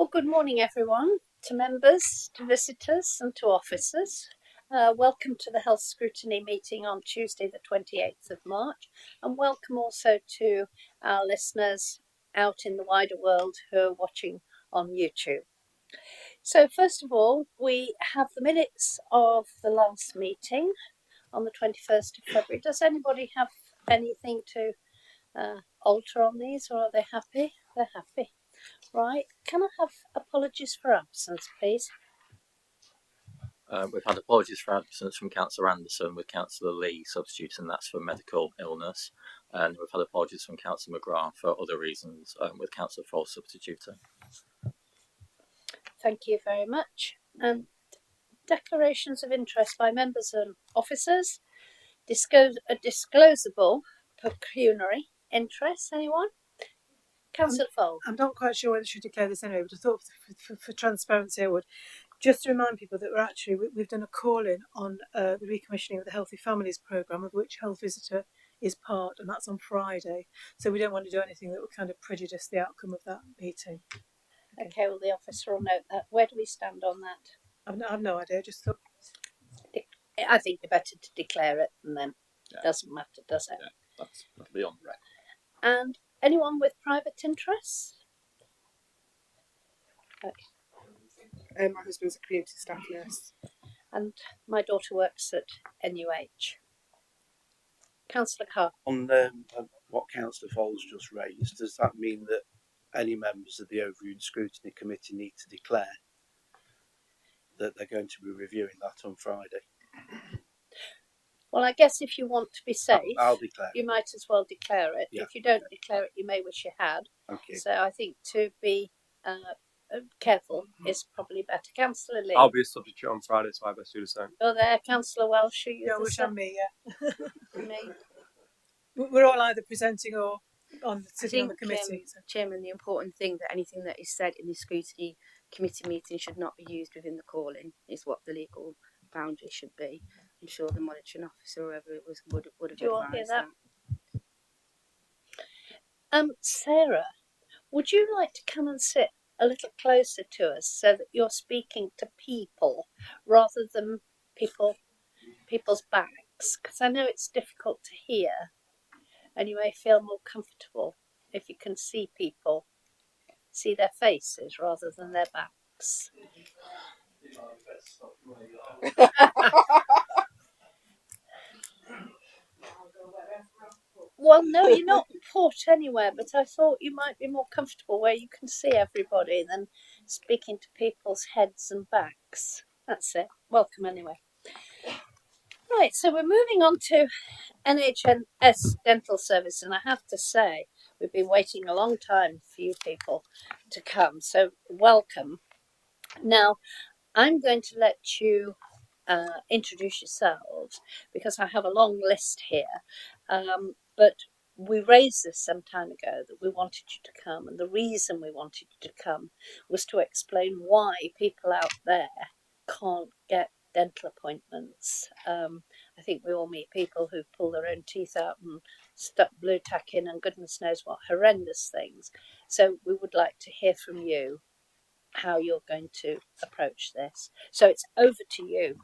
Well, good morning, everyone, to members, to visitors, and to officers. Welcome to the Health Scrutiny meeting on Tuesday, the 28th of March, and welcome also to our listeners out in the wider world who are watching on YouTube. So, first of all, we have the minutes of the last meeting on the 21st of February. Does anybody have anything to alter on these, or are they happy? They're happy. Right, can I have apologies for absence, please? We've had apologies for absence from Councillor Anderson with Councillor Lee substituting, that's for medical illness. And we've had apologies from Councillor McGrath for other reasons with Councillor Falls substituting. Thank you very much. Declarations of interest by members and officers. Disclosable pecuniary interest, anyone? Councillor Falls. I'm not quite sure whether I should declare this anyway, but I thought for transparency I would. Just to remind people that we've done a call-in on the recommissioning of the Healthy Families programme, of which Health Visitor is part, and that's on Friday. So we don't want to do anything that would kind of prejudice the outcome of that meeting. Okay, well, the officer will note that. Where do we stand on that? I've no idea, just thought. I think it's better to declare it, and then it doesn't matter, does it? Yeah, that'll be on the record. And anyone with private interests? Okay. My husband's a community staff nurse. And my daughter works at NUH. Councillor Carr. On what Councillor Falls just raised, does that mean that any members of the Overview and Scrutiny Committee need to declare that they're going to be reviewing that on Friday? Well, I guess if you want to be safe, I'll declare. You might as well declare it. Yeah. If you don't declare it, you may wish you had. Okay. So I think to be careful is probably better. Councillor Lee. I'll be a substitute on Friday, so I best do the same. Oh, there, Councillor Welsh. Yeah, which I'm me, yeah. Me. We're all either presenting or sitting on the committee. Chairman, the important thing that anything that is said in the scrutiny committee meeting should not be used within the call-in is what the legal boundary should be. I'm sure the monitoring officer, or whoever it was, would have Do you all hear advised that? Sarah, would you like to come and sit a little closer to us so that you're speaking to people rather than people's backs? Because I know it's difficult to hear, and you may feel more comfortable if you can see people, see their faces rather than their backs. Well, no, you're not put anywhere, but I thought you might be more comfortable where you can see everybody than speaking to people's heads and backs. That's it. Welcome anyway. Right, so we're moving on to NHS dental service, and I have to say, we've been waiting a long time for you people to come, so welcome. Now, I'm going to let you introduce yourselves because I have a long list here. But we raised this some time ago that we wanted you to come, and the reason we wanted you to come was to explain why people out there can't get dental appointments. I think we all meet people who pull their own teeth out and stuck blue tack in and goodness knows what horrendous things. So we would like to hear from you how you're going to approach this. So it's over to you.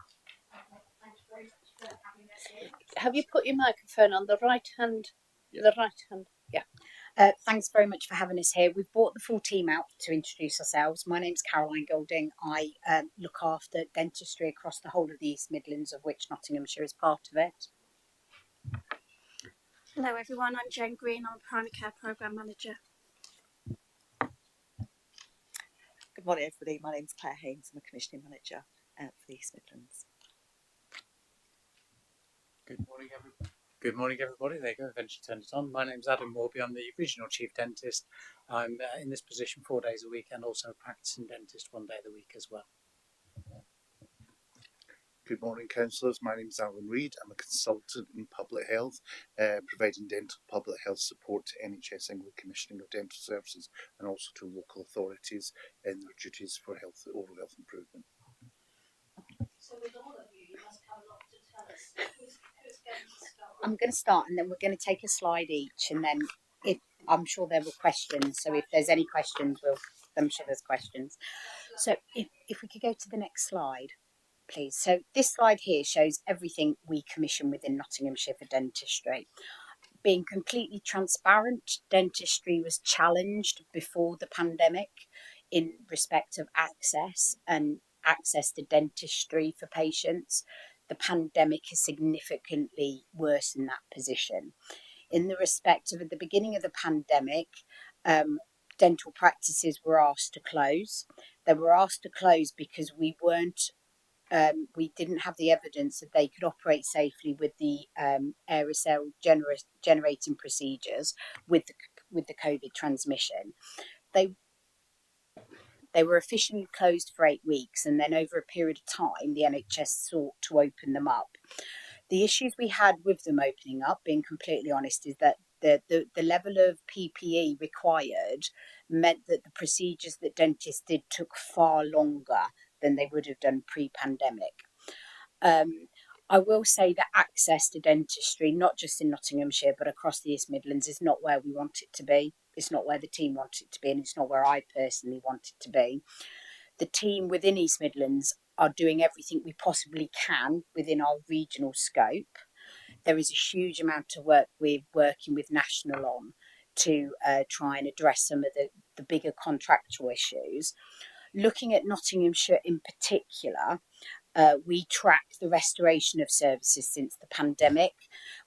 Have you put your microphone on the right hand? Yeah. The right hand, yeah. Thanks very much for having us here. We've brought the full team out to introduce ourselves. My name's Caroline Golding. I look after dentistry across the whole of the East Midlands, of which Nottinghamshire is part of it. Hello everyone, I'm Jane Green. I'm a primary care programme manager. Good morning everybody. My name's Claire Haynes. I'm a commissioning manager for the East Midlands. Good morning, everybody. There you go. Eventually turned it on. My name's Adam Morby. I'm the regional chief dentist. I'm in this position 4 days a week and also a practicing dentist 1 day of the week as well. Good morning, councillors. My name is Alan Reid. I'm a consultant in public health, providing dental public health support to NHS England commissioning of dental services and also to local authorities in their duties for oral health improvement. So with all of you must have a lot to tell us. Who's going to start? I'm going to start, and then we're going to take a slide each, and then if I'm sure there were questions, so if there's any questions, we'll I'm sure there's questions. So if we could go to the next slide, please. So this slide here shows everything we commission within Nottinghamshire for dentistry. Being completely transparent, dentistry was challenged before the pandemic in respect of access and access to dentistry for patients. The pandemic has significantly worsened that position. In the respect of at the beginning of the pandemic, dental practices were asked to close. They were asked to close because we didn't have the evidence that they could operate safely with the aerosol generating procedures with the COVID transmission. They were officially closed for 8 weeks, and then over a period of time, the NHS sought to open them up. The issues we had with them opening up, being completely honest, is that the level of PPE required meant that the procedures that dentists did took far longer than they would have done pre-pandemic. I will say that access to dentistry, not just in Nottinghamshire, but across the East Midlands, is not where we want it to be. It's not where the team want it to be, and it's not where I personally want it to be. The team within East Midlands are doing everything we possibly can within our regional scope. There is a huge amount of work we're working with National on to try and address some of the bigger contractual issues. Looking at Nottinghamshire in particular, we track the restoration of services since the pandemic.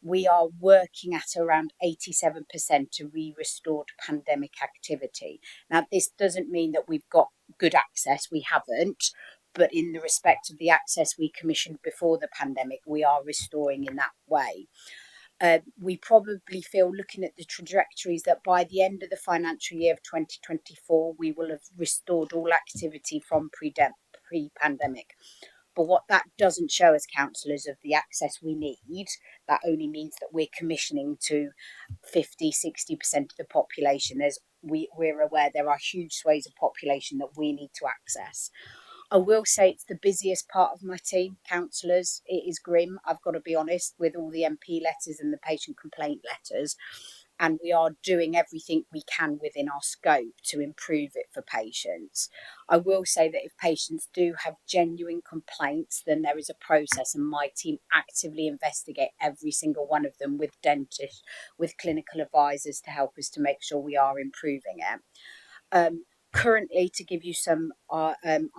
We are working at around 87% to re-restored pandemic activity. Now, this doesn't mean that we've got good access. We haven't. But in the respect of the access we commissioned before the pandemic, we are restoring in that way. We probably feel, looking at the trajectories, that by the end of the financial year of 2024, we will have restored all activity from pre-pandemic. But what that doesn't show as councillors of the access we need, that only means that we're commissioning to 50, 60% of the population. We're aware there are huge swathes of population that we need to access. I will say it's the busiest part of my team, councillors. It is grim, I've got to be honest, with all the MP letters and the patient complaint letters. And we are doing everything we can within our scope to improve it for patients. I will say that if patients do have genuine complaints, then there is a process, and my team actively investigate every single one of them with dentists, with clinical advisors to help us to make sure we are improving it. Currently, to give you some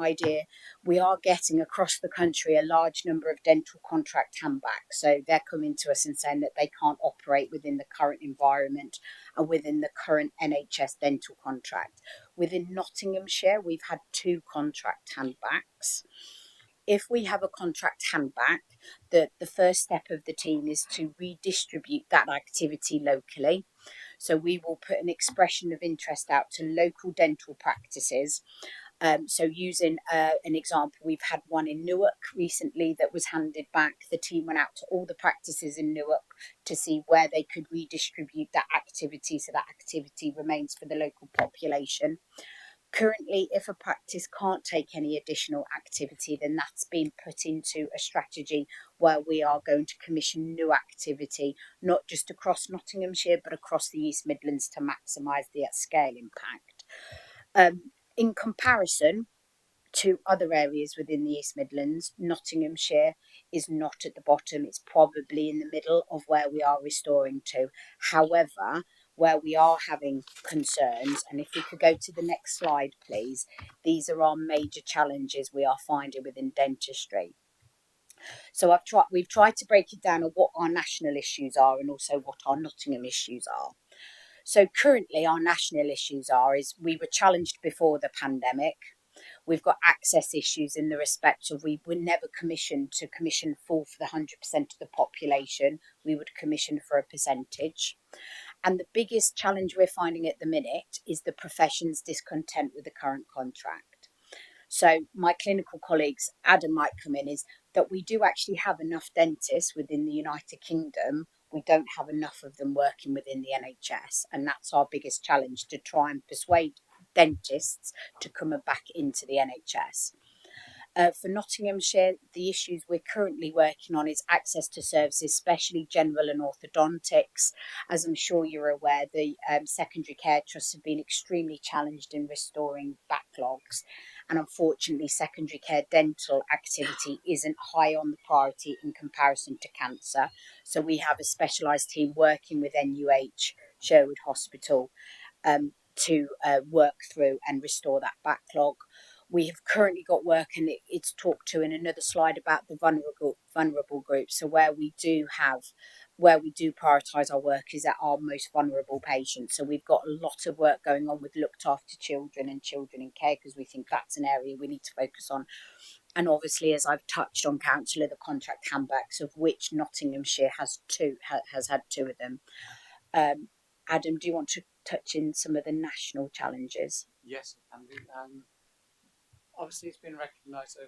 idea, we are getting across the country a large number of dental contract handbacks. So they're coming to us and saying that they can't operate within the current environment and within the current NHS dental contract. Within Nottinghamshire, we've had 2 contract handbacks. If we have a contract handback, the first step of the team is to redistribute that activity locally. So we will put an expression of interest out to local dental practices. So using an example, we've had one in Newark recently that was handed back. The team went out to all the practices in Newark to see where they could redistribute that activity, so that activity remains for the local population. Currently, if a practice can't take any additional activity, then that's been put into a strategy where we are going to commission new activity, not just across Nottinghamshire, but across the East Midlands to maximise the scale impact. In comparison to other areas within the East Midlands, Nottinghamshire is not at the bottom. It's probably in the middle of where we are restoring to. However, where we are having concerns, and if we could go to the next slide, please, these are our major challenges we are finding within dentistry. So we've tried to break it down on what our national issues are and also what our Nottingham issues are. So currently our national issues is we were challenged before the pandemic. We've got access issues in the respect of we were never commissioned to commission full for the 100% of the population. We would commission for a percentage. And the biggest challenge we're finding at the minute is the profession's discontent with the current contract. So my clinical colleagues, Adam might come in, is that we do actually have enough dentists within the United Kingdom. We don't have enough of them working within the NHS. And that's our biggest challenge, to try and persuade dentists to come back into the NHS. For Nottinghamshire, the issues we're currently working on is access to services, especially general and orthodontics. As I'm sure you're aware, the secondary care trusts have been extremely challenged in restoring backlogs. And unfortunately, secondary care dental activity isn't high on the priority in comparison to cancer. So we have a specialised team working with NUH Sherwood Hospital to work through and restore that backlog. We have currently got work, and it's talked to in another slide about the vulnerable groups. So where we do prioritise our work is at our most vulnerable patients. So we've got a lot of work going on with looked after children and children in care, because we think that's an area we need to focus on. And obviously, as I've touched on, councillor, the contract handbacks, of which Nottinghamshire has had two of them. Adam, do you want to touch in some of the national challenges? Yes, I can do. Obviously, it's been recognised. So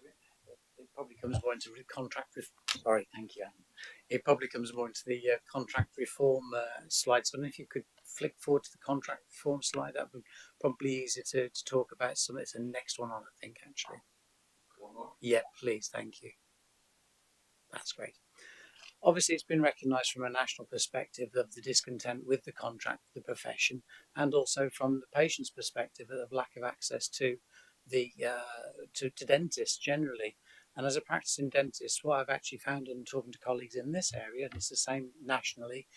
it probably comes more into contract. Sorry, thank you. It probably comes more into the contract reform slide. So, if you could flick forward to the contract reform slide, that would probably be easier to talk about. Some it's the next one on, I think, actually. Yeah, please, thank you. That's great. Obviously, it's been recognised from a national perspective of the discontent with the contract, the profession, and also from the patient's perspective of the lack of access to the to dentists generally. And as a practicing dentist, what I've actually found in talking to colleagues in this area, and it's the same nationally,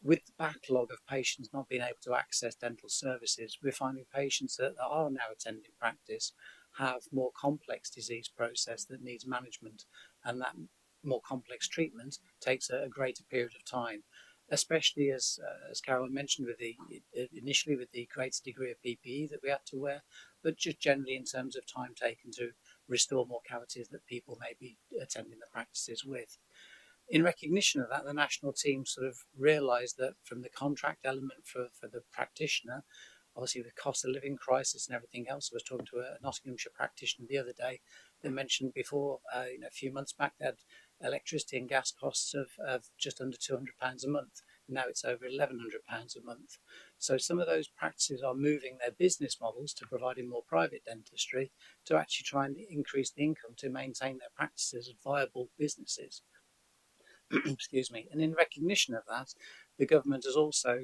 with the backlog of patients not being able to access dental services, we're finding patients that are now attending practice have more complex disease process that needs management, and that more complex treatment takes a greater period of time, especially as Carol mentioned, with initially with the greater degree of PPE that we had to wear, but just generally in terms of time taken to restore more cavities that people may be attending the practices with. In recognition of that, the national team sort of realised that from the contract element for the practitioner, obviously the cost of living crisis and everything else. I was talking to a Nottinghamshire practitioner the other day that mentioned before, a few months back, they had electricity and gas costs of just under £200 a month. Now it's over £1,100 a month. So some of those practices are moving their business models to providing more private dentistry to actually try and increase the income to maintain their practices as viable businesses. Excuse me. And in recognition of that, the government has also,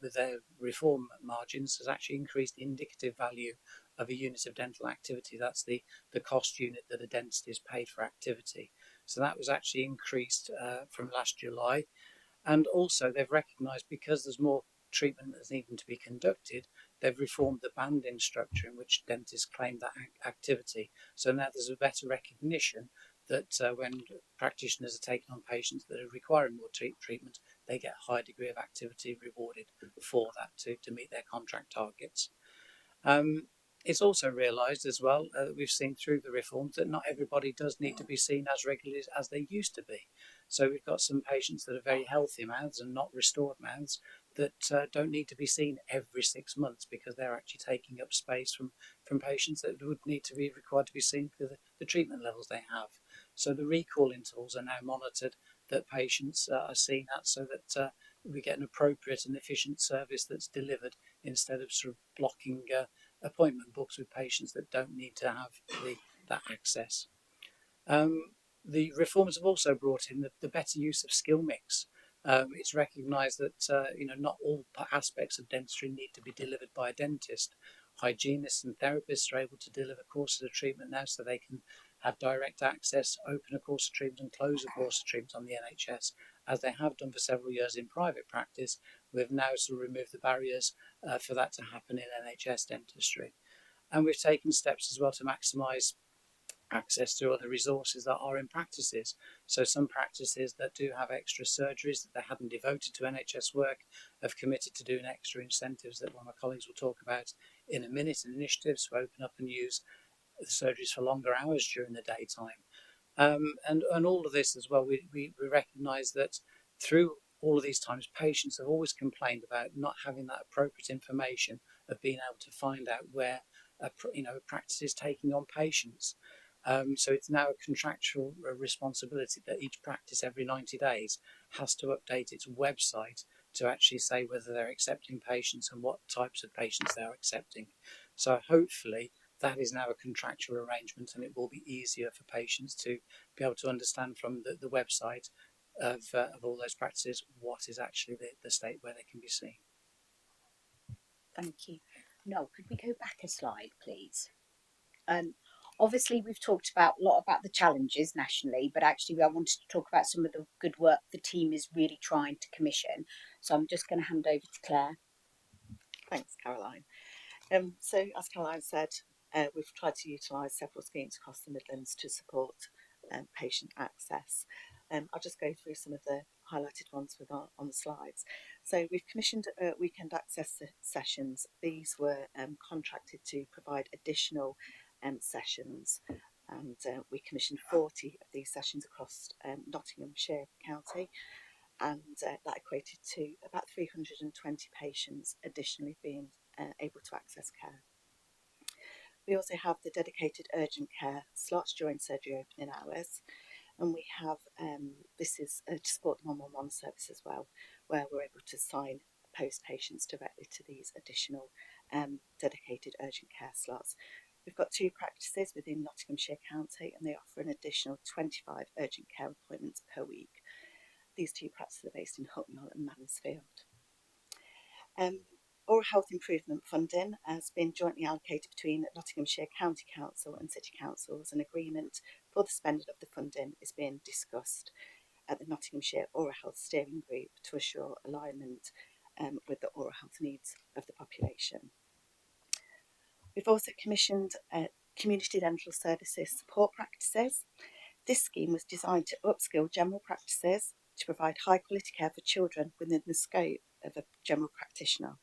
with their reform margins, has actually increased the indicative value of a unit of dental activity. That's the cost unit that a dentist is paid for activity. So that was actually increased from last July. And also they've recognised, because there's more treatment that's needing to be conducted, they've reformed the banding structure in which dentists claim that activity. So now there's a better recognition that when practitioners are taking on patients that are requiring more treatment, they get a high degree of activity rewarded for that to meet their contract targets. It's also realised as well that we've seen through the reforms that not everybody does need to be seen as regularly as they used to be. So we've got some patients that are very healthy mouths and not restored mouths that don't need to be seen every 6 months, because they're actually taking up space from patients that would need to be required to be seen for the treatment levels they have. So the recall intervals are now monitored that patients are seen at, so that we get an appropriate and efficient service that's delivered, instead of sort of blocking appointment books with patients that don't need to have that access. The reforms have also brought in the better use of skill mix. It's recognised that not all aspects of dentistry need to be delivered by a dentist. Hygienists and therapists are able to deliver courses of treatment now, so they can have direct access, open a course of treatment and close a course of treatment on the NHS, as they have done for several years in private practice. We've now sort of removed the barriers for that to happen in NHS dentistry. And we've taken steps as well to maximise access to other resources that are in practices. So some practices that do have extra surgeries that they hadn't devoted to NHS work have committed to doing extra incentives that one of my colleagues will talk about in a minute, and initiatives to open up and use the surgeries for longer hours during the daytime. And all of this as well, we recognise that through all of these times, patients have always complained about not having that appropriate information, of being able to find out where a practice is taking on patients. So it's now a contractual responsibility that each practice every 90 days has to update its website to actually say whether they're accepting patients and what types of patients they're accepting. So hopefully that is now a contractual arrangement, and it will be easier for patients to be able to understand from the website of all those practices what is actually the state where they can be seen. Thank you. No, could we go back a slide, please? Obviously, we've talked a lot about the challenges nationally, but actually, I wanted to talk about some of the good work the team is really trying to commission. So I'm just going to hand over to Claire. Thanks, Caroline. So, as Caroline said, we've tried to utilise several schemes across the Midlands to support patient access. I'll just go through some of the highlighted ones on the slides. So we've commissioned weekend access sessions. These were contracted to provide additional sessions, and we commissioned 40 of these sessions across Nottinghamshire County, and that equated to about 320 patients additionally being able to access care. We also have the dedicated urgent care slots during surgery opening hours, and we have this is to support the 111 service as well, where we're able to sign post patients directly to these additional dedicated urgent care slots. We've got 2 practices within Nottinghamshire County, and they offer an additional 25 urgent care appointments per week. These 2 practices are based in Hucknall and Mansfield. Oral health improvement funding has been jointly allocated between Nottinghamshire County Council and City Councils. An agreement for the spending of the funding is being discussed at the Nottinghamshire Oral Health Steering Group to assure alignment with the oral health needs of the population. We've also commissioned community dental services support practices. This scheme was designed to upskill general practices to provide high quality care for children within the scope of a general practitioner.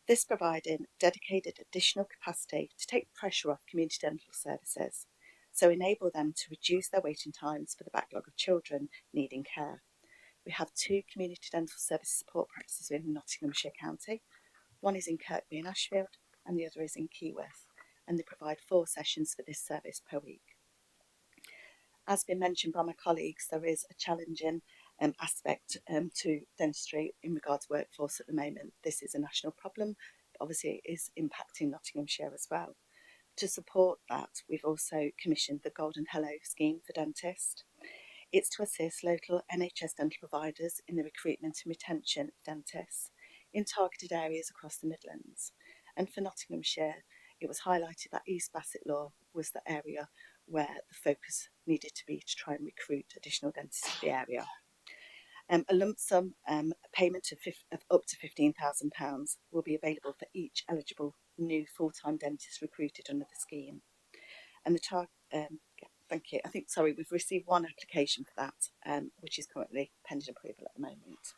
This providing dedicated additional capacity to take the pressure off community dental services, so enable them to reduce their waiting times for the backlog of children needing care. We have 2 community dental service support practices in Nottinghamshire County. One is in Kirkby and Ashfield, and the other is in Keyworth, and they provide 4 sessions for this service per week. As been mentioned by my colleagues, there is a challenging aspect to dentistry in regards to workforce at the moment. This is a national problem, but obviously it is impacting Nottinghamshire as well. To support that, we've also commissioned the Golden Hello scheme for dentists. It's to assist local NHS dental providers in the recruitment and retention of dentists in targeted areas across the Midlands. And for Nottinghamshire, it was highlighted that East Bassett Law was the area where the focus needed to be to try and recruit additional dentists to the area. A lump sum payment of up to £15,000 will be available for each eligible new full-time dentist recruited under the scheme. And thank you. We've received 1 application for that, which is currently pending approval at the moment.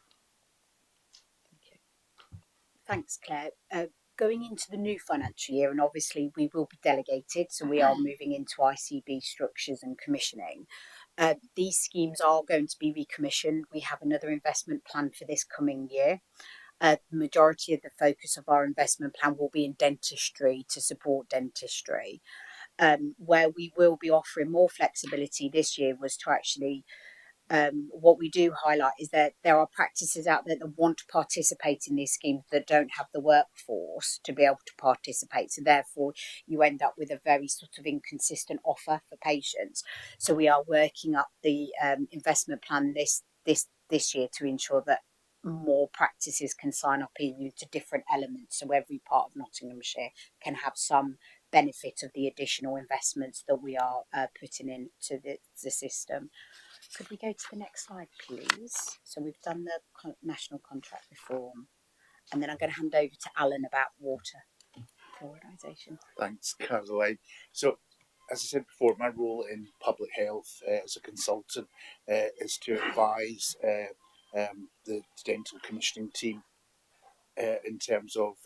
Thank you. Thanks, Claire. Going into the new financial year, and obviously we will be delegated, so we are moving into ICB structures and commissioning. These schemes are going to be recommissioned. We have another investment plan for this coming year. The majority of the focus of our investment plan will be in dentistry to support dentistry. Where we will be offering more flexibility this year was to actually what we do highlight is that there are practices out there that want to participate in these schemes that don't have the workforce to be able to participate. So therefore, you end up with a very sort of inconsistent offer for patients. So we are working up the investment plan this year to ensure that more practices can sign up to different elements. So every part of Nottinghamshire can have some benefit of the additional investments that we are putting into the system. Could we go to the next slide, please? So we've done the national contract reform, and then I'm going to hand over to Alan about water fluoridisation. Thanks, Caroline. So, as I said before, my role in public health as a consultant is to advise the dental commissioning team in terms of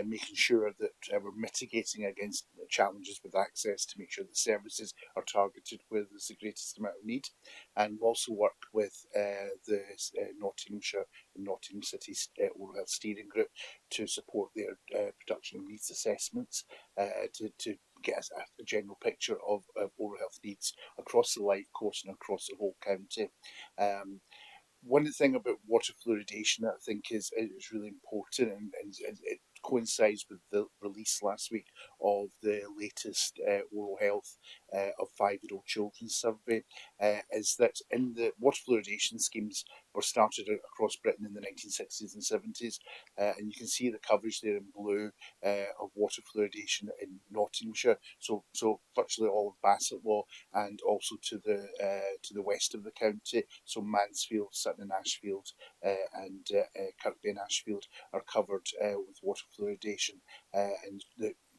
making sure that we're mitigating against challenges with access to make sure that services are targeted where there's the greatest amount of need, and we'll also work with the Nottinghamshire and Nottingham City Oral Health Steering Group to support their production of needs assessments to get a general picture of oral health needs across the life course and across the whole county. One thing about water fluoridation that I think is really important and it coincides with the release last week of the latest oral health of 5-year-old children survey, is that in the water fluoridation schemes were started across Britain in the 1960s and 70s, and you can see the coverage there in blue of water fluoridation in Nottinghamshire, so virtually all of Bassetlaw, and also to the west of the county, so Mansfield, Sutton and Ashfield, and Kirkby and Ashfield are covered with water fluoridation,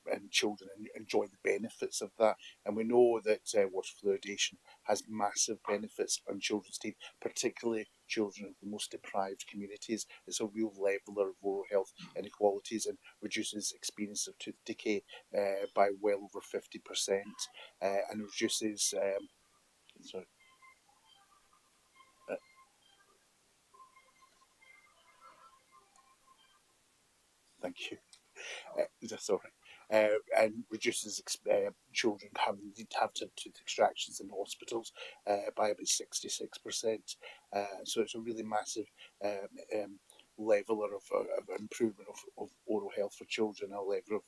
and children enjoy the benefits of that. And we know that water fluoridation has massive benefits on children's teeth, particularly children of the most deprived communities. It's a real leveller of oral health inequalities and reduces experience of tooth decay by well over 50%, and reduces sorry. Thank you. That's all right. And reduces children having to have tooth extractions in hospitals by about 66%. So it's a really massive leveler of improvement of oral health for children, a level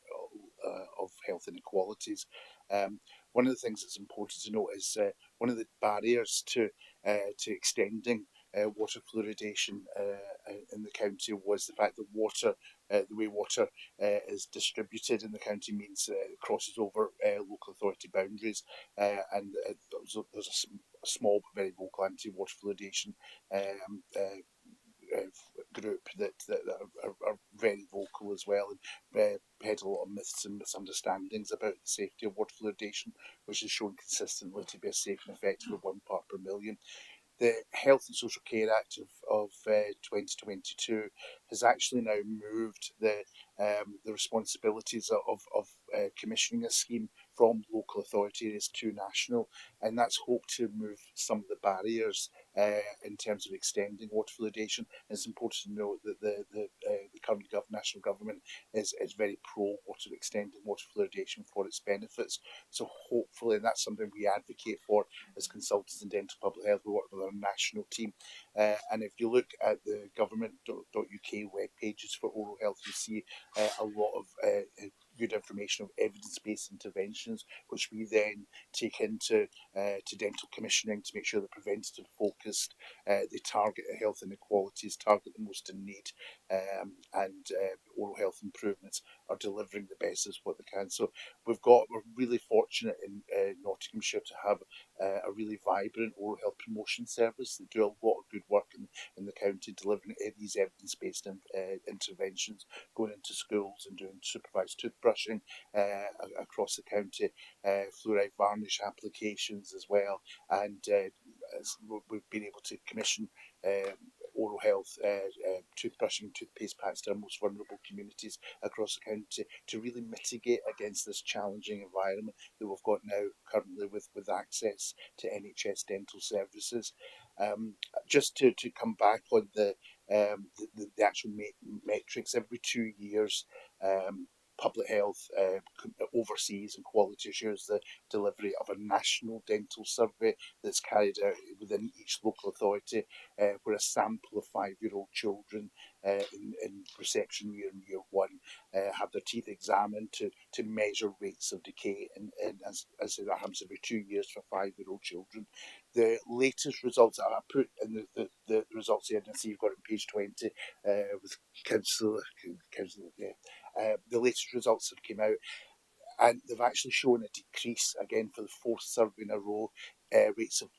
of health inequalities. One of the things that's important to note is one of the barriers to extending water fluoridation in the county was the fact that the way water is distributed in the county means it crosses over local authority boundaries, and there's a small but very vocal anti-water fluoridation group that are very vocal as well, and peddle a lot of myths and misunderstandings about the safety of water fluoridation, which is shown consistently to be a safe and effective of 1 part per million. The Health and Social Care Act of 2022 has actually now moved the responsibilities of commissioning a scheme from local authority areas to national, and that's hoped to move some of the barriers in terms of extending water fluoridation. And it's important to note that the current national government is very pro water extending water fluoridation for its benefits. So hopefully, and that's something we advocate for as consultants in dental public health. We work with our national team, and if you look at the government.uk web pages for oral health, you see a lot of good information of evidence-based interventions, which we then take into to dental commissioning to make sure they're preventative focused, they target health inequalities, target the most in need, and oral health improvements are delivering the best as what they can. So we're really fortunate in Nottinghamshire to have a really vibrant oral health promotion service that do a lot of good work in the county, delivering these evidence-based interventions, going into schools and doing supervised toothbrushing across the county, fluoride varnish applications as well, and we've been able to commission oral health toothbrushing and toothpaste packs to our most vulnerable communities across the county to really mitigate against this challenging environment that we've got now currently with access to NHS dental services. Just to come back on the actual metrics, every 2 years, Public Health oversees and quality assures the delivery of a national dental survey that's carried out within each local authority, where a sample of 5-year-old children in reception year and year one have their teeth examined to measure rates of decay, and as I said, that happens every 2 years for 5-year-old children. The latest results that I put in the results here, and I see you've got it on page 20 with Councillor, the latest results have come out, and they've actually shown a decrease again for the fourth survey in a row. Rates of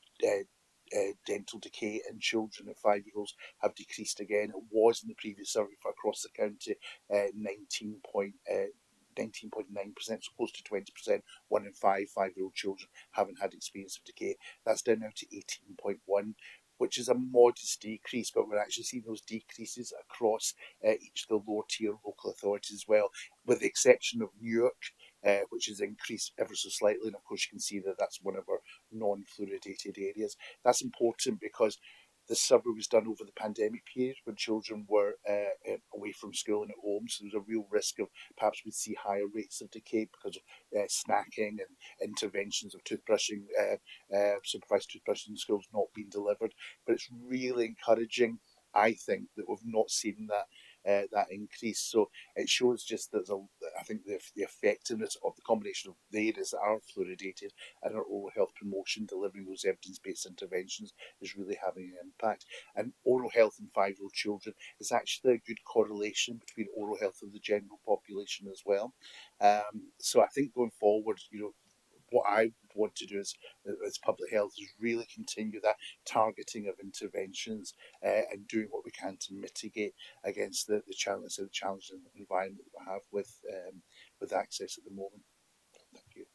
dental decay in children at 5-year-olds have decreased again. It was in the previous survey for across the county 19.9%, so close to 20%. 1 in 5-year-old children haven't had experience of decay. That's down now to 18.1%, which is a modest decrease, but we're actually seeing those decreases across each of the lower tier local authorities as well, with the exception of Newark, which has increased ever so slightly. And of course, you can see that that's one of our non-fluoridated areas. That's important because the survey was done over the pandemic period when children were away from school and at home, so there's a real risk of perhaps we'd see higher rates of decay because of snacking and interventions of toothbrushing, supervised toothbrushing in schools not being delivered. But it's really encouraging, I think, that we've not seen that that increase. So it shows just that I think the effectiveness of the combination of the areas that are fluoridated and our oral health promotion, delivering those evidence-based interventions, is really having an impact. And oral health in 5-year-old children is actually a good correlation between oral health of the general population as well. So I think going forward, what I want to do as public health is really continue that targeting of interventions and doing what we can to mitigate against the challenging environment that we have with access at the moment. Thank you.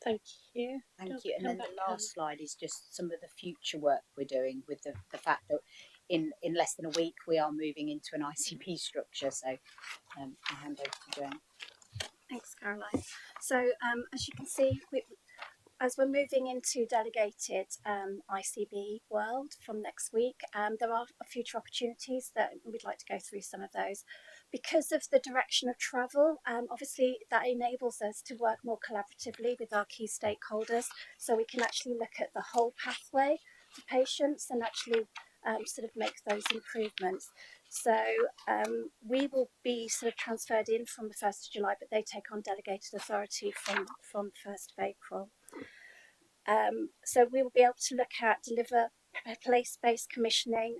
Thank you. Thank Dr. you. And then the Campbell. last slide is just some of the future work we're doing with the fact that in less than a week we are moving into an ICP structure. So I hand over to Jane. Thanks, Caroline. So as you can see, as we're moving into delegated ICB world from next week, there are future opportunities that we'd like to go through some of those. Because of the direction of travel, obviously that enables us to work more collaboratively with our key stakeholders, so we can actually look at the whole pathway for patients and actually sort of make those improvements. So we will be sort of transferred in from the 1st of July, but they take on delegated authority from the 1st of April. So we will be able to look at deliver place-based commissioning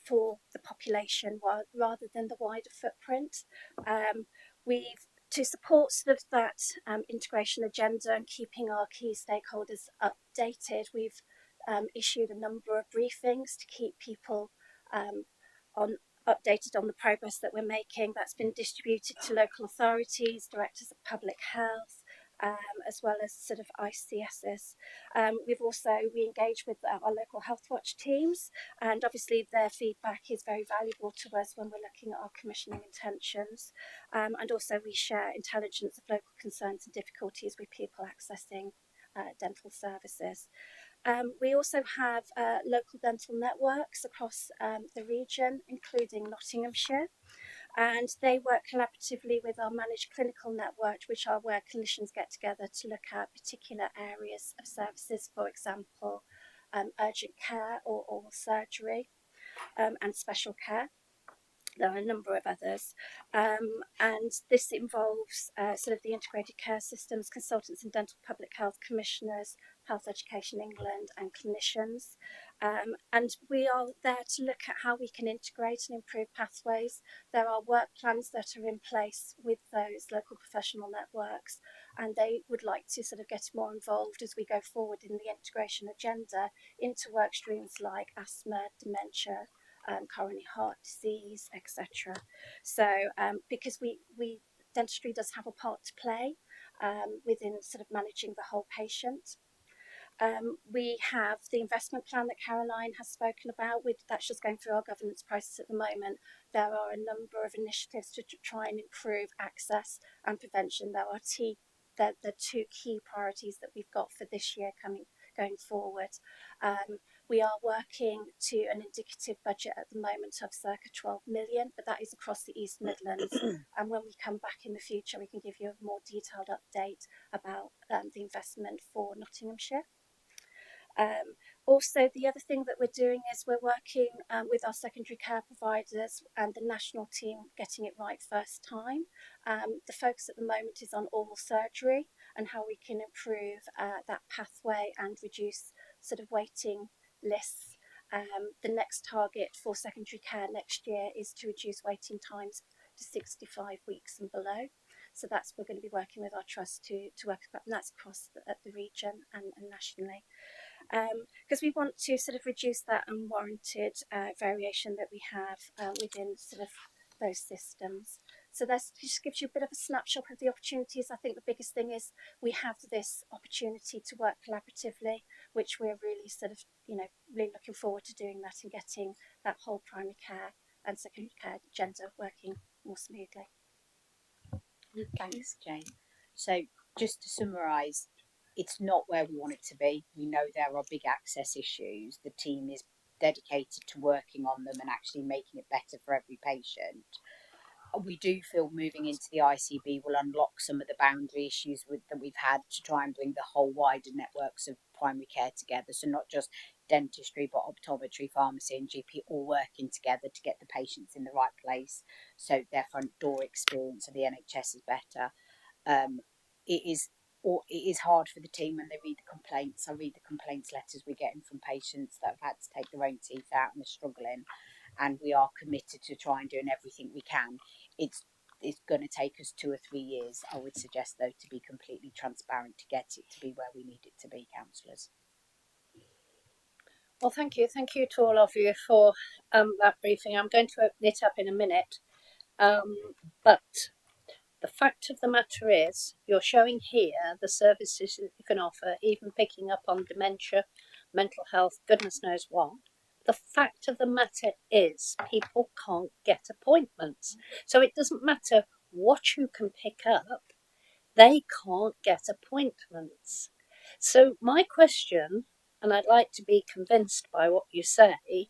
for the population rather than the wider footprint. To support sort of that integration agenda and keeping our key stakeholders updated, we've issued a number of briefings to keep people updated on the progress that we're making. That's been distributed to local authorities, directors of public health, as well as sort of ICSs. We've also re-engaged with our local health watch teams, and obviously their feedback is very valuable to us when we're looking at our commissioning intentions. And also we share intelligence of local concerns and difficulties with people accessing dental services. We also have local dental networks across the region, including Nottinghamshire, and they work collaboratively with our managed clinical network, which are where clinicians get together to look at particular areas of services, for example, urgent care or oral surgery, and special care. There are a number of others, and this involves sort of the integrated care systems, consultants in dental public health, commissioners, Health Education England, and clinicians. And we are there to look at how we can integrate and improve pathways. There are work plans that are in place with those local professional networks, and they would like to sort of get more involved as we go forward in the integration agenda into work streams like asthma, dementia, coronary heart disease, etc. So because we dentistry does have a part to play within sort of managing the whole patient. We have the investment plan that Caroline has spoken about. That's just going through our governance process at the moment. There are a number of initiatives to try and improve access and prevention. There are the two key priorities that we've got for this year going forward. We are working to an indicative budget at the moment of circa 12 million, but that is across the East Midlands. And when we come back in the future, we can give you a more detailed update about the investment for Nottinghamshire. Also, the other thing that we're doing is we're working with our secondary care providers and the national team getting it right first time. The focus at the moment is on oral surgery and how we can improve that pathway and reduce sort of waiting lists. The next target for secondary care next year is to reduce waiting times to 65 weeks and below. So we're going to be working with our trust to work, and that's across the region and nationally. Because we want to sort of reduce that unwarranted variation that we have within sort of those systems. So that just gives you a bit of a snapshot of the opportunities. I think the biggest thing is we have this opportunity to work collaboratively, which we're really sort of, really looking forward to doing that and getting that whole primary care and secondary care agenda working more smoothly. Thanks, Jane. So just to summarise, it's not where we want it to be. We know there are big access issues. The team is dedicated to working on them and actually making it better for every patient. We do feel moving into the ICB will unlock some of the boundary issues that we've had to try and bring the whole wider networks of primary care together. So not just dentistry, but optometry, pharmacy and GP all working together to get the patients in the right place, so their front door experience of the NHS is better. It is hard for the team when they read the complaints. I read the complaints letters we're getting from patients that have had to take their own teeth out and are struggling, and we are committed to try and doing everything we can. It's going to take us 2 or 3 years, I would suggest, though, to be completely transparent, to get it to be where we need it to be, councillors. Well, thank you. Thank you to all of you for that briefing. I'm going to open it up in a minute. But the fact of the matter is, you're showing here the services that you can offer, even picking up on dementia, mental health, goodness knows what. The fact of the matter is, people can't get appointments. So it doesn't matter what you can pick up, they can't get appointments. So my question, and I'd like to be convinced by what you say,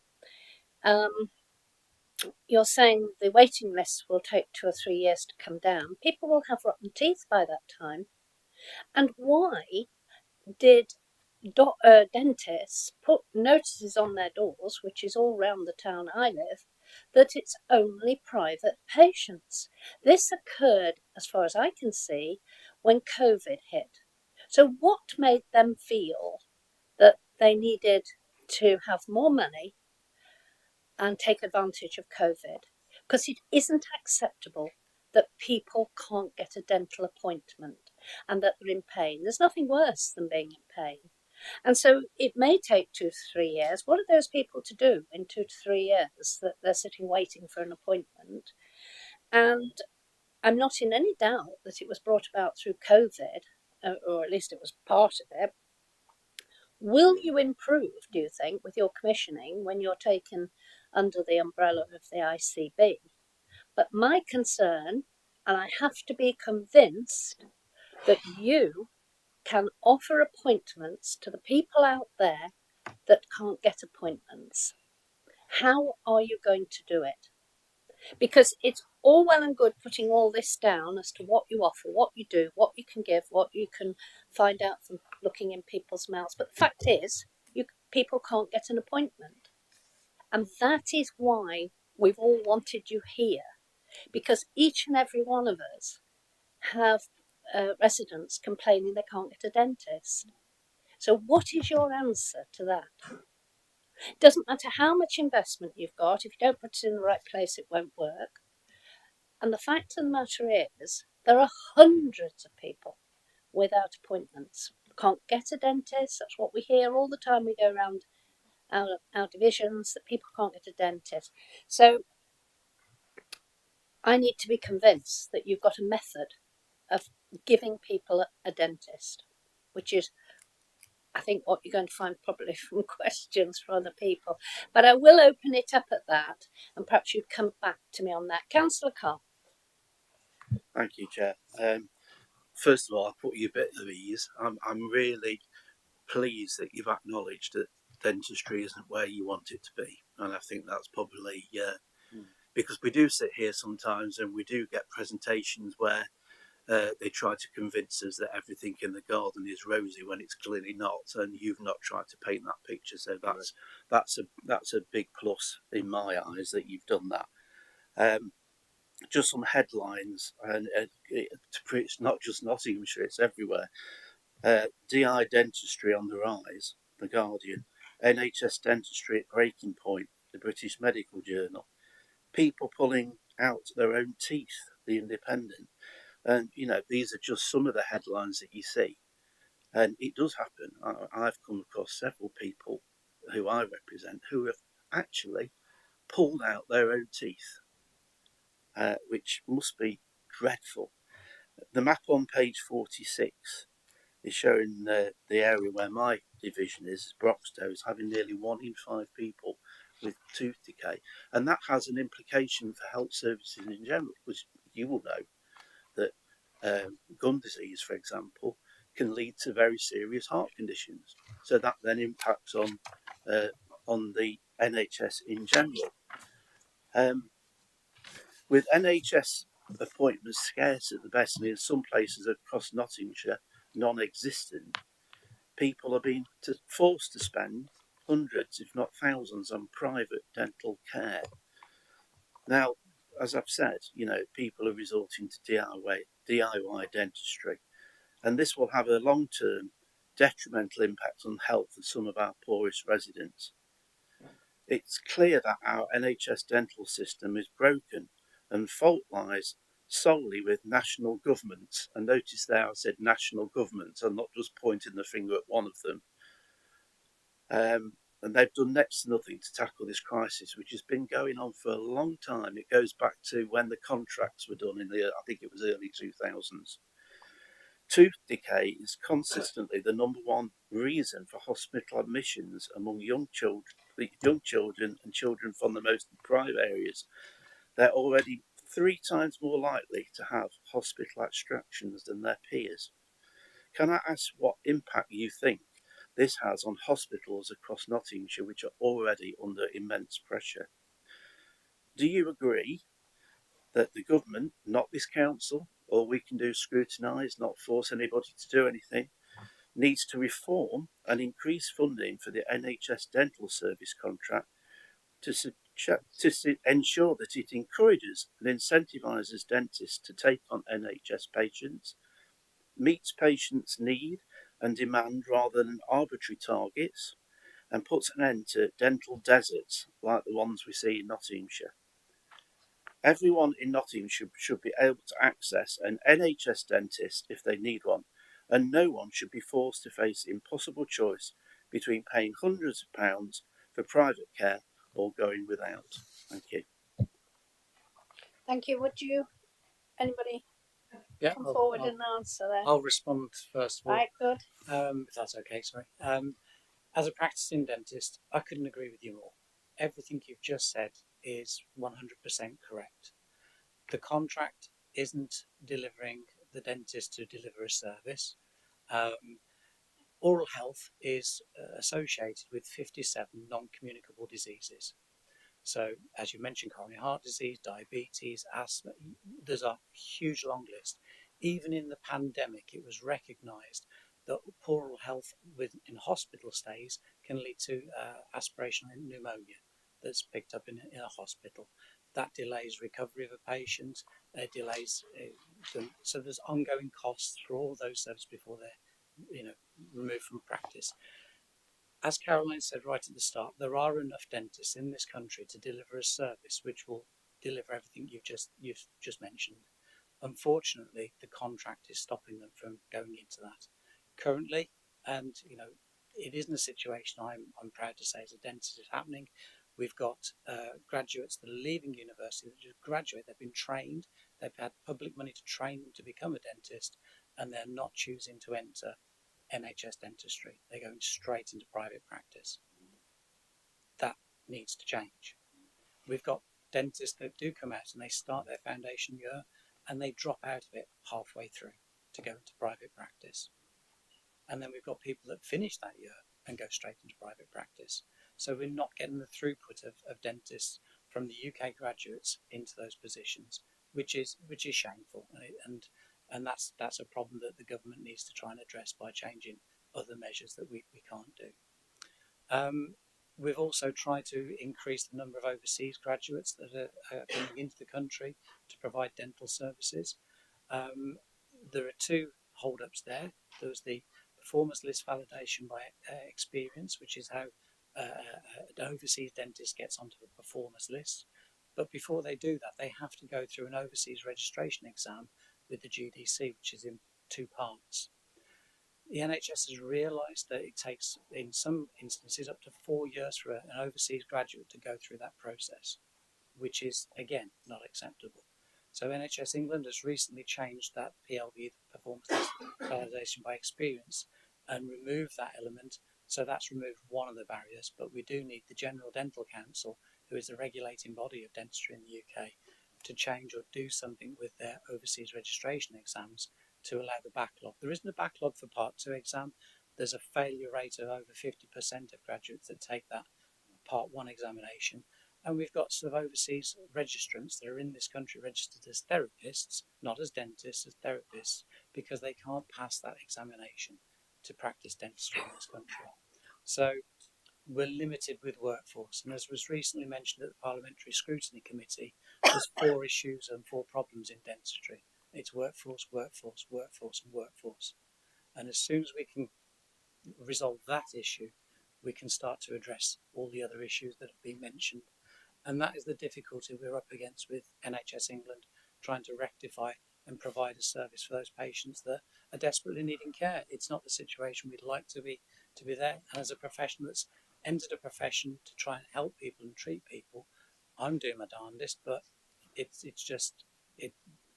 you're saying the waiting lists will take 2 or 3 years to come down. People will have rotten teeth by that time. And why did dentists put notices on their doors, which is all round the town I live, that it's only private patients? This occurred, as far as I can see, when COVID hit. So what made them feel that they needed to have more money and take advantage of COVID? Because it isn't acceptable that people can't get a dental appointment and that they're in pain. There's nothing worse than being in pain. And so it may take 2 to 3 years. What are those people to do in 2 to 3 years that they're sitting waiting for an appointment? And I'm not in any doubt that it was brought about through COVID, or at least it was part of it. Will you improve, do you think, with your commissioning when you're taken under the umbrella of the ICB? But my concern, and I have to be convinced that you can offer appointments to the people out there that can't get appointments. How are you going to do it? Because it's all well and good putting all this down as to what you offer, what you do, what you can give, what you can find out from looking in people's mouths. But the fact is, people can't get an appointment. And that is why we've all wanted you here, because each and every one of us have residents complaining they can't get a dentist. So what is your answer to that? It doesn't matter how much investment you've got, if you don't put it in the right place, it won't work. And the fact of the matter is, there are hundreds of people without appointments. Can't get a dentist. That's what we hear all the time. We go around our divisions that people can't get a dentist. So I need to be convinced that you've got a method of giving people a dentist, which is, I think, what you're going to find probably from questions from other people. But I will open it up at that, and perhaps you'd come back to me on that. Councillor Carr. Thank you, Chair. First of all, I'll put you a bit at ease. I'm really pleased that you've acknowledged that dentistry isn't where you want it to be. And I think that's probably because we do sit here sometimes and we do get presentations where they try to convince us that everything in the garden is rosy when it's clearly not, and you've not tried to paint that picture. So that's a big plus in my eyes that you've done that. Just some headlines, and it's not just Nottinghamshire, it's everywhere. DI dentistry on the rise, The Guardian. NHS dentistry at breaking point, the British Medical Journal. People pulling out their own teeth, The Independent. And, these are just some of the headlines that you see. And it does happen. I've come across several people who I represent who have actually pulled out their own teeth, which must be dreadful. The map on page 46 is showing the area where my division is, Broxtowe, is having nearly 1 in 5 people with tooth decay. And that has an implication for health services in general, because you will know that gum disease, for example, can lead to very serious heart conditions. So that then impacts on the NHS in general. With NHS appointments scarce at the best, and in some places across Nottinghamshire non-existent, people are being forced to spend hundreds, if not thousands, on private dental care. Now, as I've said, people are resorting to DIY dentistry, and this will have a long-term detrimental impact on health of some of our poorest residents. It's clear that our NHS dental system is broken, and fault lies solely with national governments. And notice there I said national governments, I'm not just pointing the finger at one of them. And they've done next to nothing to tackle this crisis, which has been going on for a long time. It goes back to when the contracts were done in I think it was early 2000s. Tooth decay is consistently the number one reason for hospital admissions among young children and children from the most deprived areas. They're already 3 times more likely to have hospital extractions than their peers. Can I ask what impact you think this has on hospitals across Nottinghamshire, which are already under immense pressure? Do you agree that the government, not this council, all we can do is scrutinise, not force anybody to do anything, needs to reform and increase funding for the NHS dental service contract to ensure that it encourages and incentivises dentists to take on NHS patients, meets patients' need and demand rather than arbitrary targets, and puts an end to dental deserts like the ones we see in Nottinghamshire. Everyone in Nottinghamshire should be able to access an NHS dentist if they need one, and no one should be forced to face the impossible choice between paying hundreds of pounds for private care or going without. Thank you. Thank you. Would anybody Yeah, come forward and answer there? I'll respond first of all. Right, good. If that's okay, sorry. As a practicing dentist, I couldn't agree with you more. Everything you've just said is 100% correct. The contract isn't delivering the dentist to deliver a service. Oral health is associated with 57 non-communicable diseases. So, as you mentioned, coronary heart disease, diabetes, asthma, there's a huge long list. Even in the pandemic, it was recognised that poor oral health in hospital stays can lead to aspirational pneumonia that's picked up in a hospital. That delays recovery of a patient, delays, so there's ongoing costs for all those services before they're removed from practice. As Caroline said right at the start, there are enough dentists in this country to deliver a service which will deliver everything you've just mentioned. Unfortunately, the contract is stopping them from going into that currently, and it isn't a situation I'm proud to say as a dentist is happening. We've got graduates that are leaving university that just graduate. They've been trained. They've had public money to train them to become a dentist, and they're not choosing to enter NHS dentistry. They're going straight into private practice. That needs to change. We've got dentists that do come out and they start their foundation year and they drop out of it halfway through to go into private practice. And then we've got people that finish that year and go straight into private practice. So we're not getting the throughput of dentists from the UK graduates into those positions, which is shameful, and that's a problem that the government needs to try and address by changing other measures that we can't do. We've also tried to increase the number of overseas graduates that are coming into the country to provide dental services. There are 2 hold-ups there. There was the performance list validation by experience, which is how an overseas dentist gets onto the performance list. But before they do that, they have to go through an overseas registration exam with the GDC, which is in 2 parts. The NHS has realised that it takes, in some instances, up to 4 years for an overseas graduate to go through that process, which is, again, not acceptable. So NHS England has recently changed that PLV, the performance validation by experience, and removed that element. So that's removed one of the barriers, but we do need the General Dental Council, who is the regulating body of dentistry in the UK, to change or do something with their overseas registration exams to allow the backlog. There isn't a backlog for Part 2 exam. There's a failure rate of over 50% of graduates that take that Part 1 examination. And we've got sort of overseas registrants that are in this country registered as therapists, not as dentists, as therapists, because they can't pass that examination. to practice dentistry in this country. So we're limited with workforce, and as was recently mentioned at the Parliamentary Scrutiny Committee, there's 4 issues and 4 problems in dentistry. It's workforce, workforce, workforce, and workforce. And as soon as we can resolve that issue, we can start to address all the other issues that have been mentioned. And that is the difficulty we're up against with NHS England, trying to rectify and provide a service for those patients that are desperately needing care. It's not the situation we'd like to be there. And as a professional that's entered a profession to try and help people and treat people, I'm doing my darndest, but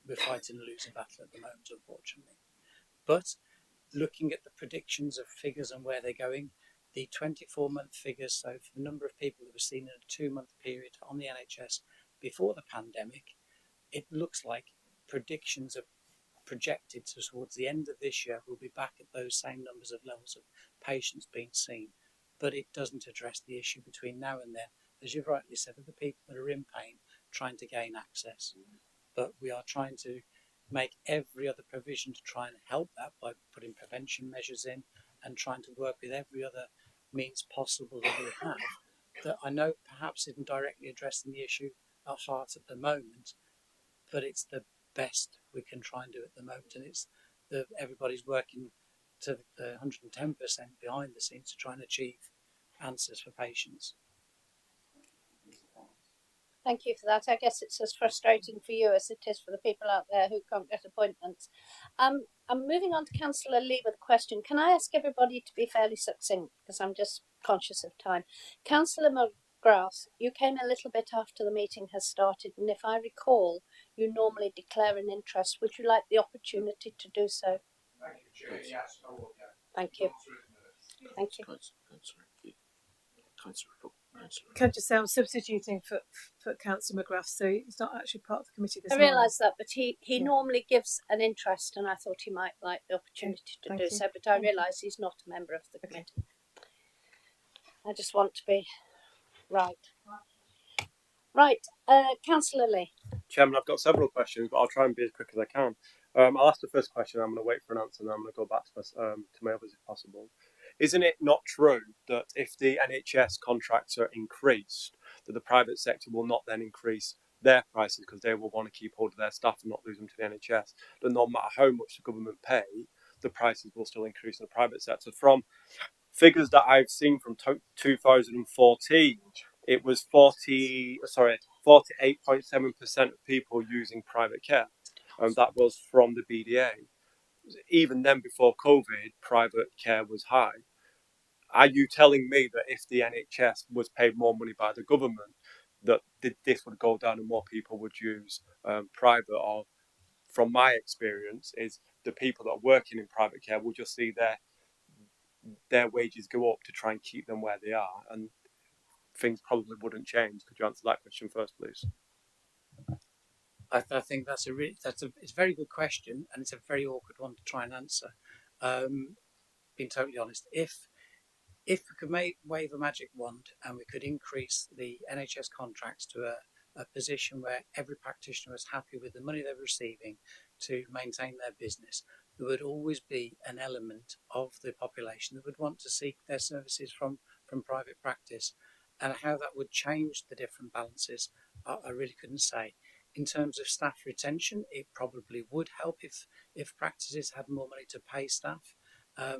we're fighting a losing battle at the moment, unfortunately. But looking at the predictions of figures and where they're going, the 24-month figures, so for the number of people that were seen in a 2-month period on the NHS before the pandemic, it looks like predictions are projected towards the end of this year we'll be back at those same numbers of levels of patients being seen. But it doesn't address the issue between now and then, as you've rightly said, of the people that are in pain trying to gain access. But we are trying to make every other provision to try and help that by putting prevention measures in and trying to work with every other means possible that we have, that I know perhaps isn't directly addressing the issue at heart at the moment, but it's the best we can try and do at the moment, and it's everybody's working to 110% behind the scenes to try and achieve answers for patients. Thank you for that. I guess it's as frustrating for you as it is for the people out there who can't get appointments. I'm moving on to Councillor Lee with a question. Can I ask everybody to be fairly succinct, because I'm just conscious of time? Councillor McGrath, you came a little bit after the meeting has started, and if I recall, you normally declare an interest. Would you like the opportunity to do so? Thank you, Chair. Yes, I will. Yeah. Thank you. Thank you. Can I just say I'm substituting for Councillor McGrath, so he's not actually part of the committee this I morning. realise that, but he normally gives an interest, and I thought he might like the opportunity to do so, but I realise he's not a member of the committee. I just want to be right. Right, Councillor Lee. Chairman, I've got several questions, but I'll try and be as quick as I can. I'll ask the first question, I'm going to wait for an answer, and then I'm going to go back to my others if possible. Isn't it not true that if the NHS contracts are increased, that the private sector will not then increase their prices because they will want to keep hold of their staff and not lose them to the NHS? That no matter how much the government pay, the prices will still increase in the private sector. From figures that I've seen from 2014, it was 48.7% of people using private care. That was from the BDA. Even then, before COVID, private care was high. Are you telling me that if the NHS was paid more money by the government, that this would go down and more people would use private? Or, from my experience, is the people that are working in private care will just see their wages go up to try and keep them where they are, and things probably wouldn't change. Could you answer that question first, please? I think it's a very good question, and it's a very awkward one to try and answer. Being totally honest, if we could wave a magic wand and we could increase the NHS contracts to a position where every practitioner was happy with the money they were receiving to maintain their business, there would always be an element of the population that would want to seek their services from private practice. And how that would change the different balances, I really couldn't say. In terms of staff retention, it probably would help if practices had more money to pay staff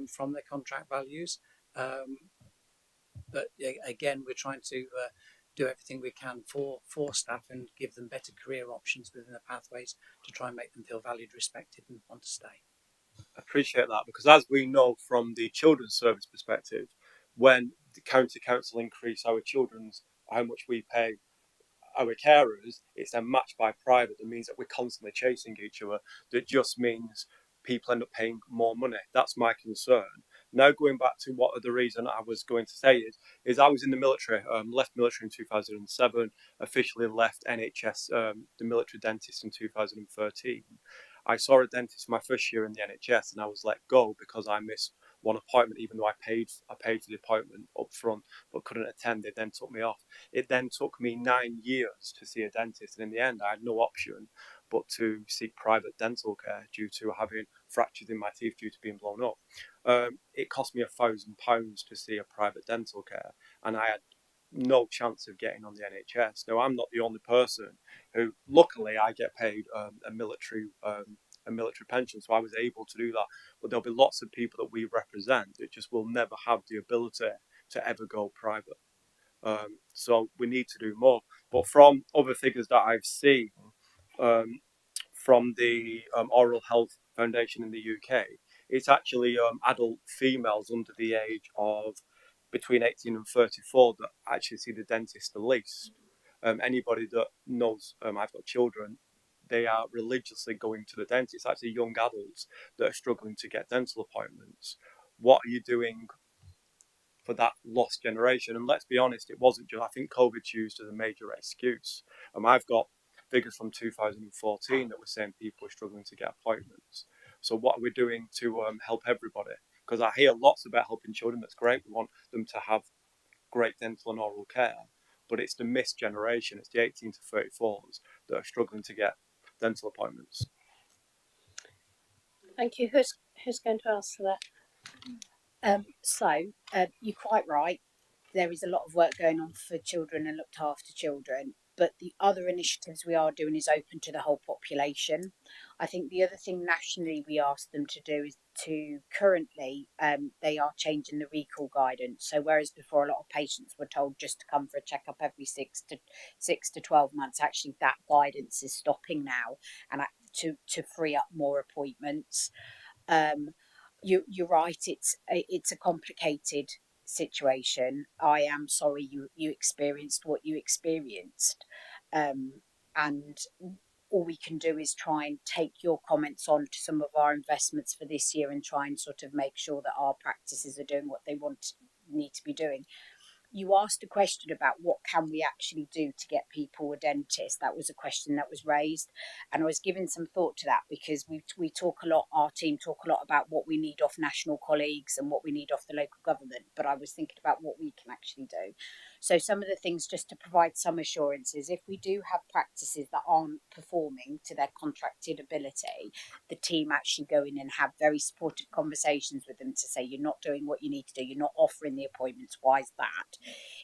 from their contract values. But again, we're trying to do everything we can for staff and give them better career options within the pathways to try and make them feel valued, respected, and want to stay. I appreciate that, because as we know from the children's service perspective, when the county council increase how much we pay our carers, it's then matched by private. That means that we're constantly chasing each other. That just means people end up paying more money. That's my concern. Now, going back to what the reason I was going to say is I was in the military, left military in 2007, officially left NHS, the military dentist in 2013. I saw a dentist my first year in the NHS, and I was let go because I missed one appointment, even though I paid for the appointment up front, but couldn't attend. They then took me off. It then took me 9 years to see a dentist, and in the end, I had no option but to seek private dental care due to having fractures in my teeth due to being blown up. it cost me £1,000 to see a private dental care, and I had no chance of getting on the NHS. Now, I'm not the only person who, luckily, I get paid a military pension, so I was able to do that. But there'll be lots of people that we represent that just will never have the ability to ever go private. So we need to do more. But from other figures that I've seen, from the Oral Health Foundation in the UK, it's actually adult females under the age of between 18 and 34 that actually see the dentist the least. Anybody that knows I've got children, they are religiously going to the dentist. It's actually young adults that are struggling to get dental appointments. What are you doing for that lost generation? And let's be honest, it wasn't just, I think COVID's used as a major excuse. I've got figures from 2014 that were saying people are struggling to get appointments. So what are we doing to help everybody? Because I hear lots about helping children. That's great. We want them to have great dental and oral care. But it's the missed generation. It's the 18 to 34s that are struggling to get dental appointments. Thank you. Who's going to answer that? You're quite right. There is a lot of work going on for children and looked after children, but the other initiatives we are doing is open to the whole population. I think the other thing nationally we asked them to do is to currently they are changing the recall guidance. So whereas before a lot of patients were told just to come for a checkup every 6 to 12 months, actually that guidance is stopping now, and to free up more appointments. You're right. It's a complicated situation. I am sorry you experienced what you experienced, and all we can do is try and take your comments on to some of our investments for this year and try and sort of make sure that our practices are doing what they need to be doing. You asked a question about what can we actually do to get people a dentist. That was a question that was raised, and I was giving some thought to that because we talk a lot, our team talk a lot about what we need off national colleagues and what we need off the local government, but I was thinking about what we can actually do. So some of the things, just to provide some assurances, if we do have practices that aren't performing to their contracted ability, the team actually go in and have very supportive conversations with them to say, you're not doing what you need to do, you're not offering the appointments, why is that?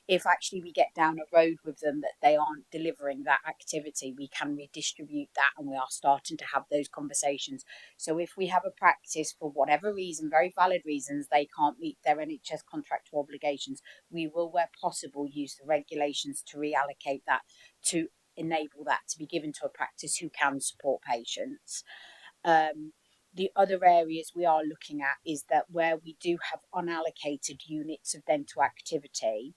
If actually we get down a road with them that they aren't delivering that activity, we can redistribute that, and we are starting to have those conversations. So if we have a practice for whatever reason, very valid reasons, they can't meet their NHS contractual obligations, we will, where possible, use the regulations to reallocate that, to enable that to be given to a practice who can support patients. The other areas we are looking at is that where we do have unallocated units of dental activity,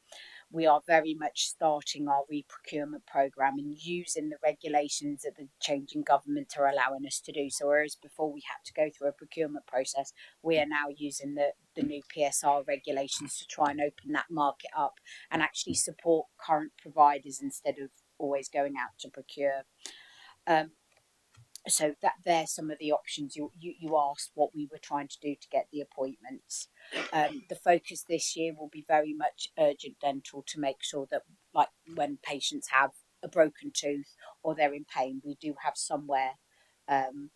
we are very much starting our re-procurement programme and using the regulations that the changing government are allowing us to do. So whereas before we had to go through a procurement process, we are now using the new PSR regulations to try and open that market up and actually support current providers instead of always going out to procure. So that there's some of the options you asked what we were trying to do to get the appointments. The focus this year will be very much urgent dental to make sure that, like, when patients have a broken tooth or they're in pain, we do have somewhere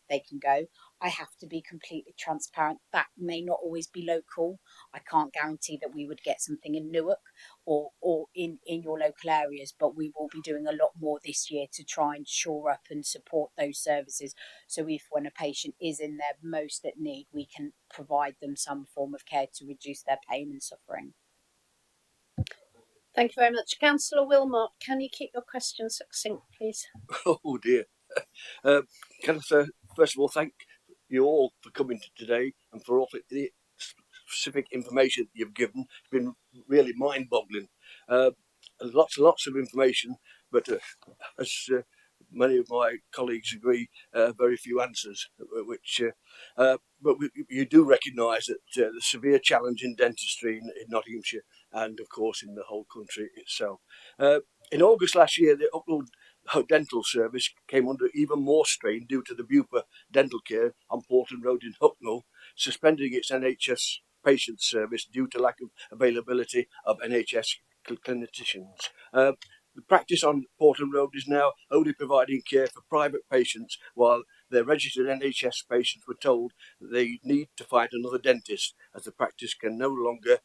they can go. I have to be completely transparent. That may not always be local. I can't guarantee that we would get something in Newark or in your local areas, but we will be doing a lot more this year to try and shore up and support those services. So if when a patient is in their most at need, we can provide them some form of care to reduce their pain and suffering. Thank you very much. Councillor Wilmot, can you keep your questions succinct, please? Oh dear. Can I first of all thank you all for coming today and for all the specific information you've given. It's been really mind-boggling. Lots and lots of information, but as many of my colleagues agree, very few answers. But you do recognise that the severe challenge in dentistry in Nottinghamshire and, of course, in the whole country itself. In August last year, the Upload Dental Service came under even more strain due to the Bupa Dental Care on Portland Road in Hucknall suspending its NHS patient service due to lack of availability of NHS clinicians. The practice on Portland Road is now only providing care for private patients, while their registered NHS patients were told that they need to find another dentist as the practice can no longer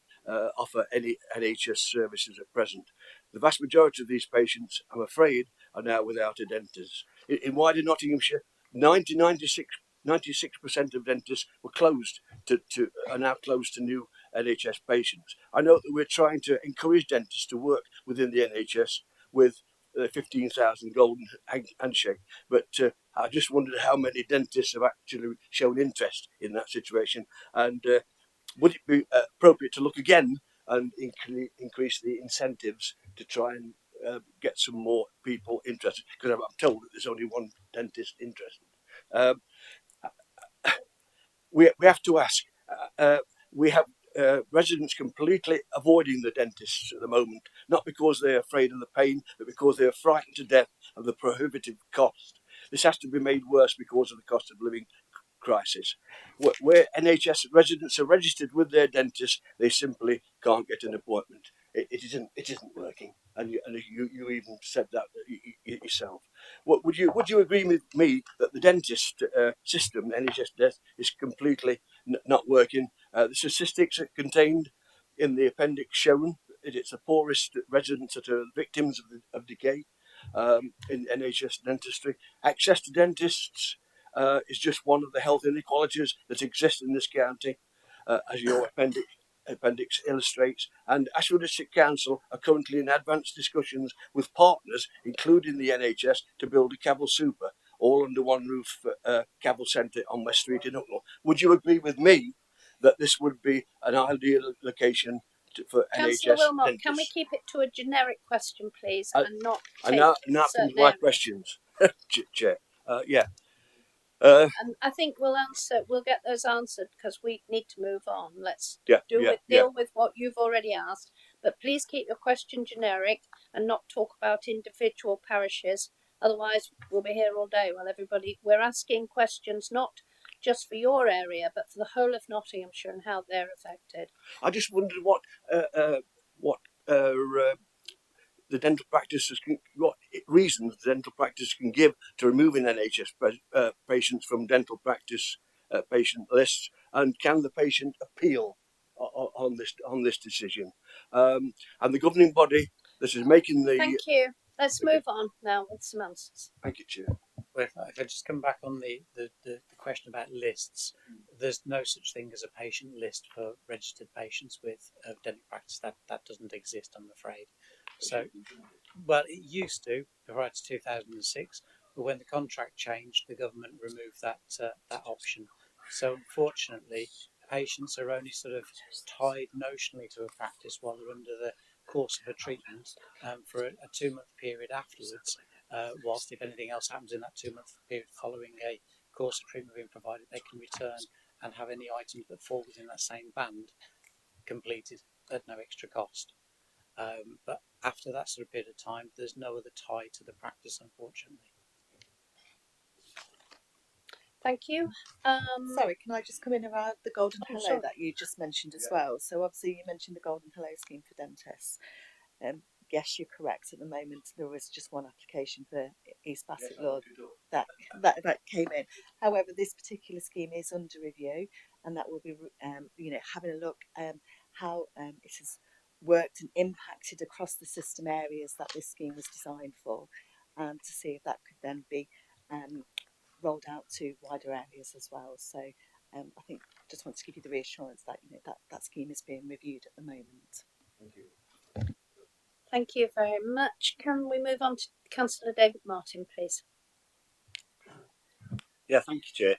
offer any NHS services at present. The vast majority of these patients, I'm afraid, are now without a dentist. In wider Nottinghamshire, 96% of dentists were closed are now closed to new NHS patients. I know that we're trying to encourage dentists to work within the NHS with 15,000 golden handshake, but I just wondered how many dentists have actually shown interest in that situation, and would it be appropriate to look again and increase the incentives to try and get some more people interested? Because I'm told that there's only one dentist interested. We have to ask. We have residents completely avoiding the dentists at the moment, not because they're afraid of the pain, but because they're frightened to death of the prohibitive cost. This has to be made worse because of the cost of living crisis. Where NHS residents are registered with their dentist, they simply can't get an appointment. It isn't working, and you even said that yourself. Would you agree with me that the dentist system, NHS death, is completely not working? The statistics are contained in the appendix shown. It's the poorest residents that are victims of decay in NHS dentistry. Access to dentists is just one of the health inequalities that exist in this county, as your appendix illustrates. And Ashford District Council are currently in advanced discussions with partners, including the NHS, to build a Cavill Super, all under one roof, Cavill Centre on West Street in Hucknall. Would you agree with me that this would be an ideal location for Councillor NHS Wilmot, dentists? can we keep it to a generic question, please, I- and not And take now comes certain my areas? questions, Chair. Yeah. And I think we'll get those answered because we need to move on. Let's Yeah, deal with what you've already asked, but please keep your question generic and not talk about individual parishes. Otherwise, we'll be here all day while we're asking questions not just for your area, but for the whole of Nottinghamshire and how they're affected. I just wondered what the dental practices what reasons the dental practice can give to removing NHS patients from dental practice patient lists, and can the patient appeal on this decision? And the governing body that is making the. Thank you. Let's move on now with some answers. Thank you, Chair. Well, if I just come back on the question about lists, there's no such thing as a patient list for registered patients with dental practice. That doesn't exist, I'm afraid. So, well, it used to prior to 2006, but when the contract changed, the government removed that option. So, unfortunately, patients are only sort of tied notionally to a practice while they're under the course of a treatment for a 2-month period afterwards. Whilst if anything else happens in that 2-month period following a course of treatment being provided, they can return and have any items that fall within that same band completed at no extra cost. But after that sort of period of time, there's no other tie to the practice, unfortunately. Thank you. Sorry, can I just come in around the Golden Hello sure. that you just mentioned as well? So obviously you mentioned the Golden Hello scheme for dentists. Yes, you're correct. At the moment, there was just one application for East Bassett Law that came in. However, this particular scheme is under review, and that will be, having a look how it has worked and impacted across the system areas that this scheme was designed for, and to see if that could then be rolled out to wider areas as well. So I think just want to give you the reassurance that that scheme is being reviewed at the moment. Thank you. Thank you very much. Can we move on to Councillor David Martin, please? Yeah, thank you, Chair.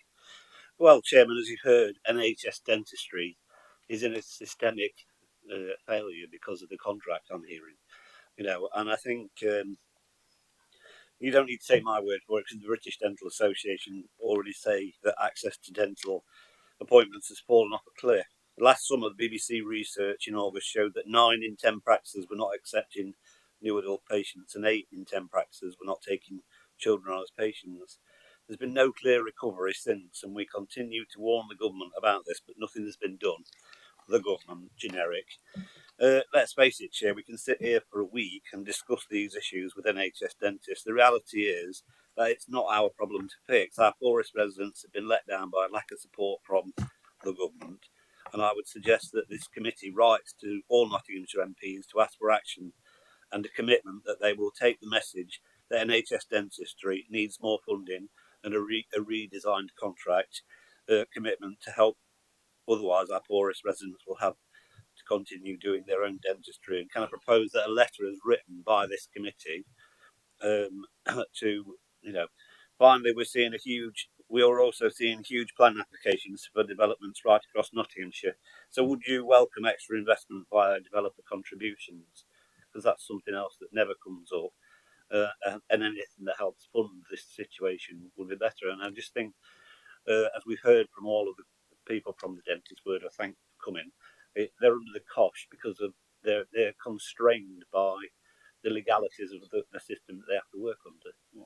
Well, Chairman, as you've heard, NHS dentistry is in a systemic failure because of the contract I'm hearing. And I think you don't need to take my word for it, because the British Dental Association already say that access to dental appointments has fallen off a cliff. Last summer, the BBC research in August showed that 9 in 10 practices were not accepting new adult patients, and 8 in 10 practices were not taking children on as patients. There's been no clear recovery since, and we continue to warn the government about this, but nothing has been done. The government, generic. Let's face it, Chair, we can sit here for a week and discuss these issues with NHS dentists. The reality is It's not our problem to fix. Our poorest residents have been let down by lack of support from the government, and I would suggest that this committee writes to all Nottinghamshire MPs to ask for action and a commitment that they will take the message that NHS dentistry needs more funding and a redesigned contract commitment to help. Otherwise, our poorest residents will have to continue doing their own dentistry. And can I propose that a letter is written by this committee to, finally, we are also seeing huge plan applications for developments right across Nottinghamshire. So would you welcome extra investment via developer contributions? Because that's something else that never comes up. And anything that helps fund this situation would be better. And I just think, as we've heard from all of the people from the dentist word, I thank for coming, they're under the cosh because of they're constrained by the legalities of the system that they have to work under. Yeah,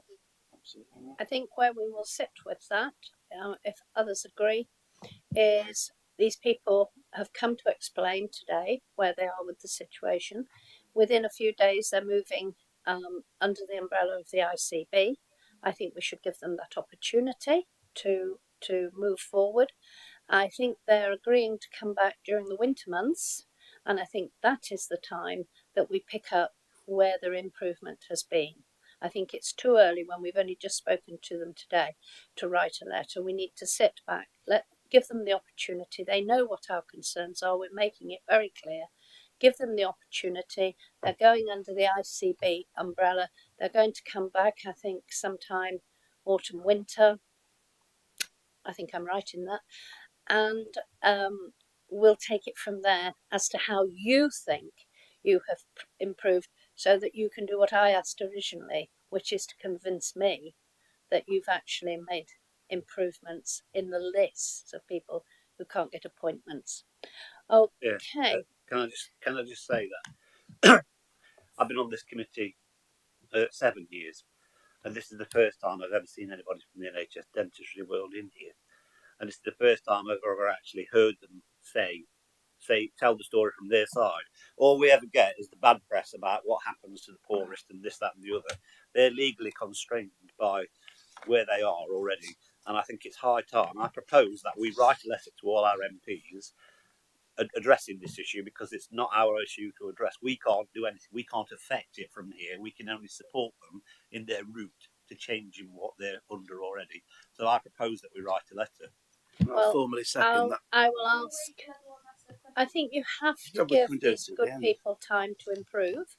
absolutely. I think where we will sit with that, if others agree, is these people have come to explain today where they are with the situation. Within a few days, they're moving under the umbrella of the ICB. I think we should give them that opportunity to move forward. I think they're agreeing to come back during the winter months, and I think that is the time that we pick up where their improvement has been. I think it's too early when we've only just spoken to them today to write a letter. We need to sit back, give them the opportunity. They know what our concerns are. We're making it very clear. Give them the opportunity. They're going under the ICB umbrella. They're going to come back, I think, sometime autumn, winter. I think I'm right in that. And we'll take it from there as to how you think you have improved so that you can do what I asked originally, which is to convince me that you've actually made improvements in the lists of people who can't get appointments. Okay. Yeah. Can I just say that I've been on this committee 7 years, and this is the first time I've ever seen anybody from the NHS dentistry world in here, and it's the first time I've ever actually heard them tell the story from their side. All we ever get is the bad press about what happens to the poorest and this, that, and the other. They're legally constrained by where they are already, and I think it's high time. I propose that we write a letter to all our MPs addressing this issue, because it's not our issue to address. We can't do anything. We can't affect it from here. We can only support them in their route to changing what they're under already. So I propose that we write a letter. I'll formally second that. I will ask. I think you have to give these good people time to improve,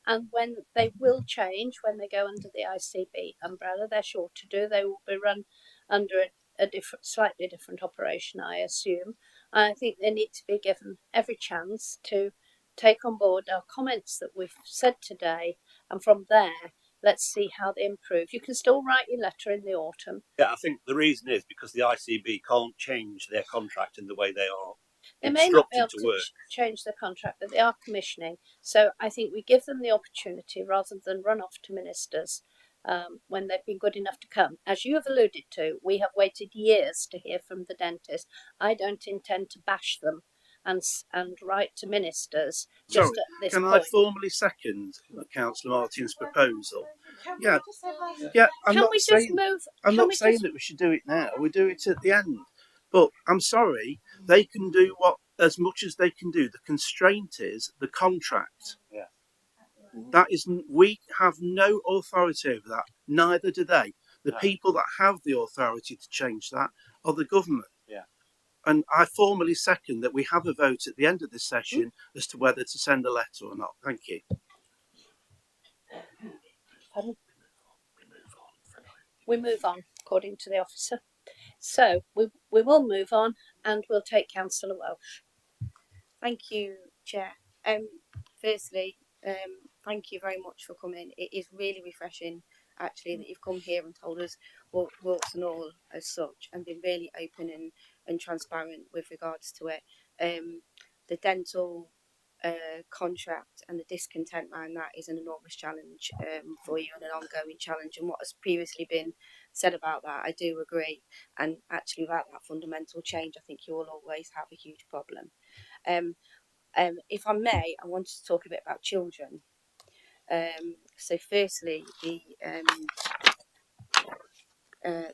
and when they will change, when they go under the ICB umbrella, they're sure to do. They will be run under a slightly different operation, I assume. I think they need to be given every chance to take on board our comments that we've said today, and from there, let's see how they improve. You can still write your letter in the autumn. Yeah, I think the reason is because the ICB can't change their contract in the way they are. They may not be able to change the contract, but they are commissioning. So I think we give them the opportunity rather than run off to ministers when they've been good enough to come. As you have alluded to, we have waited years to hear from the dentist. I don't intend to bash them and write to ministers just at this point. Can I formally second Councillor Martin's proposal? Yeah. I'm not saying that we should do it now. We do it at the end. But I'm sorry, they can do as much as they can do. The constraint is the contract. Yeah. That isn't. We have no authority over that. Neither do they. The people that have the authority to change that are the government. Yeah. And I formally second that we have a vote at the end of this session as to whether to send a letter or not. Thank you. Pardon? We move on, according to the officer. So we will move on, and we'll take Councillor Welsh. Thank you, Chair. Firstly, thank you very much for coming. It is really refreshing, actually, that you've come here and told us warts and all as such, and been really open and transparent with regards to it. The dental contract and the discontent around that is an enormous challenge for you, and an ongoing challenge. And what has previously been said about that, I do agree. And actually, without that fundamental change, I think you will always have a huge problem. If I may, I wanted to talk a bit about children. So firstly,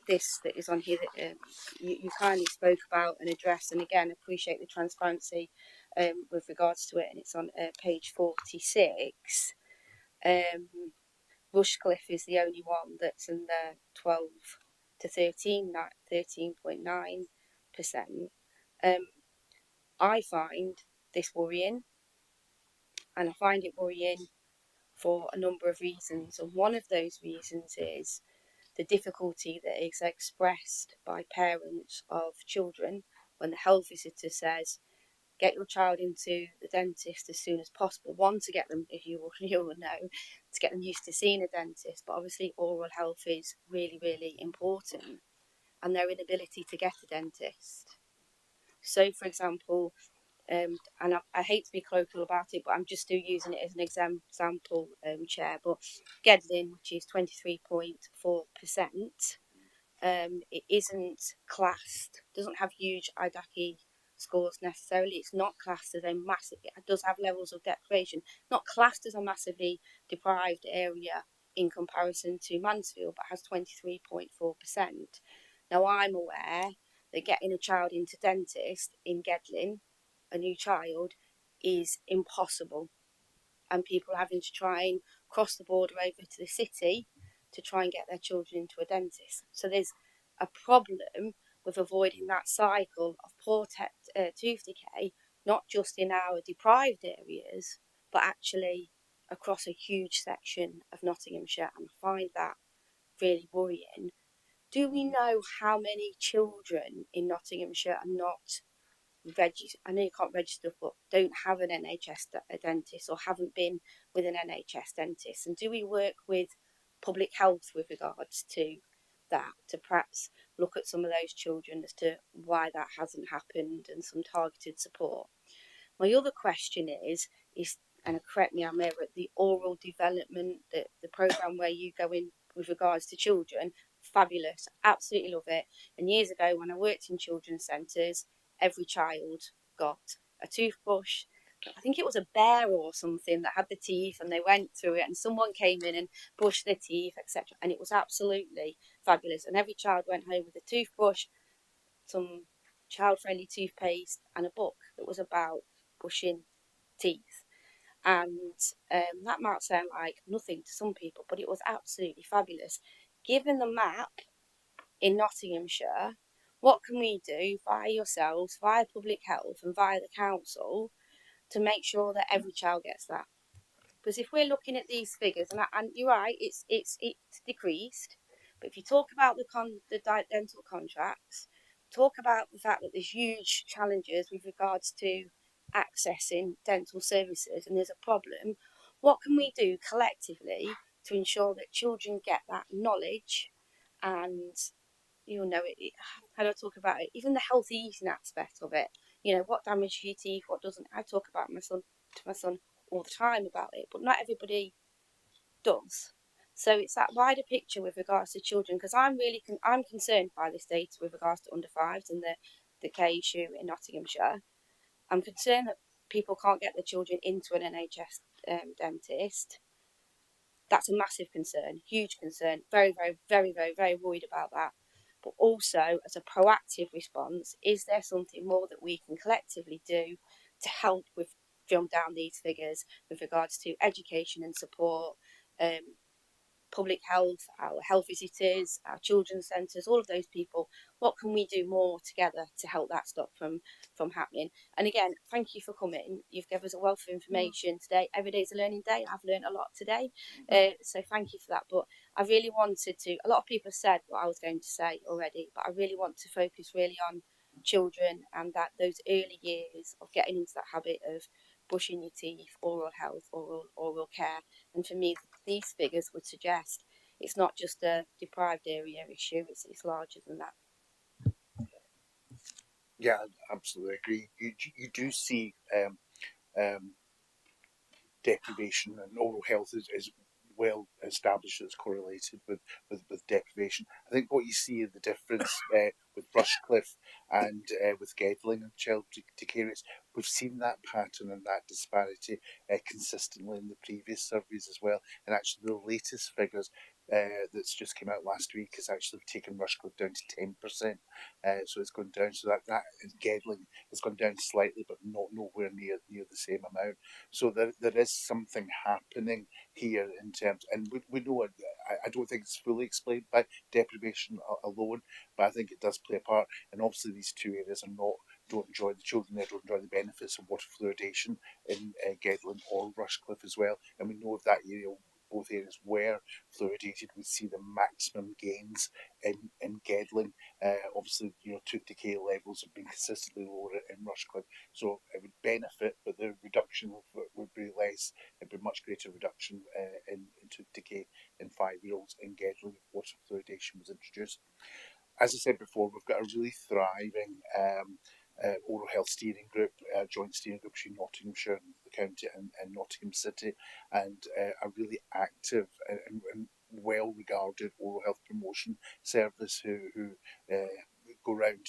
this that is on here that you kindly spoke about and addressed, and again appreciate the transparency with regards to it, and it's on page 46. Rushcliffe is the only one that's in the 12 to 13.9%. I find this worrying, and I find it worrying for a number of reasons, and one of those reasons is the difficulty that is expressed by parents of children when the health visitor says, get your child into the dentist as soon as possible. One, to get them, if you will know, to get them used to seeing a dentist, but obviously oral health is really, really important, and their inability to get a dentist. So, for example, and I hate to be colloquial about it, but I'm just still using it as an example, Chair, but Gedling, which is 23.4%, it isn't classed, doesn't have huge IDACI scores necessarily. It's not classed as a massive, it does have levels of deprivation, not classed as a massively deprived area in comparison to Mansfield, but has 23.4%. Now, I'm aware that getting a child into dentist in Gedling, a new child, is impossible, and people are having to try and cross the border over to the city to try and get their children into a dentist. So there's a problem with avoiding that cycle of poor tooth decay, not just in our deprived areas, but actually across a huge section of Nottinghamshire, and I find that really worrying. Do we know how many children in Nottinghamshire are not register? I know you can't register, but don't have an NHS dentist or haven't been with an NHS dentist? And do we work with public health with regards to that, to perhaps look at some of those children as to why that hasn't happened and some targeted support? My other question is, and correct me, I'm at the oral development, the programme where you go in with regards to children. Fabulous, absolutely love it. And years ago, when I worked in children's centres, every child got a toothbrush. I think it was a bear or something that had the teeth, and they went through it, and someone came in and brushed their teeth, etc. And it was absolutely fabulous. And every child went home with a toothbrush, some child-friendly toothpaste, and a book that was about brushing teeth. And that might sound like nothing to some people, but it was absolutely fabulous. Given the map in Nottinghamshire, what can we do via yourselves, via public health, and via the council to make sure that every child gets that? Because if we're looking at these figures, and you're right, it's decreased. But if you talk about the dental contracts, talk about the fact that there's huge challenges with regards to accessing dental services, and there's a problem. What can we do collectively to ensure that children get that knowledge? And how do I talk about it? Even the healthy eating aspect of it. What damages your teeth, what doesn't. I talk about my son all the time about it, but not everybody does. So it's that wider picture with regards to children, because I'm concerned by this data with regards to under fives and the decay issue in Nottinghamshire. I'm concerned that people can't get their children into an NHS dentist. That's a massive concern, huge concern. Very, very, very, very, very worried about that. But also, as a proactive response, is there something more that we can collectively do to help with film down these figures with regards to education and support, public health, our health visitors, our children's centres, all of those people? What can we do more together to help that stop from happening? And again, thank you for coming. You've given us a wealth of information today. Every day is a learning day. I've learned a lot today. So thank you for that. But I really wanted to, a lot of people have said what I was going to say already, but I really want to focus really on children and that those early years of getting into that habit of brushing your teeth, oral health, oral care. And for me, these figures would suggest it's not just a deprived area issue, it's larger than that. Yeah, absolutely agree. You do see deprivation, and oral health is well established as correlated with deprivation. I think what you see is the difference with Rushcliffe and with Gedling and child decay rates. we've seen that pattern and that disparity consistently in the previous surveys as well. And actually, the latest figures that's just came out last week has actually taken Rushcliffe down to 10%. So it's gone down. So that Gedling has gone down slightly, but not nowhere near the same amount. So there is something happening here in terms, and we know it. I don't think it's fully explained by deprivation alone, but I think it does play a part. And obviously, these two areas don't enjoy, the children there don't enjoy the benefits of water fluoridation in Gedling or Rushcliffe as well. And we know if that area, both areas were fluoridated, we see the maximum gains in Gedling. Obviously, tooth decay levels have been consistently lower in Rushcliffe, so it would benefit, but the reduction would be less. It'd be much greater reduction in tooth decay in 5-year-olds in Gedling if water fluoridation was introduced. As I said before, we've got a really thriving oral health steering group, joint steering group between Nottinghamshire and the county and Nottingham City, and a really active and well regarded oral health promotion service who go around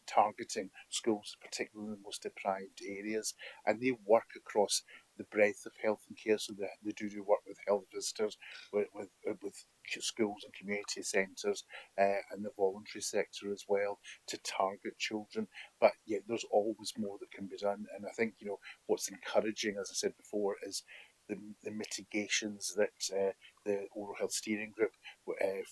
targeting schools, particularly in the most deprived areas, and they work across the breadth of health and care. So they do work with health visitors, with schools and community centres, and the voluntary sector as well, to target children. But yeah, there's always more that can be done. And I think, what's encouraging, as I said before, is the mitigations that the Oral Health Steering Group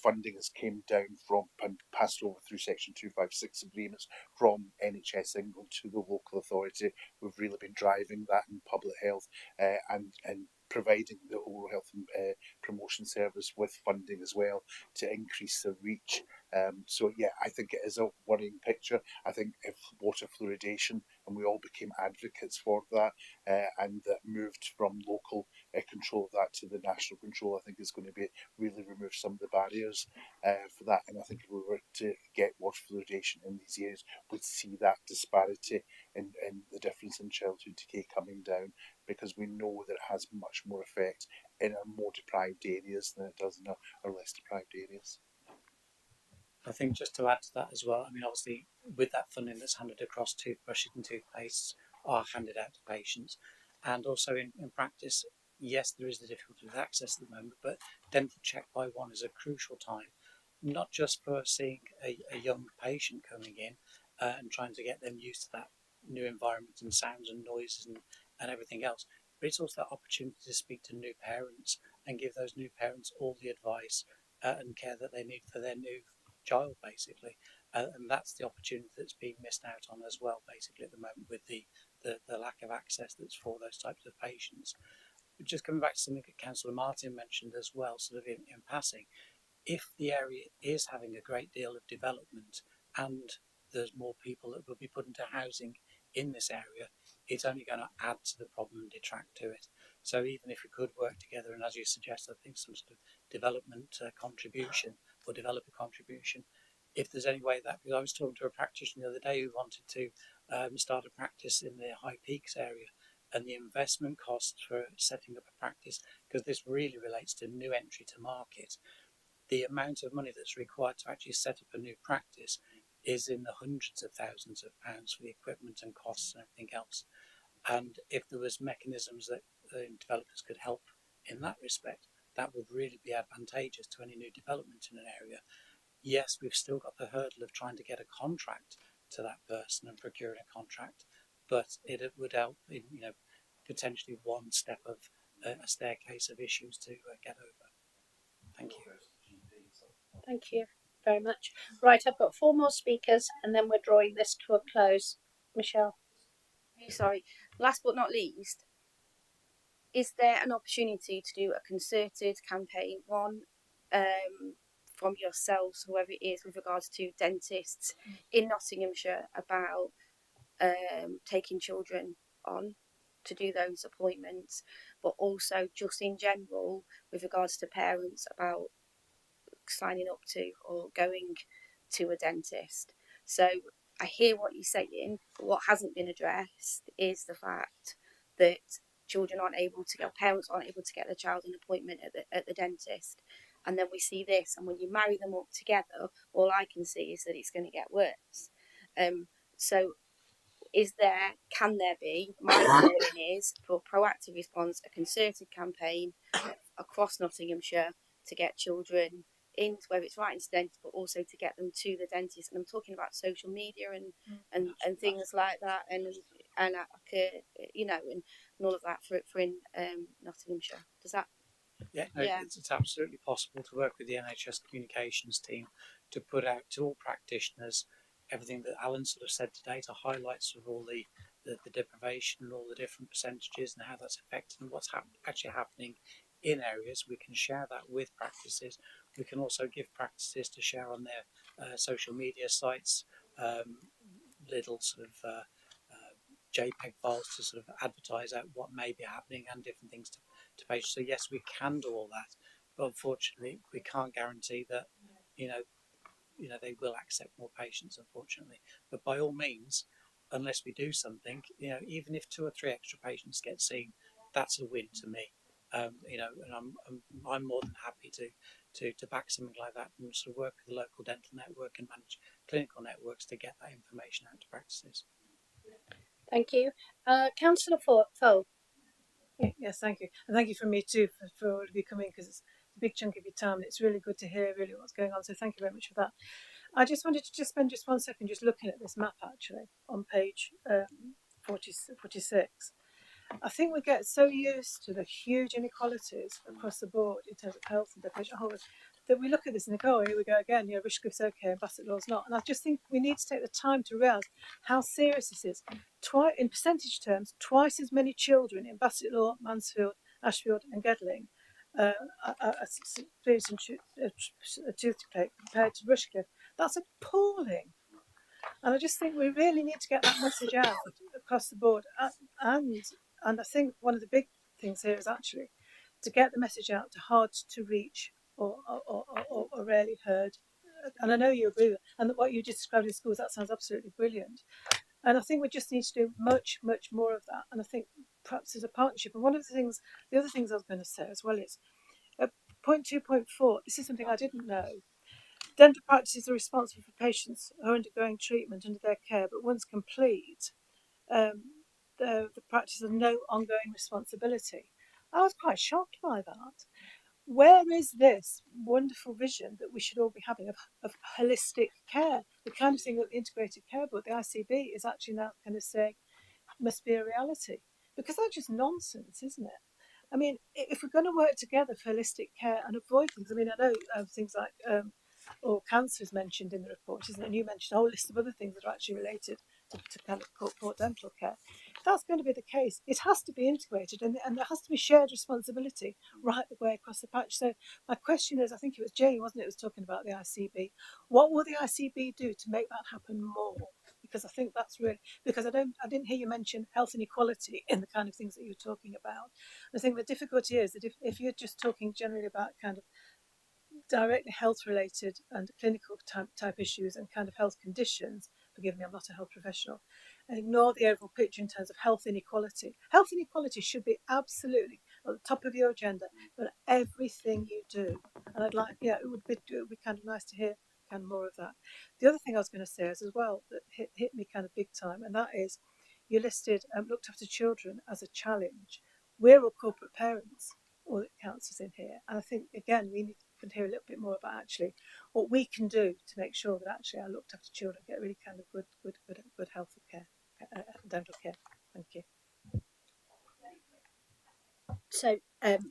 funding has came down from, passed over through Section 256 agreements from NHS England to the local authority. We've really been driving that in public health and providing the oral health promotion service with funding as well to increase the reach. So yeah, I think it is a worrying picture. I think if water fluoridation, and we all became advocates for that, and that moved from local control of that to the national control, I think is going to be really remove some of the barriers for that. And I think if we were to get water fluoridation in these areas, we'd see that disparity in the difference in childhood decay coming down, because we know that it has much more effect in our more deprived areas than it does in our less deprived areas. I think just to add to that as well, I mean, obviously, with that funding that's handed across, toothbrushes and toothpastes are handed out to patients. And also in practice, yes, there is the difficulty with access at the moment, but dental check by one is a crucial time, not just for seeing a young patient coming in and trying to get them used to that new environment and sounds and noises and everything else, but it's also that opportunity to speak to new parents and give those new parents all the advice and care that they need for their new child, basically. And that's the opportunity that's being missed out on as well, basically, at the moment, with the lack of access that's for those types of patients. But just coming back to something that Councillor Martin mentioned as well, sort of in passing, if the area is having a great deal of development and there's more people that will be put into housing in this area, it's only going to add to the problem and detract to it. So even if we could work together, and as you suggest, I think some sort of development contribution or developer contribution, if there's any way that, because I was talking to a practitioner the other day who wanted to start a practice in the High Peaks area, and the investment costs for setting up a practice, because this really relates to new entry to market, the amount of money that's required to actually set up a new practice is in the hundreds of thousands of pounds for the equipment and costs and everything else. And if there was mechanisms that developers could help in that respect, that would really be advantageous to any new development in an area. Yes, we've still got the hurdle of trying to get a contract to that person and procuring a contract, but it would help in, potentially one step of a staircase of issues to get over. Thank you. Thank you very much. Right, I've got 4 more speakers and then we're drawing this to a close. Michelle. Sorry, last but not least, is there an opportunity to do a concerted campaign, one from yourselves, whoever it is, with regards to dentists in Nottinghamshire about taking children on to do those appointments, but also just in general with regards to parents about signing up to or going to a dentist? So I hear what you're saying, but what hasn't been addressed is the fact that children aren't able to get, parents aren't able to get their child an appointment at the dentist. And then we see this, and when you marry them up together, all I can see is that it's going to get worse. So Can there be, my calling is for proactive response, a concerted campaign across Nottinghamshire to get children into, whether it's right into dentist, but also to get them to the dentist. And I'm talking about social media and things like that, and you know, and all of that for in Nottinghamshire. Does that? Yeah, no, Yeah. it's absolutely possible to work with the NHS communications team to put out to all practitioners everything that Alan sort of said today, to highlight sort of all the deprivation and all the different percentages and how that's affecting what's actually happening in areas. We can share that with practices. We can also give practices to share on their social media sites little sort of JPEG files to sort of advertise out what may be happening and different things to patients. So yes, we can do all that, but unfortunately, we can't guarantee that you know they will accept more patients. Unfortunately, but by all means, unless we do something, even if 2 or 3 extra patients get seen, that's a win to me. And I'm more than happy to back something like that and sort of work with the local dental network and manage clinical networks to get that information out to practices. Thank you. Councillor Foe. Yes, thank you. And thank you from me too for all of you coming, because it's a big chunk of your time and it's really good to hear really what's going on. So thank you very much for that. I just wanted to spend just 1 second just looking at this map actually on page 46. I think we get so used to the huge inequalities across the board in terms of health and patient wholeness that we look at this and think, oh, here we go again, Rushcliffe's okay and Bassett Law's not. And I just think we need to take the time to realise how serious this is. In percentage terms, twice as many children in Bassett Law, Mansfield, Ashfield and Gedling are experiencing a tooth decay compared to Rushcliffe. That's appalling. And I just think we really need to get that message out across the board. And I think one of the big things here is actually to get the message out to hard to reach or rarely heard. And I know you agree with, and what you just described in schools, that sounds absolutely brilliant. And I think we just need to do much, much more of that. And I think perhaps as a partnership. And the other things I was going to say as well is, point 2.4, this is something I didn't know. Dental practices are responsible for patients who are undergoing treatment under their care, but once complete, the practice has no ongoing responsibility. I was quite shocked by that. Where is this wonderful vision that we should all be having of holistic care? The kind of thing that the Integrated Care Board, the ICB, is actually now kind of saying must be a reality. Because that's just nonsense, isn't it? I mean, if we're going to work together for holistic care and avoid things, I mean, I know things like cancer is mentioned in the report, isn't it? And you mentioned a whole list of other things that are actually related to kind of corporate dental care. If that's going to be the case, it has to be integrated and there has to be shared responsibility right the way across the patch. So my question is, I think it was Jane, wasn't it, was talking about the ICB. What will the ICB do to make that happen more? Because I think that's really, because I didn't hear you mention health inequality in the kind of things that you're talking about. I think the difficulty is that if you're just talking generally about kind of directly health related and clinical type issues and kind of health conditions, forgive me, I'm not a health professional, and ignore the overall picture in terms of health inequality. Health inequality should be absolutely at the top of your agenda for everything you do. And I'd like, it would be kind of nice to hear kind of more of that. The other thing I was going to say is as well that hit me kind of big time, and that is you listed looked after children as a challenge. We're all corporate parents, all that counts as in here. And I think, again, we need to hear a little bit more about actually what we can do to make sure that actually our looked after children get really kind of good health care, dental care. Thank you. So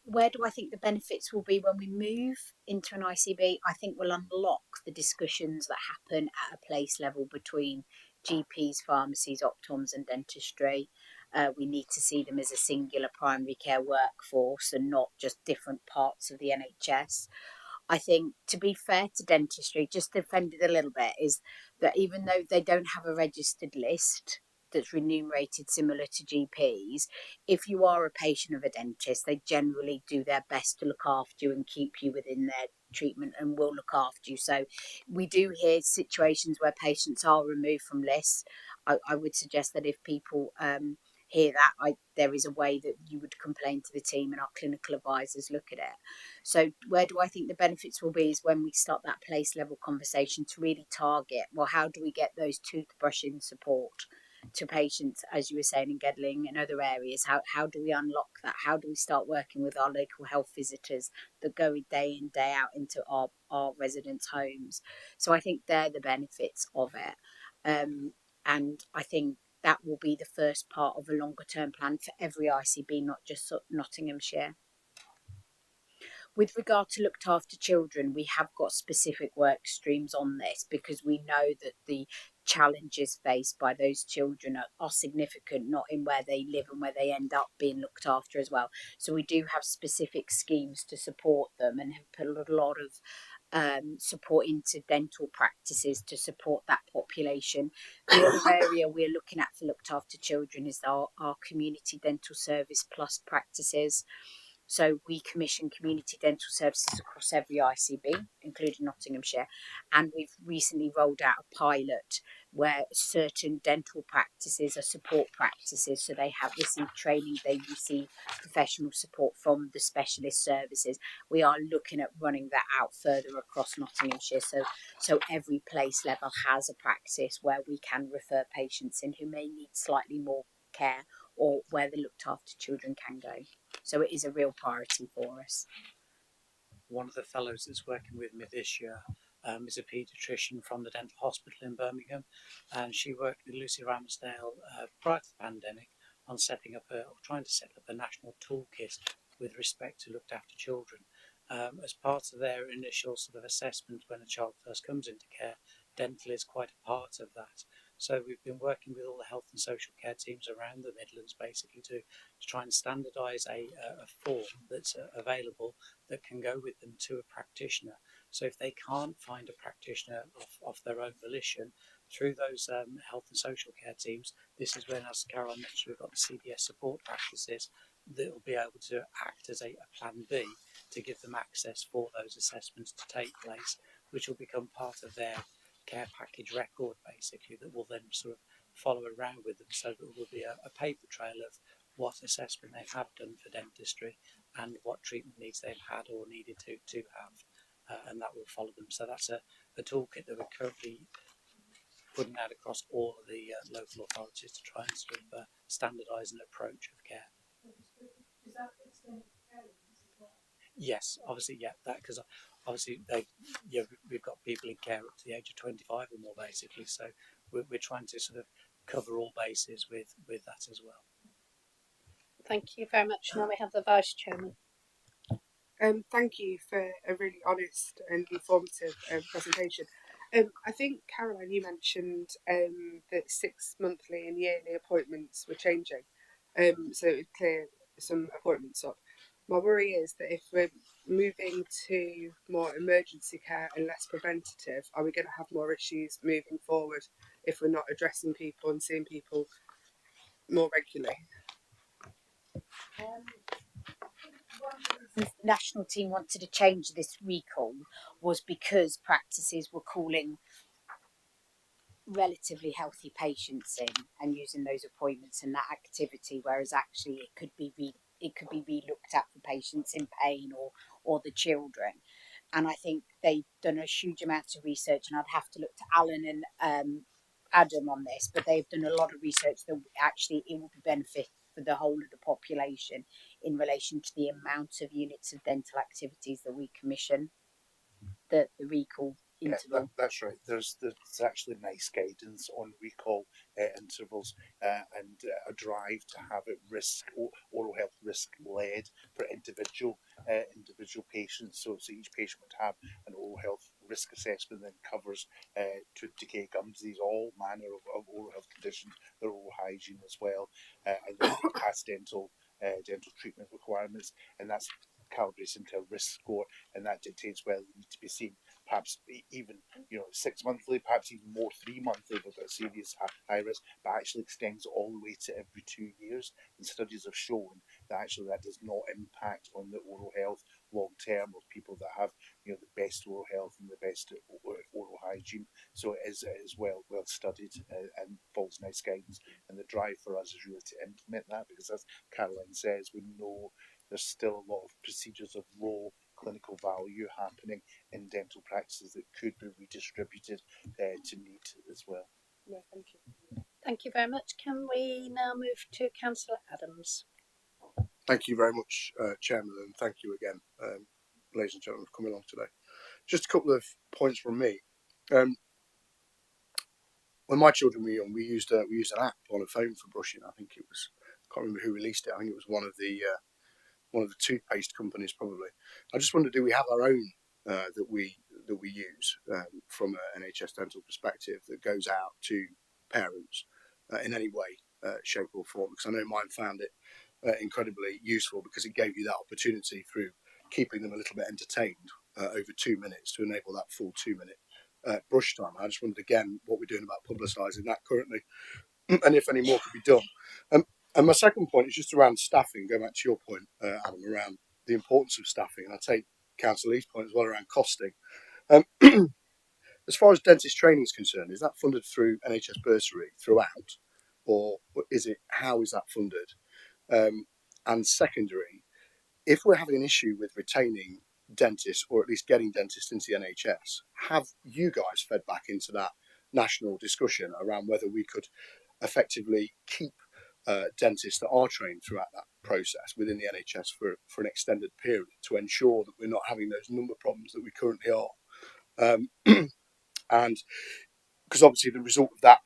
where do I think the benefits will be when we move into an ICB? I think we'll unlock the discussions that happen at a place level between GPs, pharmacies, optoms and dentistry. We need to see them as a singular primary care workforce and not just different parts of the NHS. I think, to be fair to dentistry, just to defend it a little bit, is that even though they don't have a registered list that's remunerated similar to GPs, if you are a patient of a dentist, they generally do their best to look after you and keep you within their treatment and will look after you. So we do hear situations where patients are removed from lists. I would suggest that if people hear that, there is a way that you would complain to the team and our clinical advisors look at it. So where do I think the benefits will be is when we start that place level conversation to really target, well, how do we get those toothbrushing support to patients, as you were saying, in Gedling and other areas? How do we unlock that? How do we start working with our local health visitors that go day in, day out into our residents' homes? So I think they're the benefits of it. And I think that will be the first part of a longer term plan for every ICB, not just Nottinghamshire. With regard to looked after children, we have got specific work streams on this because we know that the challenges faced by those children are significant, not in where they live and where they end up being looked after as well. So we do have specific schemes to support them and have put a lot of support into dental practices to support that population. The other area we're looking at for looked after children is our community dental service plus practices. So we commission community dental services across every ICB, including Nottinghamshire, and we've recently rolled out a pilot where certain dental practices are support practices, so they have received training, they receive professional support from the specialist services. We are looking at running that out further across Nottinghamshire, so every place level has a practice where we can refer patients in who may need slightly more care or where the looked after children can go. So it is a real priority for us. One of the fellows that's working with me this year is a paediatrician from the dental hospital in Birmingham, and she worked with Lucy Ramsdale prior to the pandemic on trying to set up a national toolkit with respect to looked after children. As part of their initial sort of assessment when a child first comes into care, dental is quite a part of that. So we've been working with all the health and social care teams around the Midlands basically to try and standardise a form that's available that can go with them to a practitioner. So if they can't find a practitioner of their own volition, through those health and social care teams, this is when, as Caroline mentioned, we've got the CDS support practices that will be able to act as a plan B to give them access for those assessments to take place, which will become part of their care package record basically that will then sort of follow around with them, so there will be a paper trail of what assessment they have done for dentistry and what treatment needs they've had or needed to have, and that will follow them. So that's a toolkit that we're currently putting out across all of the local authorities to try and sort of standardise an approach of care. Does that extend to parents as well? Yes, obviously, yeah, that because obviously we've got people in care up to the age of 25 or more basically, so we're trying to sort of cover all bases with that as well. Thank you very much. Now we have the Vice Chairman. Thank you for a really honest and informative presentation. I think, Caroline, you mentioned that 6 monthly and yearly appointments were changing, so it would clear some appointments up. My worry is that if we're moving to more emergency care and less preventative, are we going to have more issues moving forward if we're not addressing people and seeing people more regularly? The national team wanted to change this recall was because practices were calling relatively healthy patients in and using those appointments and that activity, whereas actually it could be re-looked at for patients in pain or the children. And I think they've done a huge amount of research, and I'd have to look to Alan and Adam on this, but they've done a lot of research that actually it will be benefit for the whole of the population in relation to the amount of units of dental activities that we commission, the recall interval. Yeah, that's right. There's actually nice guidance on recall intervals and a drive to have it oral health risk led for individual patients. So each patient would have an oral health risk assessment that covers tooth decay, gum disease, all manner of oral health conditions, their oral hygiene as well, and then past dental treatment requirements, and that's calibrated into a risk score, and that dictates whether they need to be seen perhaps even 6 monthly, perhaps even more 3 monthly if they've got serious high risk, but actually extends all the way to every 2 years. And studies have shown that actually that does not impact on the oral health long term of people that have the best oral health and the best oral hygiene. So it is well studied and follows nice guidance. And the drive for us is really to implement that, because as Caroline says, we know there's still a lot of procedures of low clinical value happening in dental practices that could be redistributed to need as well. No, thank you. Thank you very much. Can we now move to Councillor Adams? Thank you very much, Chairman, and thank you again, ladies and gentlemen, for coming along today. Just a couple of points from me. When my children were young, we used an app on a phone for brushing. I think it was, I can't remember who released it. I think it was one of the toothpaste companies, probably. I just wonder, do we have our own that we use from an NHS dental perspective that goes out to parents in any way, shape or form? Because I know mine found it incredibly useful because it gave you that opportunity through keeping them a little bit entertained over 2 minutes to enable that full 2 minute brush time. I just wondered again what we're doing about publicising that currently and if any more could be done. And my second point is just around staffing, going back to your point, Adam, around the importance of staffing. And I take Councillor Lee's point as well around costing. As far as dentist training is concerned, is that funded through NHS bursary throughout? Or is it, how is that funded? And secondary, if we're having an issue with retaining dentists or at least getting dentists into the NHS, have you guys fed back into that national discussion around whether we could effectively keep dentists that are trained throughout that process within the NHS for an extended period to ensure that we're not having those number problems that we currently are? And because obviously the result of that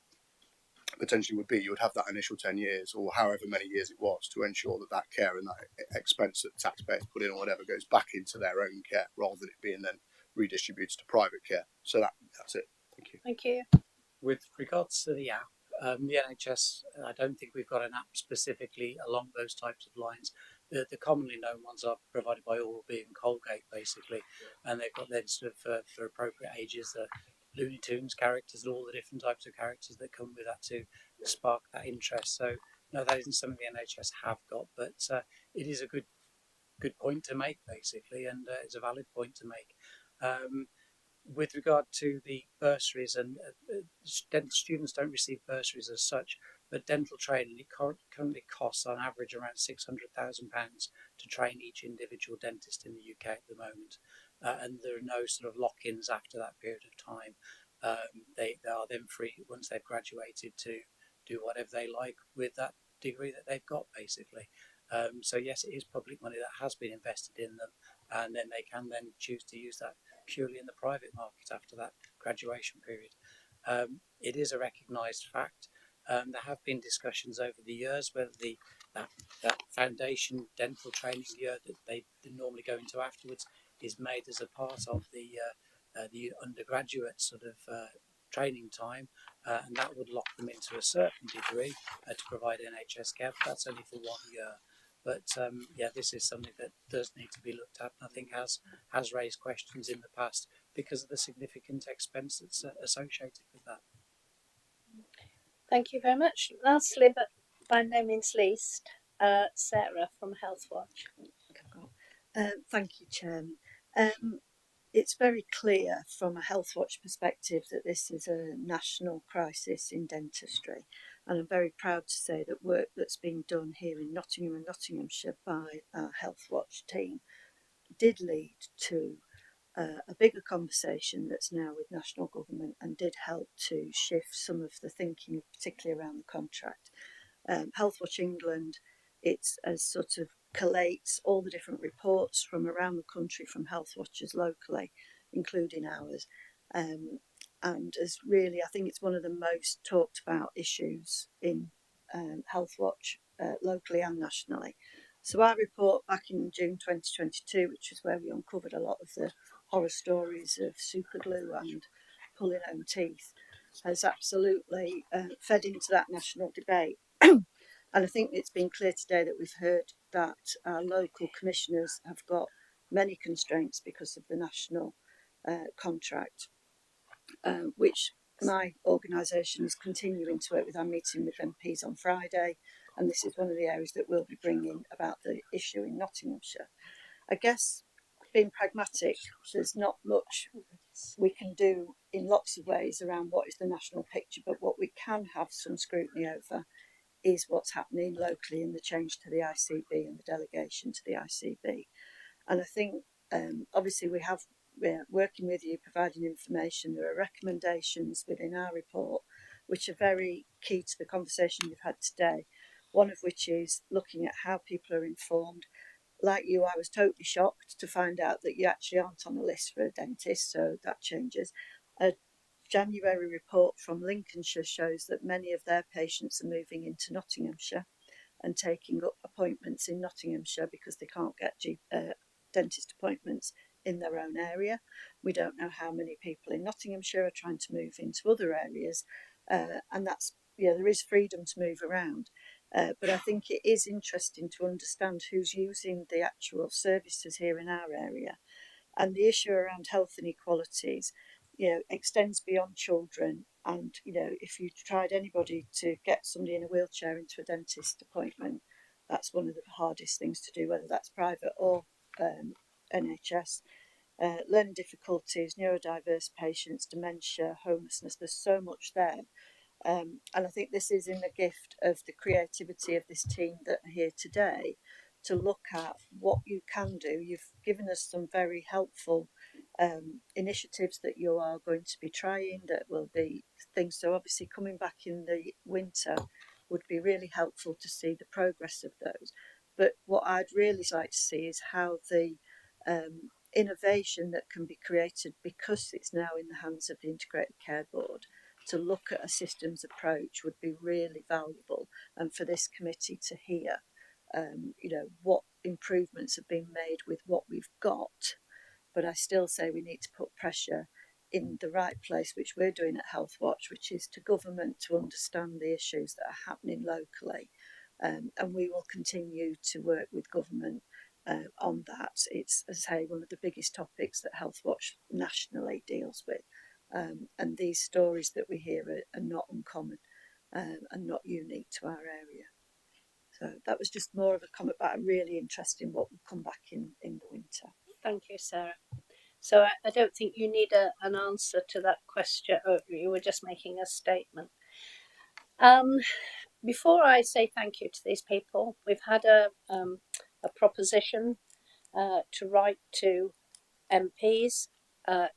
potentially would be you would have that initial 10 years or however many years it was to ensure that that care and that expense that taxpayers put in or whatever goes back into their own care rather than it being then redistributed to private care. So that's it. Thank you. Thank you. With regards to the app, the NHS, I don't think we've got an app specifically along those types of lines. The commonly known ones are provided by Oral-B and Colgate, basically, and they've got then sort of for appropriate ages, Looney Tunes characters and all the different types of characters that come with that to spark that interest. So no, that isn't something the NHS have got, but it is a good point to make, basically, and it's a valid point to make. With regard to the bursaries, and dental students don't receive bursaries as such, but dental training, it currently costs on average around £600,000 to train each individual dentist in the UK at the moment, and there are no sort of lock-ins after that period of time. They are then free once they've graduated to do whatever they like with that degree that they've got, basically. So yes, it is public money that has been invested in them, and then they can then choose to use that purely in the private market after that graduation period. It is a recognised fact. There have been discussions over the years whether that foundation dental training year that they normally go into afterwards is made as a part of the undergraduate sort of training time, and that would lock them into a certain degree to provide NHS care, but that's only for 1 year. But yeah, this is something that does need to be looked at, and I think has raised questions in the past because of the significant expense that's associated with that. Thank you very much. Lastly, but by no means least, Sarah from Healthwatch. Thank you, Chairman. It's very clear from a Healthwatch perspective that this is a national crisis in dentistry, and I'm very proud to say that work that's being done here in Nottingham and Nottinghamshire by our Healthwatch team did lead to a bigger conversation that's now with national government and did help to shift some of the thinking, particularly around the contract. Healthwatch England, it's as sort of collates all the different reports from around the country from health watchers locally, including ours, and as really, I think it's one of the most talked about issues in Healthwatch locally and nationally. So our report back in June 2022, which was where we uncovered a lot of the horror stories of superglue and pulling home teeth, has absolutely fed into that national debate. And I think it's been clear today that we've heard that our local commissioners have got many constraints because of the national contract, which my organisation is continuing to work with. I'm meeting with MPs on Friday, and this is one of the areas that we'll be bringing about the issue in Nottinghamshire. I guess, being pragmatic, there's not much we can do in lots of ways around what is the national picture, but what we can have some scrutiny over is what's happening locally in the change to the ICB and the delegation to the ICB. And I think obviously we're working with you, providing information. There are recommendations within our report which are very key to the conversation you've had today. One of which is looking at how people are informed. Like you, I was totally shocked to find out that you actually aren't on a list for a dentist, so that changes. A January report from Lincolnshire shows that many of their patients are moving into Nottinghamshire and taking up appointments in Nottinghamshire because they can't get dentist appointments in their own area. We don't know how many people in Nottinghamshire are trying to move into other areas, and that's, there is freedom to move around. But I think it is interesting to understand who's using the actual services here in our area. And the issue around health inequalities, extends beyond children. And, if you tried anybody to get somebody in a wheelchair into a dentist appointment, that's one of the hardest things to do, whether that's private or NHS. Learning difficulties, neurodiverse patients, dementia, homelessness, there's so much there. And I think this is in the gift of the creativity of this team that are here today to look at what you can do. You've given us some very helpful initiatives that you are going to be trying, that will be things. So obviously coming back in the winter would be really helpful to see the progress of those. But what I'd really like to see is how the innovation that can be created, because it's now in the hands of the Integrated Care Board, to look at a systems approach would be really valuable, and for this committee to hear what improvements have been made with what we've got. But I still say we need to put pressure in the right place, which we're doing at Health Watch, which is to government to understand the issues that are happening locally, and we will continue to work with government on that. It's, as I say, one of the biggest topics that Health Watch nationally deals with. And these stories that we hear are not uncommon and not unique to our area. So that was just more of a comment, but I'm really interested in what will come back in the winter. Thank you, Sarah. So I don't think you need an answer to that question. Oh, you were just making a statement. Before I say thank you to these people, we've had a proposition to write to MPs.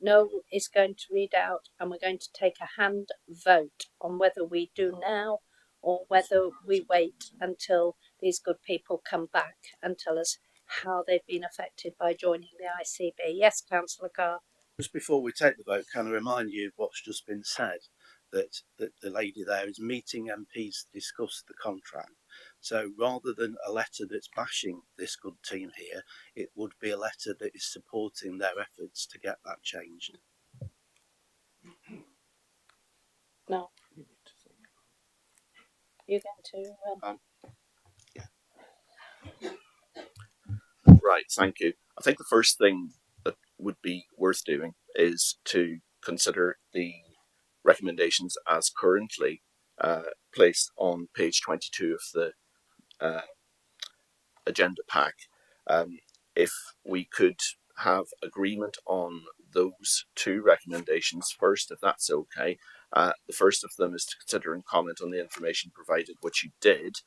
Noel is going to read out, and we're going to take a hand vote on whether we do now or whether we wait until these good people come back and tell us how they've been affected by joining the ICB. Yes, Councillor Carr. Just before we take the vote, can I remind you of what's just been said, that the lady there is meeting MPs to discuss the contract. So rather than a letter that's bashing this good team here, it would be a letter that is supporting their efforts to get that changed. No. You're going to... Yeah. Right, thank you. I think the first thing that would be worth doing is to consider the recommendations as currently placed on page 22 of the agenda pack. If we could have agreement on those two recommendations first, if that's okay. The first of them is to consider and comment on the information provided, which you did.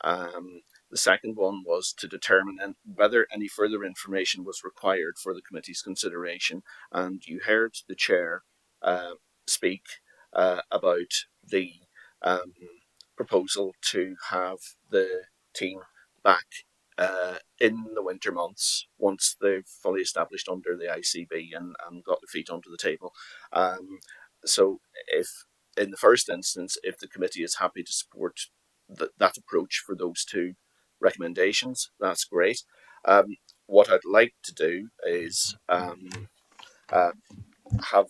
The second one was to determine whether any further information was required for the committee's consideration. And you heard the chair speak about the proposal to have the team back in the winter months once they've fully established under the ICB and got their feet under the table. So if in the first instance, if the committee is happy to support that approach for those two recommendations, that's great. What I'd like to do is have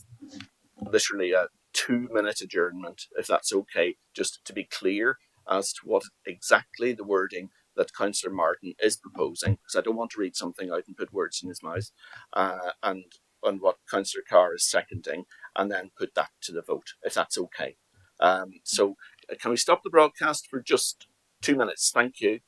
literally a 2-minute adjournment, if that's okay, just to be clear as to what exactly the wording that Councillor Martin is proposing, because I don't want to read something out and put words in his mouth, and what Councillor Carr is seconding, and then put that to the vote, if that's okay. So can we stop the broadcast for just 2 minutes? Thank you.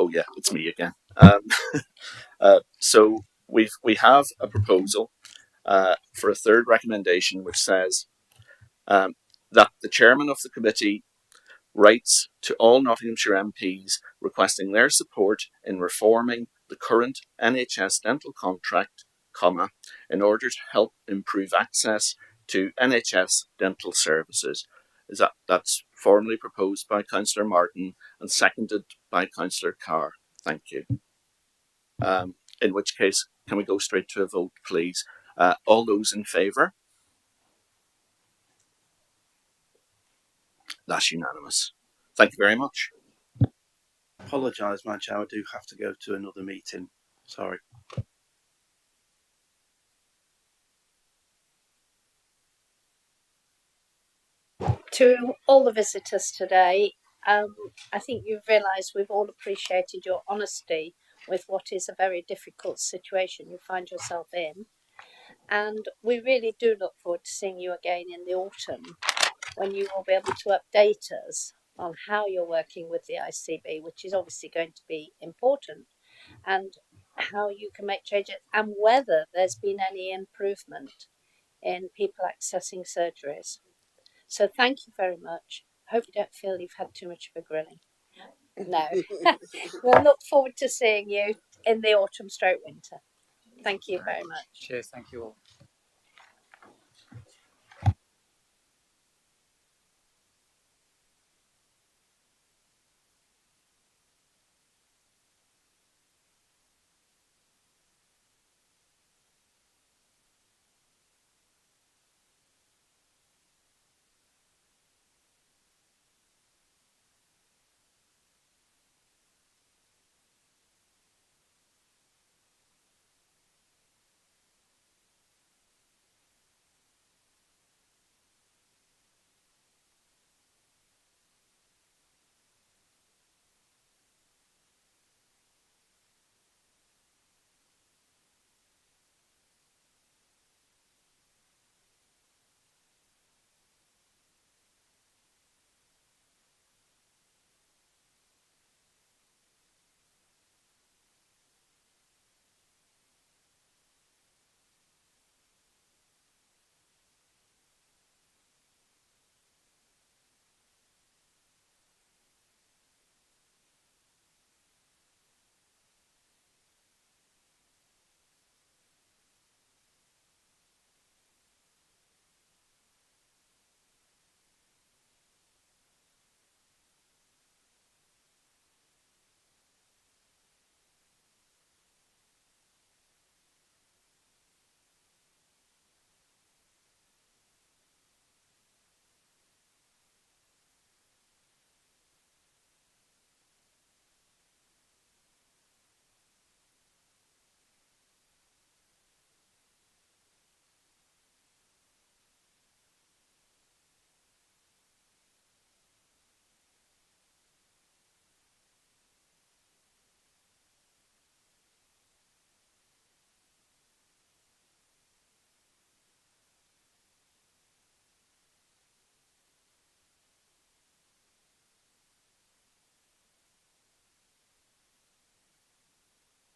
Oh yeah, it's me again. So we have a proposal for a third recommendation, which says that the chairman of the committee writes to all Nottinghamshire MPs requesting their support in reforming the current NHS dental contract, in order to help improve access to NHS dental services. That's formally proposed by Councillor Martin and seconded by Councillor Carr. Thank you. In which case, can we go straight to a vote, please? All those in favour? That's unanimous. Thank you very much. Apologise, my chair. I do have to go to another meeting. Sorry. To all the visitors today, I think you've realised we've all appreciated your honesty with what is a very difficult situation you find yourself in. And we really do look forward to seeing you again in the autumn, when you will be able to update us on how you're working with the ICB, which is obviously going to be important, and how you can make changes, and whether there's been any improvement in people accessing surgeries. So thank you very much. Hope you don't feel you've had too much of a grilling. No. We'll look forward to seeing you in the autumn stroke winter. Thank you very much. Cheers, thank you all.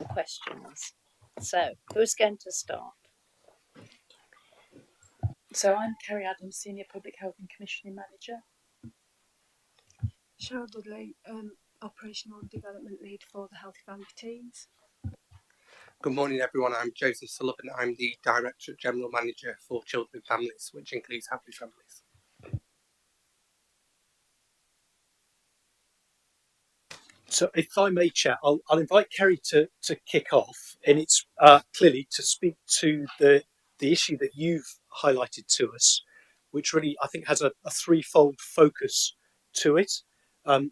Questions. So, who's going to start? So I'm Kerry Adams, Senior Public Health and Commissioning Manager. Cheryl Dudley, Operational Development Lead for the Healthy Family Teams. Good morning, everyone. I'm Joseph Sullivan. I'm the Director General Manager for Children and Families, which includes Happy Families. So, if I may, Chair, I'll invite Kerry to kick off, and it's clearly to speak to the issue that you've highlighted to us, which really I think has a threefold focus to it.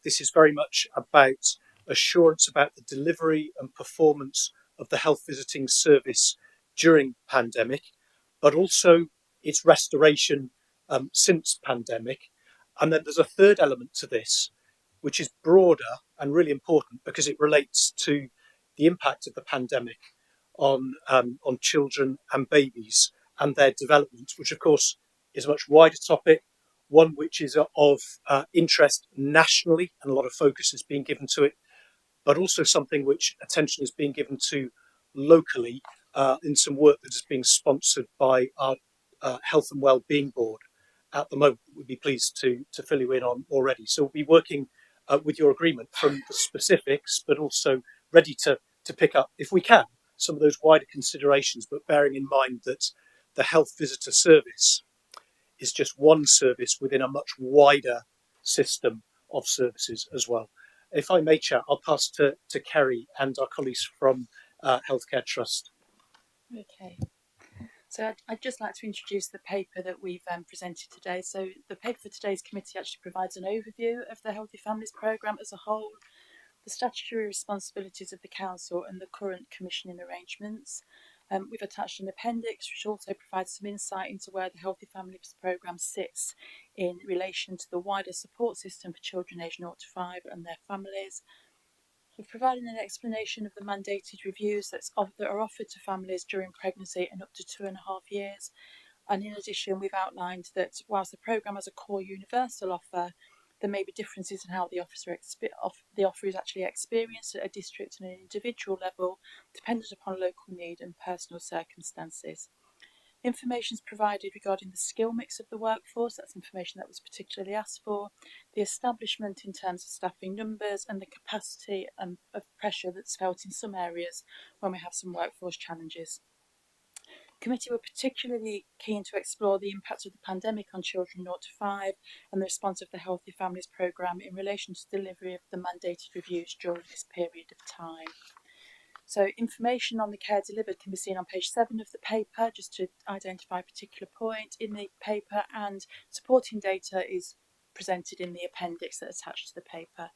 This is very much about assurance about the delivery and performance of the health visiting service during pandemic, but also its restoration since pandemic. And then there's a third element to this, which is broader and really important because it relates to the impact of the pandemic on children and babies and their development, which of course is a much wider topic, one which is of interest nationally, and a lot of focus has been given to it, but also something which attention is being given to locally in some work that is being sponsored by our Health and Wellbeing Board at the moment. We'd be pleased to fill you in on already. So we'll be working with your agreement from the specifics, but also ready to pick up, if we can, some of those wider considerations, but bearing in mind that the health visitor service is just one service within a much wider system of services as well. If I may, Chair, I'll pass to Kerry and our colleagues from Healthcare Trust. Okay. So I'd just like to introduce the paper that we've presented today. So the paper for today's committee actually provides an overview of the Healthy Families Programme as a whole, the statutory responsibilities of the Council and the current commissioning arrangements. We've attached an appendix which also provides some insight into where the Healthy Families Programme sits in relation to the wider support system for children aged 0 to 5 and their families. We've provided an explanation of the mandated reviews that are offered to families during pregnancy and up to 2.5 years. And in addition, we've outlined that whilst the programme has a core universal offer, there may be differences in how the offer is actually experienced at a district and an individual level, dependent upon local need and personal circumstances. Information is provided regarding the skill mix of the workforce, that's information that was particularly asked for, the establishment in terms of staffing numbers and the capacity of pressure that's felt in some areas when we have some workforce challenges. Committee were particularly keen to explore the impact of the pandemic on children 0 to 5 and the response of the Healthy Families Programme in relation to delivery of the mandated reviews during this period of time. So information on the care delivered can be seen on page 7 of the paper, just to identify a particular point in the paper, and supporting data is presented in the appendix that's attached to the paper.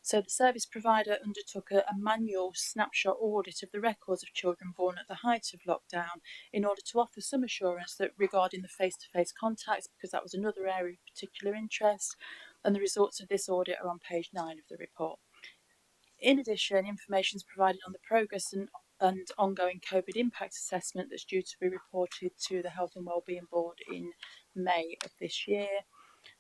So the service provider undertook a manual snapshot audit of the records of children born at the height of lockdown in order to offer some assurance that regarding the face-to-face contacts, because that was another area of particular interest, and the results of this audit are on page 9 of the report. In addition, information is provided on the progress and ongoing COVID impact assessment that's due to be reported to the Health and Wellbeing Board in May of this year.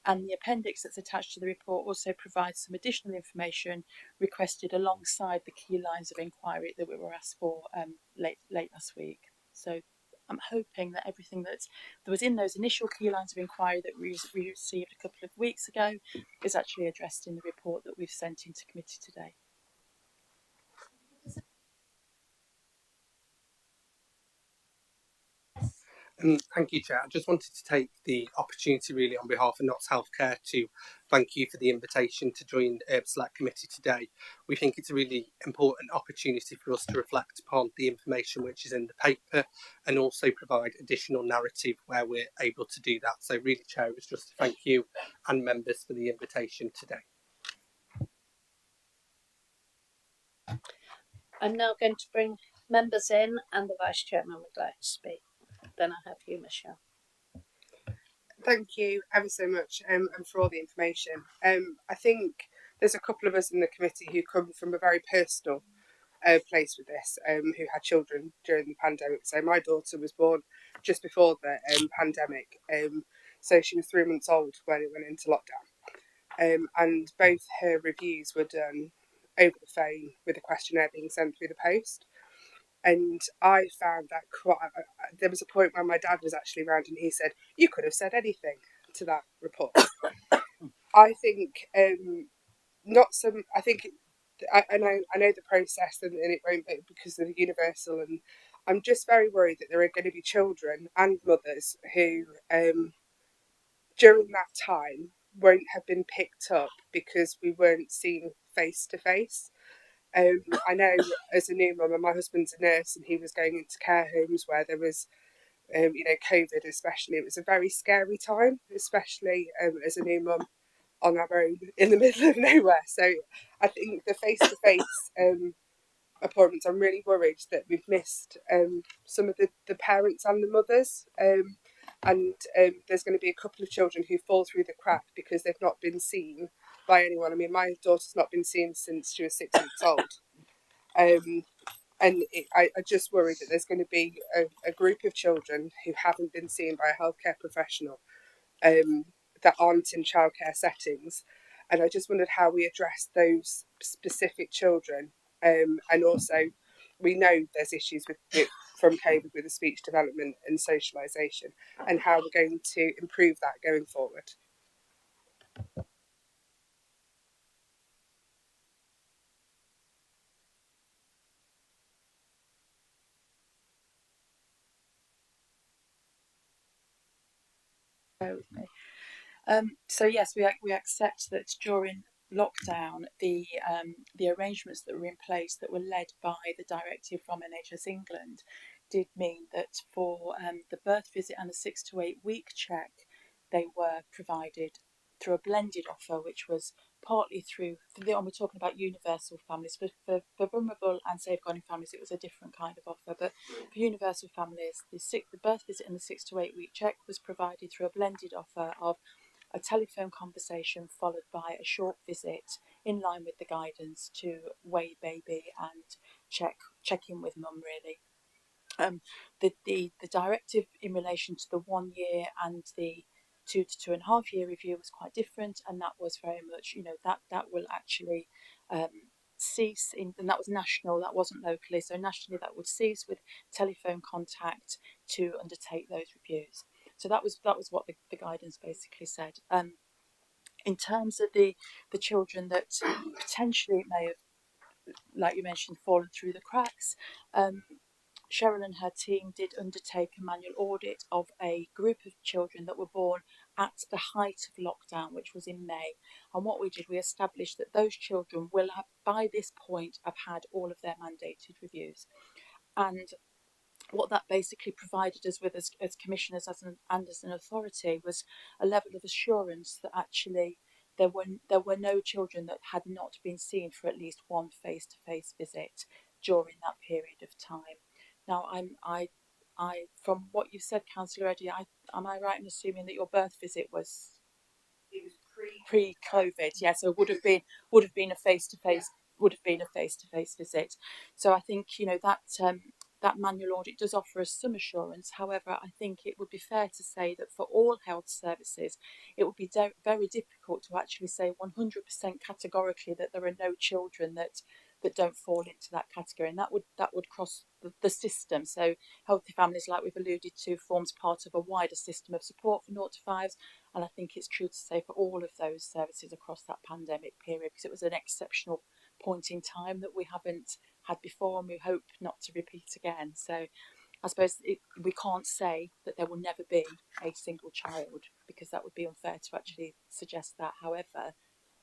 And the appendix that's attached to the report also provides some additional information requested alongside the key lines of inquiry that we were asked for late last week. So I'm hoping that everything that was in those initial key lines of inquiry that we received a couple of weeks ago is actually addressed in the report that we've sent into committee today. Thank you, Chair. I just wanted to take the opportunity really on behalf of Notts Healthcare to thank you for the invitation to join Select Committee today. We think it's a really important opportunity for us to reflect upon the information which is in the paper and also provide additional narrative where we're able to do that. So really, Chair, it was just to thank you and members for the invitation today. I'm now going to bring members in, and the Vice Chairman would like to speak. Then I have you, Michelle. Thank you ever so much and for all the information. I think there's a couple of us in the committee who come from a very personal place with this, who had children during the pandemic. So my daughter was born just before the pandemic, so she was 3 months old when it went into lockdown. And both her reviews were done over the phone with a questionnaire being sent through the post. And I found that there was a point when my dad was actually around and he said, "You could have said anything to that report." I think not some. I think, I know the process and it won't be because of the universal. And I'm just very worried that there are going to be children and mothers who, during that time, won't have been picked up because we weren't seen face to face. I know as a new mum, and my husband's a nurse, and he was going into care homes where there was, COVID especially. It was a very scary time, especially as a new mum on our own in the middle of nowhere. So I think the face-to-face appointments, I'm really worried that we've missed some of the parents and the mothers. And there's going to be a couple of children who fall through the crack because they've not been seen by anyone. I mean, my daughter's not been seen since she was 6 weeks old. And I just worry that there's going to be a group of children who haven't been seen by a healthcare professional that aren't in childcare settings. And I just wondered how we address those specific children. And also, we know there's issues with from COVID with the speech development and socialisation, and how we're going to improve that going forward. Bear with me. So yes, we accept that during lockdown, the arrangements that were in place that were led by the directive from NHS England did mean that for the birth visit and the 6 to 8 week check, they were provided through a blended offer, which was partly through, we're talking about universal families. For vulnerable and safeguarding families, it was a different kind of offer. But for universal families, the birth visit and the 6 to 8 week check was provided through a blended offer of a telephone conversation followed by a short visit in line with the guidance to weigh baby and check in with mum really. The directive in relation to the 1 year and the 2 to 2.5 year review was quite different, and that was very much, that will actually cease and that was national, that wasn't locally. So nationally, that would cease with telephone contact to undertake those reviews. So that was what the guidance basically said. In terms of the children that potentially may have, like you mentioned, fallen through the cracks, Cheryl and her team did undertake a manual audit of a group of children that were born at the height of lockdown, which was in May. And what we did, we established that those children will have, by this point, have had all of their mandated reviews. And what that basically provided us with as commissioners and as an authority was a level of assurance that actually there were no children that had not been seen for at least one face-to-face visit during that period of time. Now, I from what you've said, Councillor Eddy, am I right in assuming that your birth visit was pre-COVID? Yeah, so would have been a face-to-face visit. So I think that manual audit does offer us some assurance. However, I think it would be fair to say that for all health services, it would be very difficult to actually say 100% categorically that there are no children that don't fall into that category, and that would cross the system. So Healthy Families, like we've alluded to, forms part of a wider system of support for 0 to 5s, and I think it's true to say for all of those services across that pandemic period, because it was an exceptional point in time that we haven't had before, and we hope not to repeat again. So I suppose we can't say that there will never be a single child, because that would be unfair to actually suggest that. However,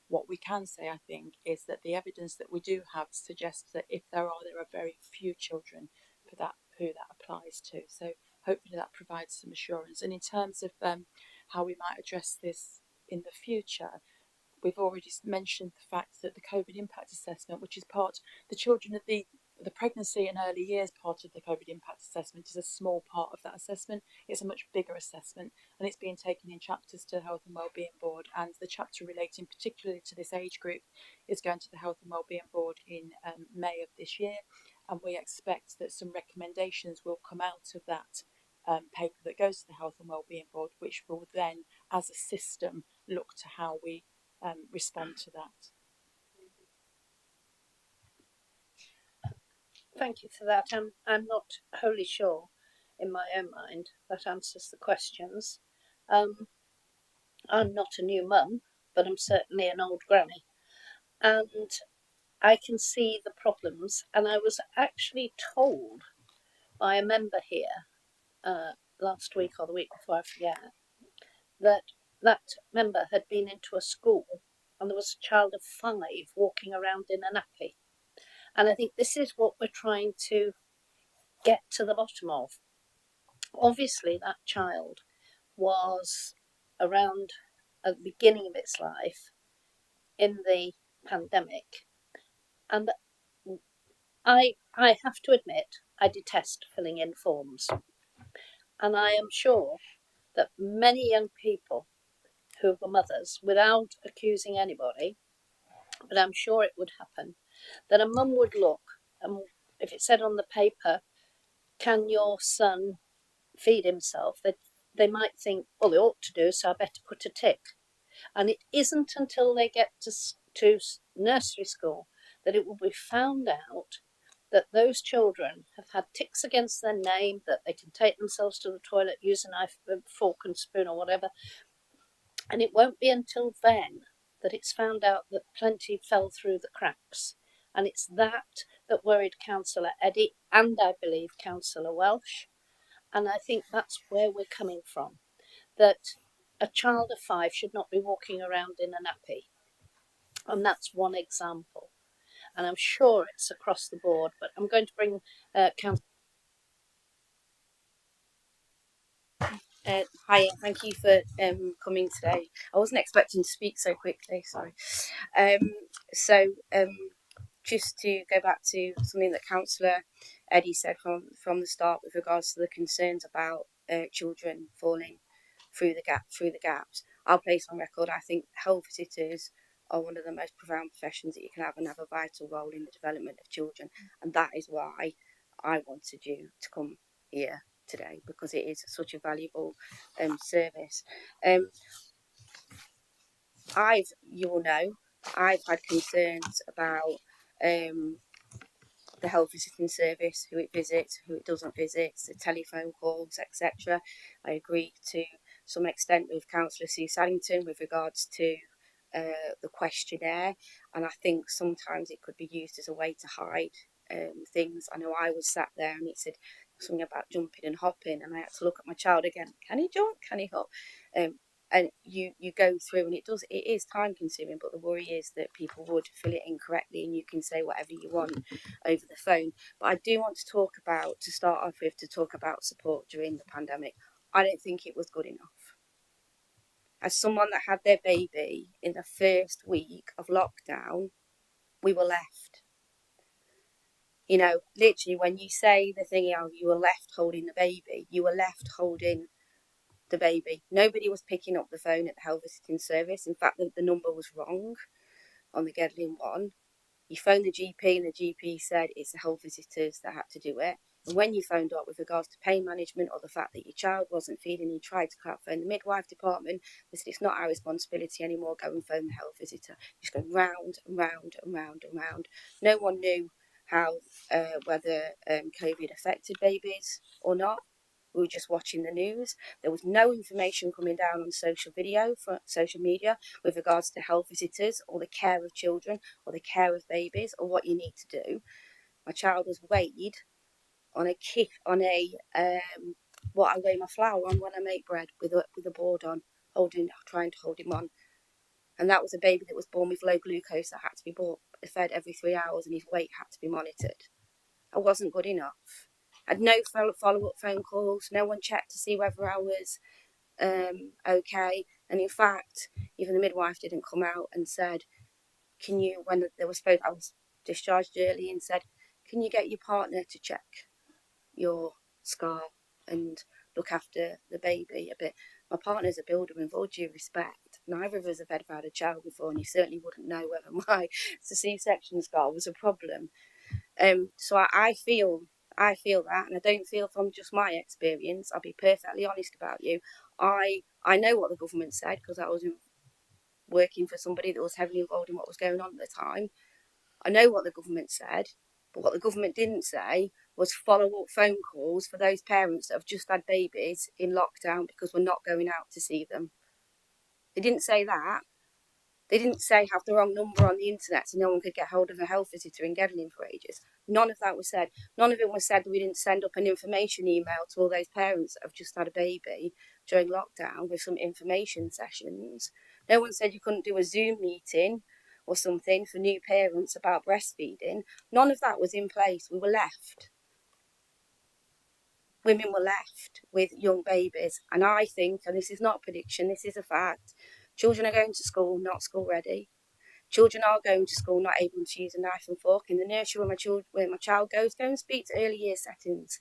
what we can say, I think, is that the evidence that we do have suggests that if there are very few children for that who that applies to. So hopefully that provides some assurance. And in terms of how we might address this in the future, we've already mentioned the fact that the COVID impact assessment, which is the children of the pregnancy and early years part of the COVID impact assessment, is a small part of that assessment. It's a much bigger assessment, and it's being taken in chapters to the Health and Wellbeing Board, and the chapter relating particularly to this age group is going to the Health and Wellbeing Board in May of this year, and we expect that some recommendations will come out of that paper that goes to the Health and Wellbeing Board, which will then, as a system, look to how we respond to that. Thank you for that. I'm not wholly sure in my own mind that answers the questions. I'm not a new mum, but I'm certainly an old granny, and I can see the problems. And I was actually told by a member here last week or the week before, I forget, that member had been into a school and there was a child of 5 walking around in a nappy. And I think this is what we're trying to get to the bottom of. Obviously, that child was around at the beginning of its life in the pandemic. And I have to admit, I detest filling in forms. And I am sure that many young people who were mothers, without accusing anybody, but I'm sure it would happen, that a mum would look, and if it said on the paper, can your son feed himself, they might think, well, they ought to do, so I better put a tick. And it isn't until they get to nursery school that it will be found out that those children have had ticks against their name, that they can take themselves to the toilet, use a knife, a fork and spoon or whatever. And it won't be until then that it's found out that plenty fell through the cracks. And it's that worried Councillor Eddy and I believe Councillor Welsh. And I think that's where we're coming from. That a child of 5 should not be walking around in a nappy. And that's one example. And I'm sure it's across the board, but I'm going to bring Councillor. Hi, thank you for coming today. I wasn't expecting to speak so quickly, sorry. Just to go back to something that Councillor Eddy said from the start with regards to the concerns about children falling through the gaps. I'll place on record, I think health visitors are one of the most profound professions that you can have and have a vital role in the development of children, and that is why I wanted you to come here today, because it is such a valuable service. You will know, I've had concerns about the health visiting service, who it visits, who it doesn't visit, the telephone calls, etc. I agree to some extent with Councillor Sue Saddington with regards to the questionnaire, and I think sometimes it could be used as a way to hide things. I know I was sat there and it said something about jumping and hopping, and I had to look at my child again. Can he jump? Can he hop? And you go through, and it is time consuming, but the worry is that people would fill it in correctly and you can say whatever you want over the phone. But I do want to start off with support during the pandemic. I don't think it was good enough. As someone that had their baby in the first week of lockdown, we were left. You know, literally when you say the thing, you were left holding the baby, you were left holding the baby. Nobody was picking up the phone at the health visiting service. In fact, the number was wrong on the Gedling one. You phoned the GP and the GP said it's the health visitors that had to do it. And when you phoned up with regards to pain management or the fact that your child wasn't feeding, you tried to phone the midwife department. They said it's not our responsibility anymore, go and phone the health visitor. Just going round and round and round and round. No one knew how whether COVID affected babies or not. We were just watching the news. There was no information coming down on social media with regards to health visitors or the care of children or the care of babies or what you need to do. My child was weighed on what I weigh my flour on when I make bread with a board on, trying to hold him on. And that was a baby that was born with low glucose that had to be fed every 3 hours, and his weight had to be monitored. I wasn't good enough. I had no follow-up phone calls. No one checked to see whether I was okay. And in fact, even the midwife didn't come out and said, when they were supposed, I was discharged early, and said, can you get your partner to check your scar and look after the baby a bit? My partner's a builder, and with all due respect, neither of us have ever had a child before, and he certainly wouldn't know whether my C-section scar was a problem. So I feel that, and I don't feel from just my experience. I'll be perfectly honest about you. I know what the government said because I was working for somebody that was heavily involved in what was going on at the time. I know what the government said, but what the government didn't say was follow-up phone calls for those parents that have just had babies in lockdown because we're not going out to see them. They didn't say that. They didn't say have the wrong number on the internet so no one could get hold of a health visitor in Gedling for ages. None of that was said. None of it was said that we didn't send up an information email to all those parents that have just had a baby during lockdown with some information sessions. No one said you couldn't do a Zoom meeting or something for new parents about breastfeeding. None of that was in place. We were left. Women were left with young babies. And I think, and this is not a prediction, this is a fact, children are going to school not school ready. Children are going to school not able to use a knife and fork. In the nursery where my child goes, go and speak to early year settings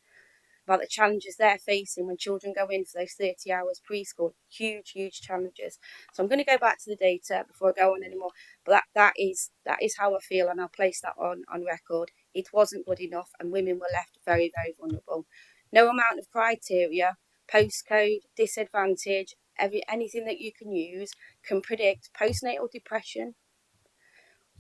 about the challenges they're facing when children go in for those 30 hours preschool. Huge, huge challenges. So I'm going to go back to the data before I go on anymore. But that is how I feel, and I'll place that on record. It wasn't good enough, and women were left very, very vulnerable. No amount of criteria, postcode, disadvantage, anything that you can use can predict postnatal depression,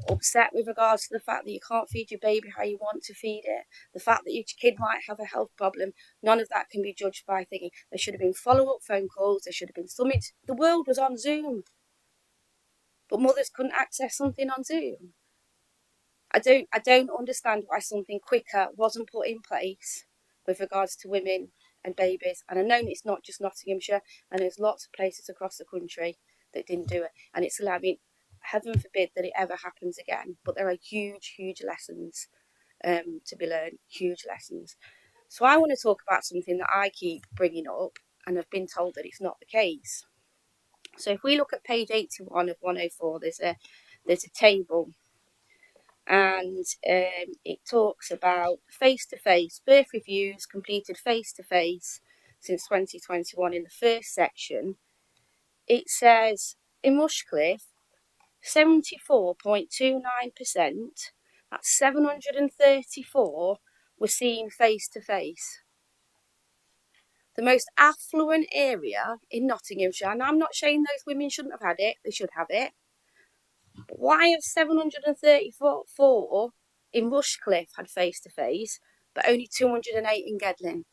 upset with regards to the fact that you can't feed your baby how you want to feed it, the fact that your kid might have a health problem. None of that can be judged by thinking there should have been follow-up phone calls, there should have been summits. The world was on Zoom, but mothers couldn't access something on Zoom. I don't understand why something quicker wasn't put in place with regards to women and babies. And I know it's not just Nottinghamshire, and there's lots of places across the country that didn't do it. And it's allowing, heaven forbid that it ever happens again. But there are huge, huge lessons to be learned, huge lessons. So I want to talk about something that I keep bringing up, and I've been told that it's not the case. So if we look at page 81 of 104, there's a table, and it talks about face-to-face birth reviews completed face-to-face since 2021. In the first section, it says in Rushcliffe, 74.29%, that's 734, were seen face-to-face. The most affluent area in Nottinghamshire, and I'm not saying those women shouldn't have had it, they should have it. But why have 734 in Rushcliffe had face-to-face, but only 208 in Gedling?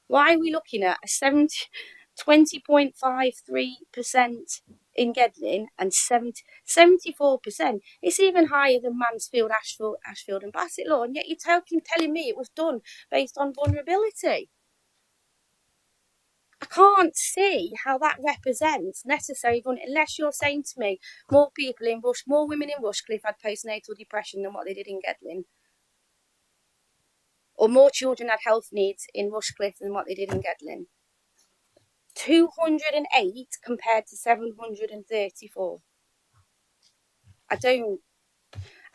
Why are we looking at a 20.53% in Gedling and 74%? It's even higher than Mansfield, Ashfield and Bassetlaw, and yet you're telling me it was done based on vulnerability. I can't see how that represents necessary unless you're saying to me more women in Rushcliffe had postnatal depression than what they did in Gedling, or more children had health needs in Rushcliffe than what they did in Gedling. 208 compared to 734. I don't.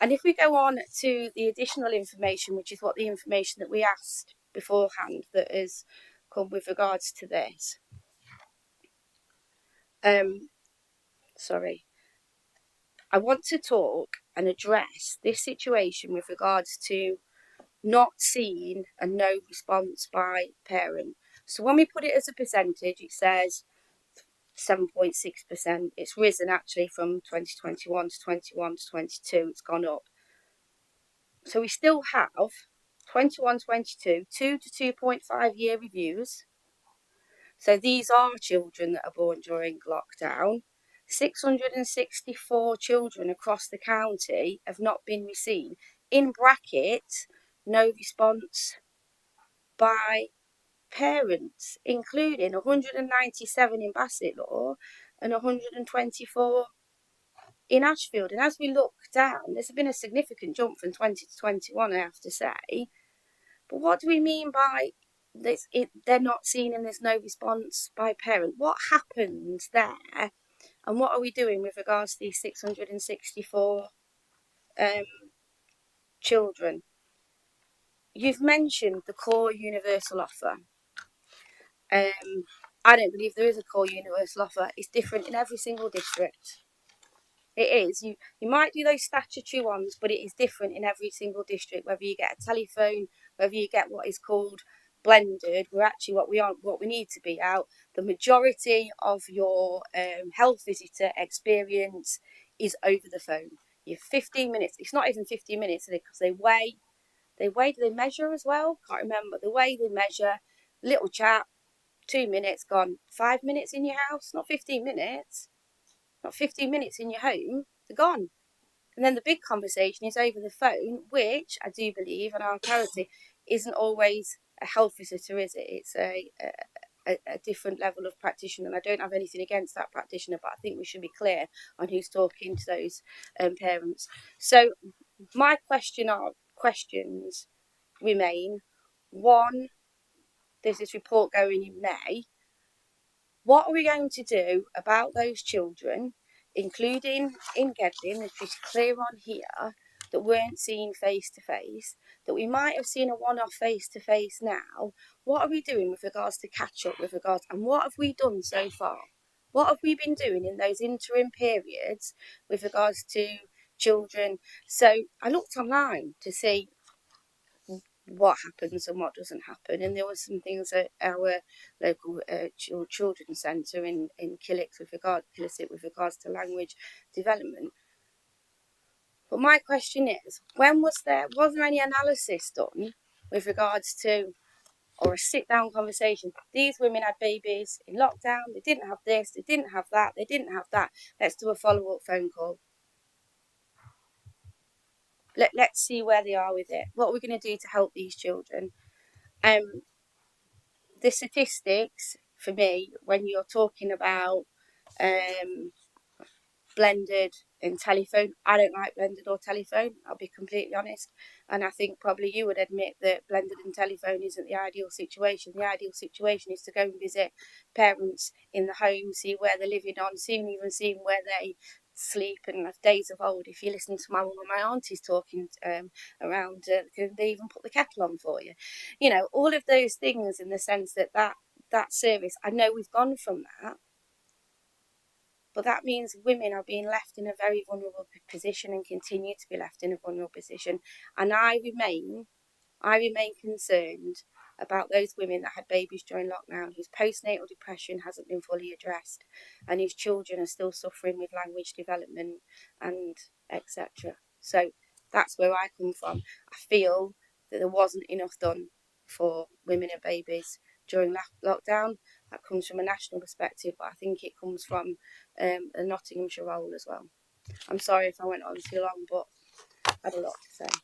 And if we go on to the additional information, which is what the information that we asked beforehand that has come with regards to this. I want to talk and address this situation with regards to not seeing a no response by parent. So when we put it as a percentage, it says 7.6%. It's risen actually from 2021 to 21 to 22. It's gone up. So we still have 21, 22, 2 to 2.5 year reviews. So these are children that are born during lockdown. 664 children across the county have not been seen. In brackets, no response by parents, including 197 in Bassetlaw and 124 in Ashfield. And as we look down, there's been a significant jump from 20 to 21, I have to say. But what do we mean by this? They're not seen and there's no response by parent. What happens there? And what are we doing with regards to these 664 children? You've mentioned the core universal offer. I don't believe there is a core universal offer. It's different in every single district. It is. You might do those statutory ones, but it is different in every single district. Whether you get a telephone, whether you get what is called blended, we're actually what we need to be out. The majority of your health visitor experience is over the phone. You have 15 minutes. It's not even 15 minutes because they weigh. Do they measure as well? Can't remember. The way they measure, little chat, 2 minutes gone. 5 minutes in your house, not 15 minutes. Not 15 minutes in your home, they're gone. And then the big conversation is over the phone, which I do believe, and our clarity, isn't always a health visitor, is it? It's a different level of practitioner, and I don't have anything against that practitioner, but I think we should be clear on who's talking to those parents. So my questions remain. One, there's this report going in May. What are we going to do about those children, including in Gedling, which is clear on here, that weren't seen face-to-face, that we might have seen a one-off face-to-face now? What are we doing with regards to catch-up with regards, and what have we done so far? What have we been doing in those interim periods with regards to children? So I looked online to see what happens and what doesn't happen. And there were some things at our local children's centre in Killick with regards to language development. But my question is, was there any analysis done with regards to, or a sit-down conversation? These women had babies in lockdown, they didn't have this, they didn't have that, they didn't have that. Let's do a follow-up phone call. Let's see where they are with it. What are we going to do to help these children? The statistics, for me, when you're talking about blended and telephone, I don't like blended or telephone, I'll be completely honest. And I think probably you would admit that blended and telephone isn't the ideal situation. The ideal situation is to go and visit parents in the home, see where they're living on, even seeing where they sleep. And of days of old, if you listen to my mum and my aunties talking around, they even put the kettle on for you. You know, all of those things, in the sense that that service, I know we've gone from that, but that means women are being left in a very vulnerable position and continue to be left in a vulnerable position. And I remain concerned about those women that had babies during lockdown, whose postnatal depression hasn't been fully addressed, and whose children are still suffering with language development and etc. So that's where I come from. I feel that there wasn't enough done for women and babies during lockdown. That comes from a national perspective, but I think it comes from a Nottinghamshire role as well. I'm sorry if I went on too long, but I had a lot to say.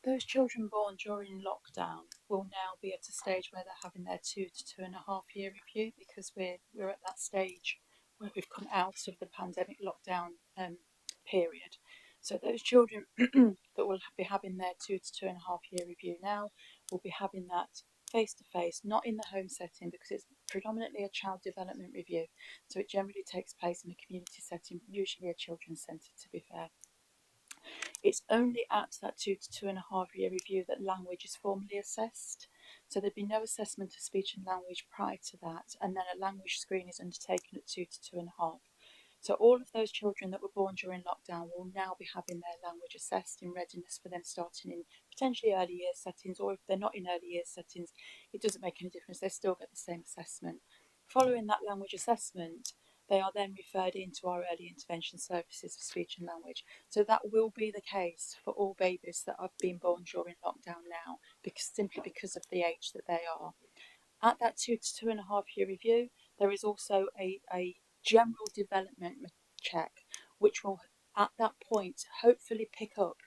Those children born during lockdown will now be at a stage where they're having their 2 to 2.5 year review, because we're at that stage where we've come out of the pandemic lockdown period. So those children that will be having their 2 to 2.5 year review now will be having that face to face, not in the home setting, because it's predominantly a child development review. So it generally takes place in a community setting, usually a children's centre, to be fair. It's only at that 2 to 2.5 year review that language is formally assessed. So there'd be no assessment of speech and language prior to that, and then a language screen is undertaken at 2 to 2.5. So all of those children that were born during lockdown will now be having their language assessed in readiness for them starting in potentially early years settings, or if they're not in early years settings, it doesn't make any difference, they still get the same assessment. Following that language assessment, they are then referred into our early intervention services for speech and language. So that will be the case for all babies that have been born during lockdown now, simply because of the age that they are. At that 2 to 2.5 year review, there is also a general development check, which will at that point hopefully pick up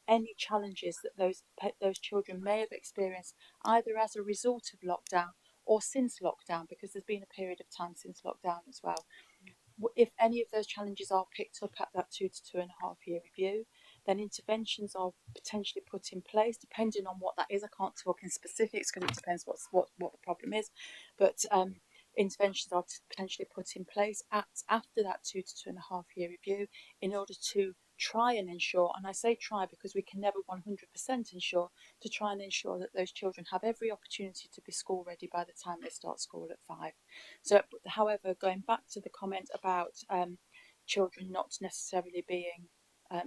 any challenges that those children may have experienced, either as a result of lockdown or since lockdown, because there's been a period of time since lockdown as well. If any of those challenges are picked up at that 2 to 2.5 year review, then interventions are potentially put in place, depending on what that is. I can't talk in specifics because it depends what the problem is, but interventions are potentially put in place after that 2 to 2.5 year review, in order to try and ensure, and I say try because we can never 100% ensure, to try and ensure that those children have every opportunity to be school ready by the time they start school at 5. So, however, going back to the comment about children not necessarily being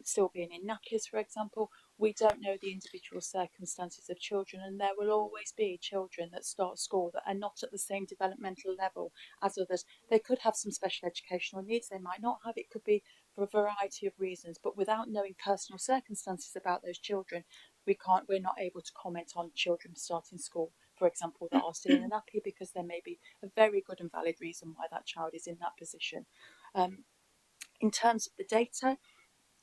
still being in nappies, for example, we don't know the individual circumstances of children, and there will always be children that start school that are not at the same developmental level as others. They could have some special educational needs, they might not have, it could be for a variety of reasons, but without knowing personal circumstances about those children, we're not able to comment on children starting school, for example, that are still in a nappy, because there may be a very good and valid reason why that child is in that position. In terms of the data,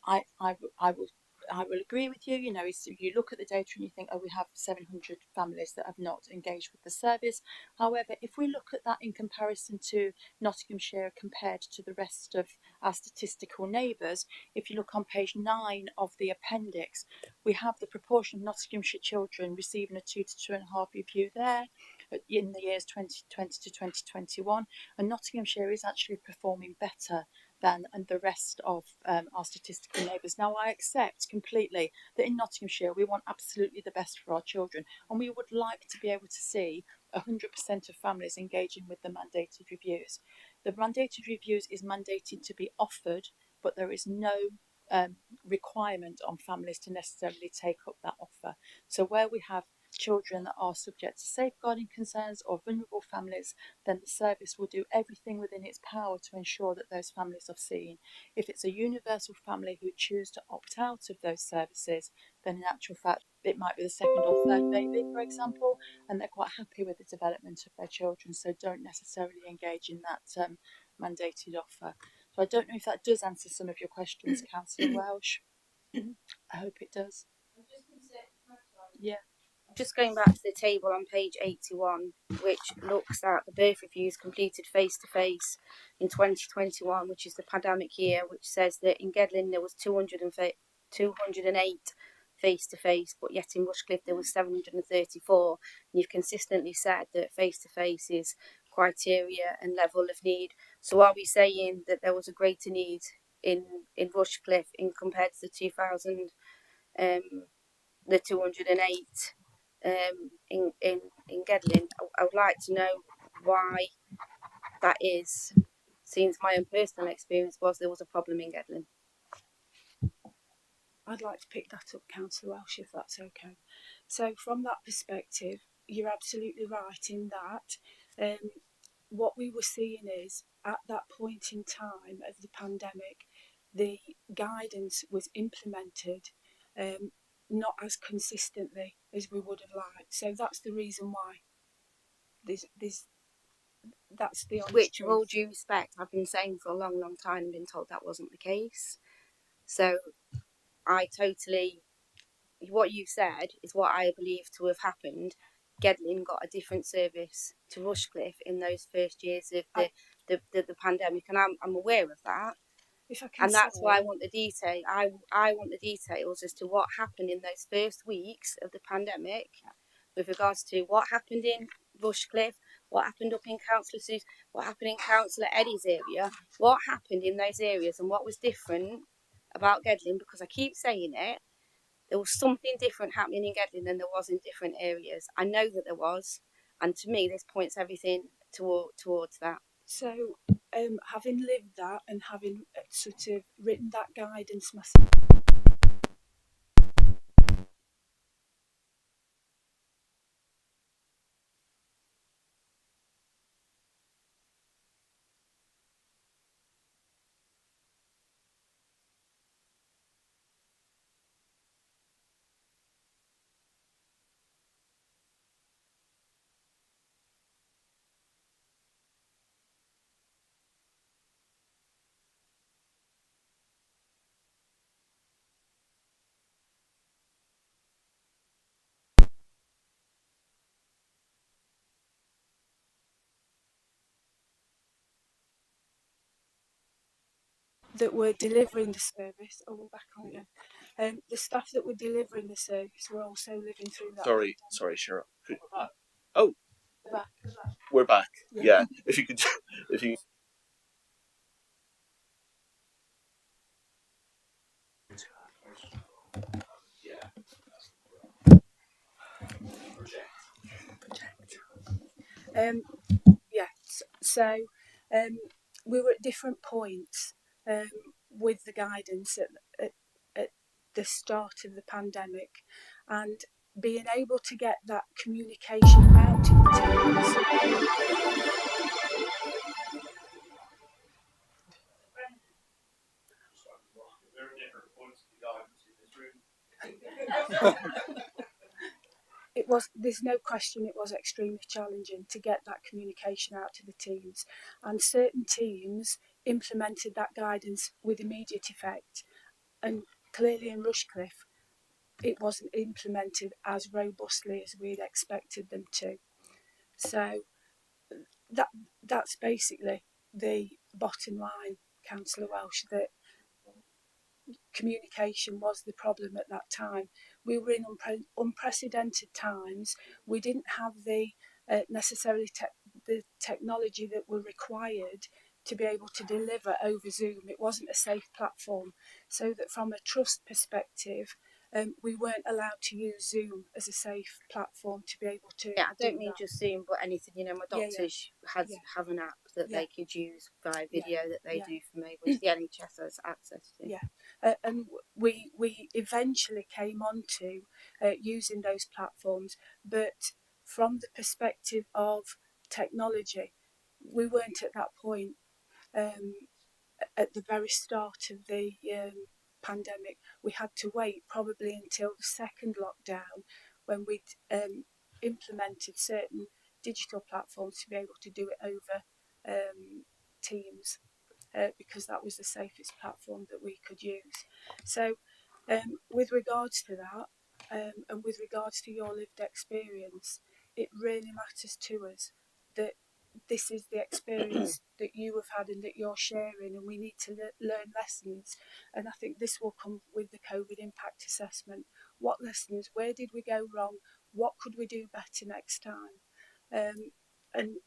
I will I will agree with you. You know, you look at the data and you think, oh, we have 700 families that have not engaged with the service. However, if we look at that in comparison to Nottinghamshire compared to the rest of our statistical neighbours, if you look on page 9 of the appendix, we have the proportion of Nottinghamshire children receiving a 2 to 2.5 review there in the years 2020 to 2021, and Nottinghamshire is actually performing better than the rest of our statistical neighbours. Now, I accept completely that in Nottinghamshire we want absolutely the best for our children, and we would like to be able to see 100% of families engaging with the mandated reviews. The mandated reviews is mandated to be offered, but there is no requirement on families to necessarily take up that offer. So where we have children that are subject to safeguarding concerns or vulnerable families, then the service will do everything within its power to ensure that those families are seen. If it's a universal family who choose to opt out of those services, then in actual fact it might be the second or third baby, for example, and they're quite happy with the development of their children, so don't necessarily engage in that mandated offer. So I don't know if that does answer some of your questions, Councillor Welsh. I hope it does. Yeah. Just going back to the table on page 81, which looks at the birth reviews completed face to face in 2021, which is the pandemic year, which says that in Gedling there was 208 face to face, but yet in Rushcliffe there was 734. And you've consistently said that face to face is criteria and level of need. So are we saying that there was a greater need in Rushcliffe in compared to the 2000, the 208? In Gedling, I would like to know why that is, since my own personal experience was there was a problem in Gedling. I'd like to pick that up, Councillor Welsh, if that's okay. So from that perspective, you're absolutely right in that what we were seeing is at that point in time of the pandemic, the guidance was implemented not as consistently as we would have liked. So that's the reason why that's the honest Which, truth. with all due respect, I've been saying for a long, long time and been told that wasn't the case. So I totally, what you said is what I believe to have happened. Gedling got a different service to Rushcliffe in those first years of the pandemic, and I'm aware of that. If I can And that's say, why I want the detail. I want the details as to what happened in those first weeks of the pandemic, with regards to what happened in Rushcliffe, what happened up in Councillor Sue's, what happened in Councillor Eddie's area, what happened in those areas, and what was different about Gedling. Because I keep saying it, there was something different happening in Gedling than there was in different areas. I know that there was, and to me, this points everything towards that. So, having lived that and having sort of written that guidance myself. That were delivering the service, we're back on again. The staff that were delivering the service were also living through that. Sorry, Cheryl. Oh, We're back. we're back. Yeah. If you could, if you. So we were at different points with the guidance at the start of the pandemic, and being able to get that communication out to the teams. There's no question it was extremely challenging to get that communication out to the teams, and certain teams implemented that guidance with immediate effect, and clearly in Rushcliffe, it wasn't implemented as robustly as we'd expected them to. So that's basically the bottom line, Councillor Welsh, that communication was the problem at that time. We were in unprecedented times. We didn't have the necessarily the technology that were required to be able to deliver over Zoom. It wasn't a safe platform. So that from a trust perspective, we weren't allowed to use Zoom as a safe platform to be able to. Yeah, I don't mean just Zoom, but anything. You know, my doctors have an app that they could use via video that they do for me, which the NHS has access to. Yeah, and we eventually came on to using those platforms, but from the perspective of technology, we weren't at that point. At the very start of the pandemic, we had to wait probably until the second lockdown when we'd implemented certain digital platforms to be able to do it over Teams, because that was the safest platform that we could use. So with regards to that, and with regards to your lived experience, it really matters to us that this is the experience that you have had and that you're sharing, and we need to learn lessons. And I think this will come with the COVID impact assessment. What lessons? Where did we go wrong? What could we do better next time? And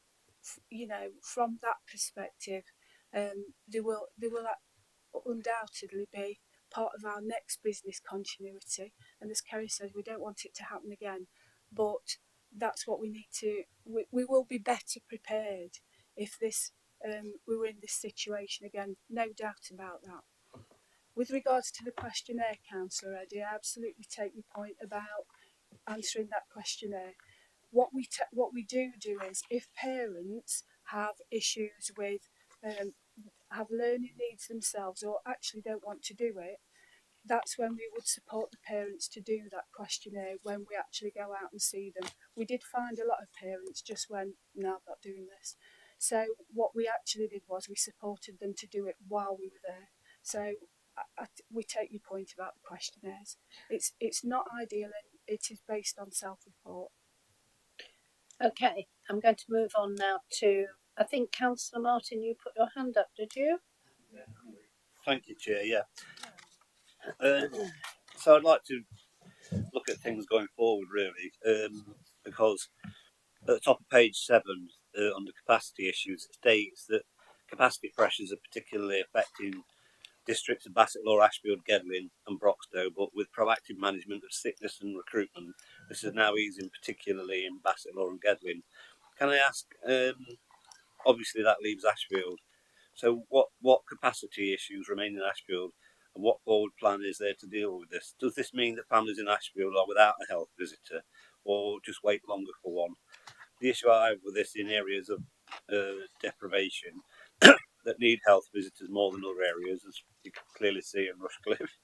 you know, from that perspective, they will undoubtedly be part of our next business continuity. And as Kerry says, we don't want it to happen again, but that's what we need to. We will be better prepared if this we were in this situation again. No doubt about that. With regards to the questionnaire, Councillor Eddy, I absolutely take your point about answering that questionnaire. What we do is, if parents have issues with have learning needs themselves or actually don't want to do it, that's when we would support the parents to do that questionnaire when we actually go out and see them. We did find a lot of parents just went, no, I'm not doing this. So what we actually did was we supported them to do it while we were there. So we take your point about the questionnaires. It's not ideal, and it is based on self-report. Okay, I'm going to move on now to, I think, Councillor Martin, you put your hand up, did you? Thank you, Chair. Yeah. So I'd like to look at things going forward, really, because at the top of page 7, under capacity issues, it states that capacity pressures are particularly affecting districts of Bassetlaw, Ashfield, Gedling and Broxtowe, but with proactive management of sickness and recruitment, this is now easing particularly in Bassetlaw and Gedling. Can I ask, obviously that leaves Ashfield, so what capacity issues remain in Ashfield, and what forward plan is there to deal with this? Does this mean that families in Ashfield are without a health visitor, or just wait longer for one? The issue I have with this in areas of deprivation that need health visitors more than other areas, as you can clearly see in Rushcliffe,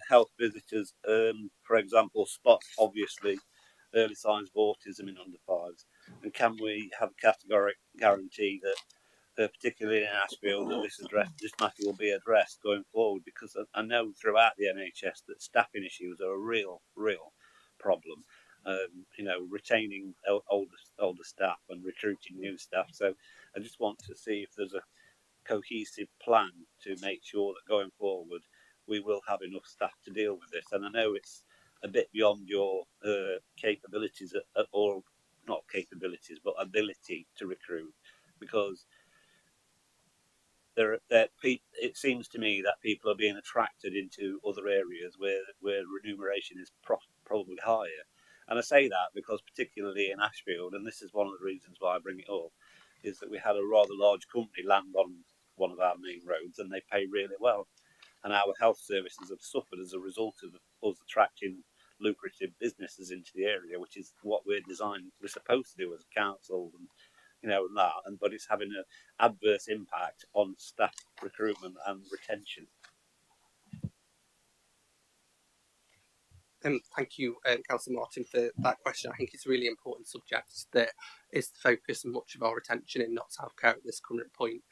health visitors, for example, spot obviously early signs of autism in under 5s, and can we have a categoric guarantee that particularly in Ashfield, that this matter will be addressed going forward? Because I know throughout the NHS that staffing issues are a real problem. You know, retaining older staff and recruiting new staff. So I just want to see if there's a cohesive plan to make sure that going forward we will have enough staff to deal with this. And I know it's a bit beyond your capabilities, or not capabilities, but ability to recruit, because it seems to me that people are being attracted into other areas where remuneration is probably higher. And I say that because particularly in Ashfield, and this is one of the reasons why I bring it up, is that we had a rather large company land on one of our main roads, and they pay really well. And our health services have suffered as a result of us attracting lucrative businesses into the area, which is what we're supposed to do as a council, and you know, but it's having an adverse impact on staff recruitment and retention. Thank you, Councillor Martin, for that question. I think it's a really important subject that is the focus of much of our attention in Notts Healthcare at this current point.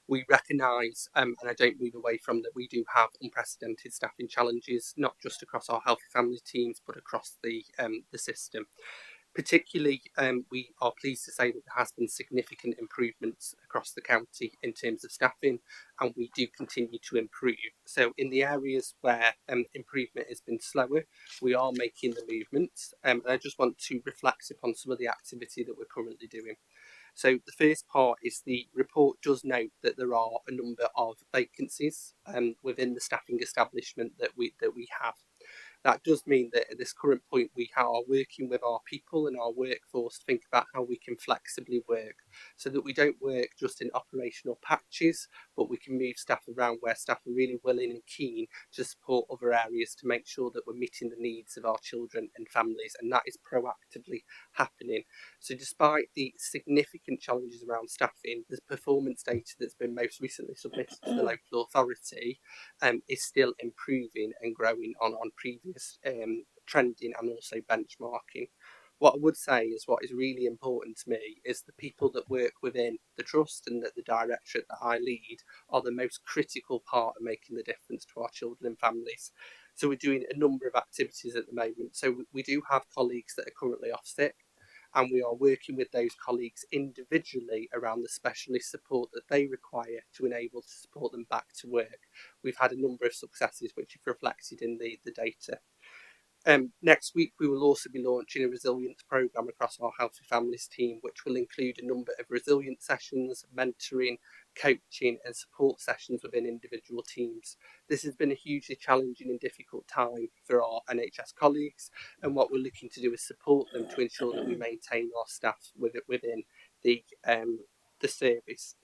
We recognise, and I don't move away from that, we do have unprecedented staffing challenges, not just across our healthy family teams, but across the system. Particularly, we are pleased to say that there has been significant improvements across the county in terms of staffing, and we do continue to improve. So in the areas where improvement has been slower, we are making the movements. And I just want to reflect upon some of the activity that we're currently doing. So the first part is the report does note that there are a number of vacancies within the staffing establishment that we have. That does mean that at this current point we are working with our people and our workforce to think about how we can flexibly work, so that we don't work just in operational patches, but we can move staff around where staff are really willing and keen to support other areas to make sure that we're meeting the needs of our children and families, and that is proactively happening. So despite the significant challenges around staffing, the performance data that's been most recently submitted to the local authority is still improving and growing on previous trending and also benchmarking. What I would say is what is really important to me is the people that work within the trust and that the directorate that I lead are the most critical part of making the difference to our children and families. So we're doing a number of activities at the moment. So we do have colleagues that are currently off sick, and we are working with those colleagues individually around the specialist support that they require to enable to support them back to work. We've had a number of successes which have reflected in the data. Next week, we will also be launching a resilience programme across our Healthy Families team, which will include a number of resilience sessions, mentoring, coaching and support sessions within individual teams. This has been a hugely challenging and difficult time for our NHS colleagues, and what we're looking to do is support them to ensure that we maintain our staff within the service.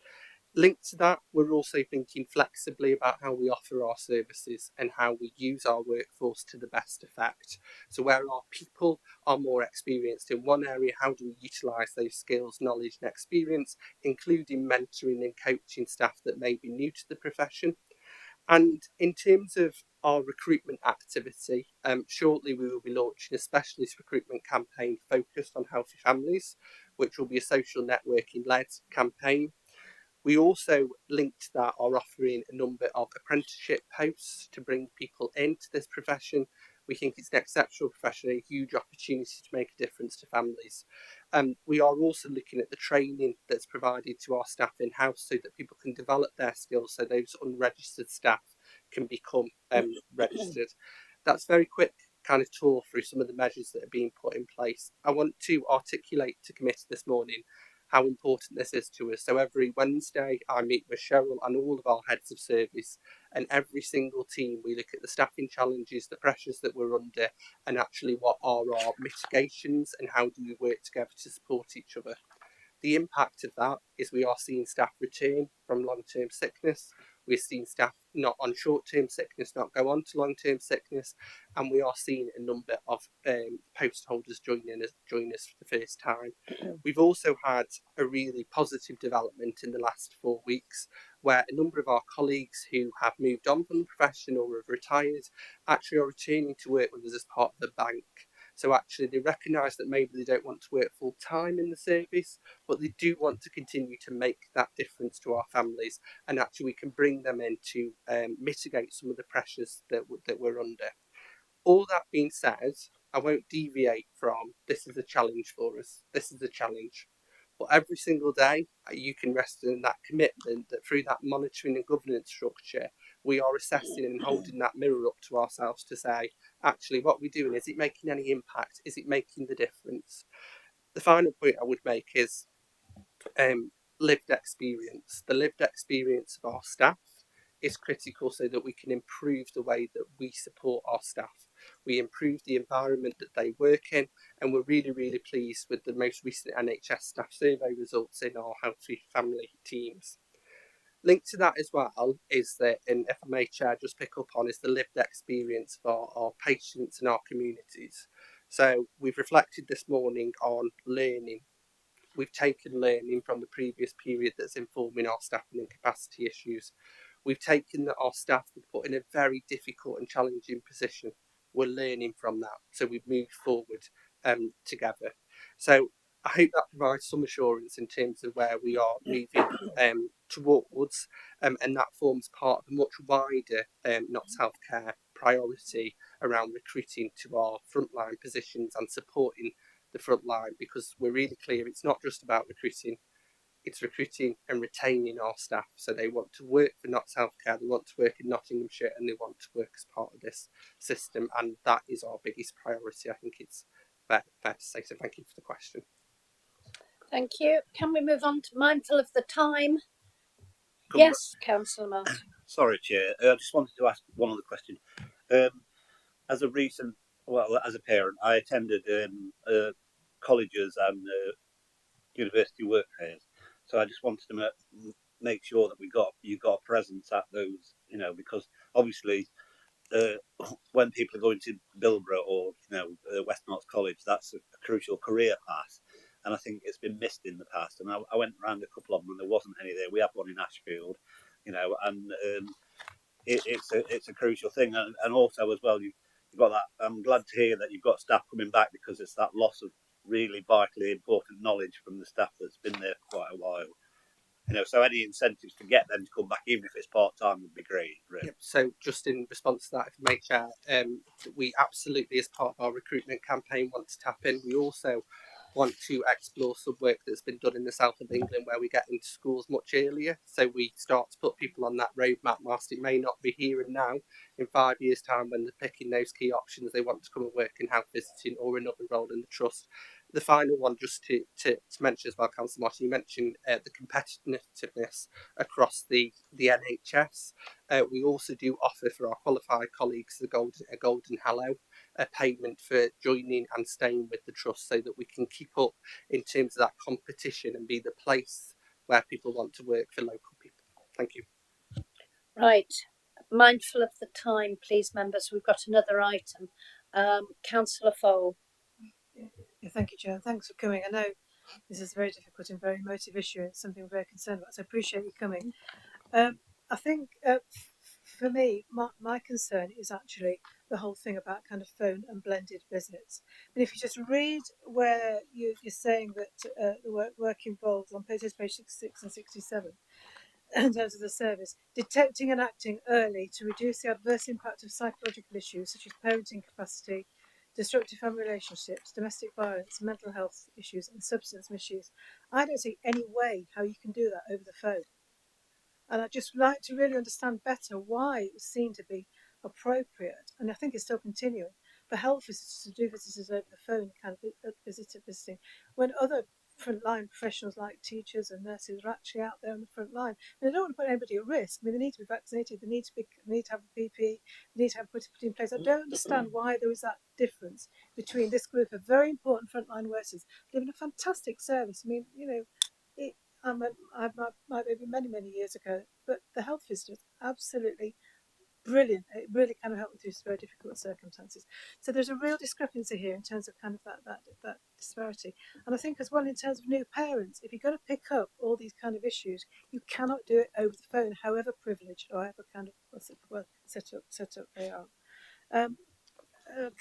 Linked to that, we're also thinking flexibly about how we offer our services and how we use our workforce to the best effect. So where our people are more experienced in one area, how do we utilise those skills, knowledge and experience, including mentoring and coaching staff that may be new to the profession. And in terms of our recruitment activity, shortly we will be launching a specialist recruitment campaign focused on healthy families, which will be a social networking-led campaign. We also, linked to that, are offering a number of apprenticeship posts to bring people into this profession. We think it's an exceptional profession, a huge opportunity to make a difference to families. We are also looking at the training that's provided to our staff in-house so that people can develop their skills, so those unregistered staff can become registered. That's a very quick kind of tour through some of the measures that are being put in place. I want to articulate to committee this morning how important this is to us. So every Wednesday I meet with Cheryl and all of our heads of service, and every single team we look at the staffing challenges, the pressures that we're under, and actually what are our mitigations and how do we work together to support each other. The impact of that is we are seeing staff return from long-term sickness. We're seeing staff not on short-term sickness not go on to long-term sickness, and we are seeing a number of post holders join us for the first time. We've also had a really positive development in the last 4 weeks, where a number of our colleagues who have moved on from the profession or have retired actually are returning to work with us as part of the bank. So actually they recognise that maybe they don't want to work full time in the service, but they do want to continue to make that difference to our families, and actually we can bring them in to mitigate some of the pressures that we're under. All that being said, I won't deviate from this is a challenge for us. This is a challenge. But every single day, you can rest in that commitment that through that monitoring and governance structure, we are assessing and holding that mirror up to ourselves to say, actually, what we're doing, is it making any impact? Is it making the difference? The final point I would make is lived experience. The lived experience of our staff is critical so that we can improve the way that we support our staff. We improve the environment that they work in, and we're really, really pleased with the most recent NHS staff survey results in our healthy family teams. Linked to that as well is that, and if I may, Chair, just pick up on, is the lived experience of our patients and our communities. So we've reflected this morning on learning. We've taken learning from the previous period that's informing our staffing and capacity issues. We've taken that our staff were put in a very difficult and challenging position. We're learning from that. So we've moved forward together. So I hope that provides some assurance in terms of where we are moving towards, and that forms part of a much wider Notts Healthcare priority around recruiting to our frontline positions and supporting the frontline, because we're really clear it's not just about recruiting, it's recruiting and retaining our staff. So they want to work for Notts Healthcare, they want to work in Nottinghamshire, and they want to work as part of this system, and that is our biggest priority. I think it's fair to say. So thank you for the question. Thank you. Can we move on to mindful of the time? Yes, Councillor Martin. Sorry, Chair. I just wanted to ask one other question. As a parent, I attended colleges and university work fairs. So I just wanted to make sure that you got a presence at those, because obviously when people are going to Bilborough or West Notts College, that's a crucial career path, and I think it's been missed in the past. And I went around a couple of them, and there wasn't any there. We have one in Ashfield, and it's a crucial thing. And also as well, you've got that. I'm glad to hear that you've got staff coming back, because it's that loss of really vitally important knowledge from the staff that's been there for quite a while. So any incentives to get them to come back, even if it's part-time, would be great. Really. Yep. So just in response to that, if I may, Chair, we absolutely, as part of our recruitment campaign, want to tap in. We also want to explore some work that's been done in the south of England, where we get into schools much earlier. So we start to put people on that roadmap, whilst it may not be here and now. In 5 years' time, when they're picking those key options, they want to come and work in health visiting or another role in the trust. The final one, just to mention as well, Councillor Martin, you mentioned the competitiveness across the NHS. We also do offer for our qualified colleagues a golden hello, a payment for joining and staying with the trust, so that we can keep up in terms of that competition and be the place where people want to work for local people. Thank you. Right. Mindful of the time, please, members. We've got another item. Councillor Fole. Yeah, thank you, Chair. Thanks for coming. I know this is a very difficult and very emotive issue. It's something we're very concerned about, so I appreciate you coming. I think for me, my concern is actually the whole thing about kind of phone and blended visits. And if you just read where you're saying that the work involved on page 66 and 67, in terms of the service, detecting and acting early to reduce the adverse impact of psychological issues such as parenting capacity, destructive family relationships, domestic violence, mental health issues, and substance misuse. I don't see any way how you can do that over the phone. And I'd just like to really understand better why it was seen to be appropriate, and I think it's still continuing, for health visitors to do visitors over the phone, kind of visiting, when other frontline professionals like teachers and nurses are actually out there on the front line. And I don't want to put anybody at risk. I mean, they need to be vaccinated, they need to have a PPE, they need to have put in place. I don't understand why there is that difference between this group of very important frontline workers giving a fantastic service. I mean, I might be many years ago, but the health visitors absolutely brilliant. It really kind of helped me through very difficult circumstances. So there's a real discrepancy here in terms of kind of that disparity. And I think as well in terms of new parents, if you're going to pick up all these kind of issues, you cannot do it over the phone, however privileged or however kind of set up they are.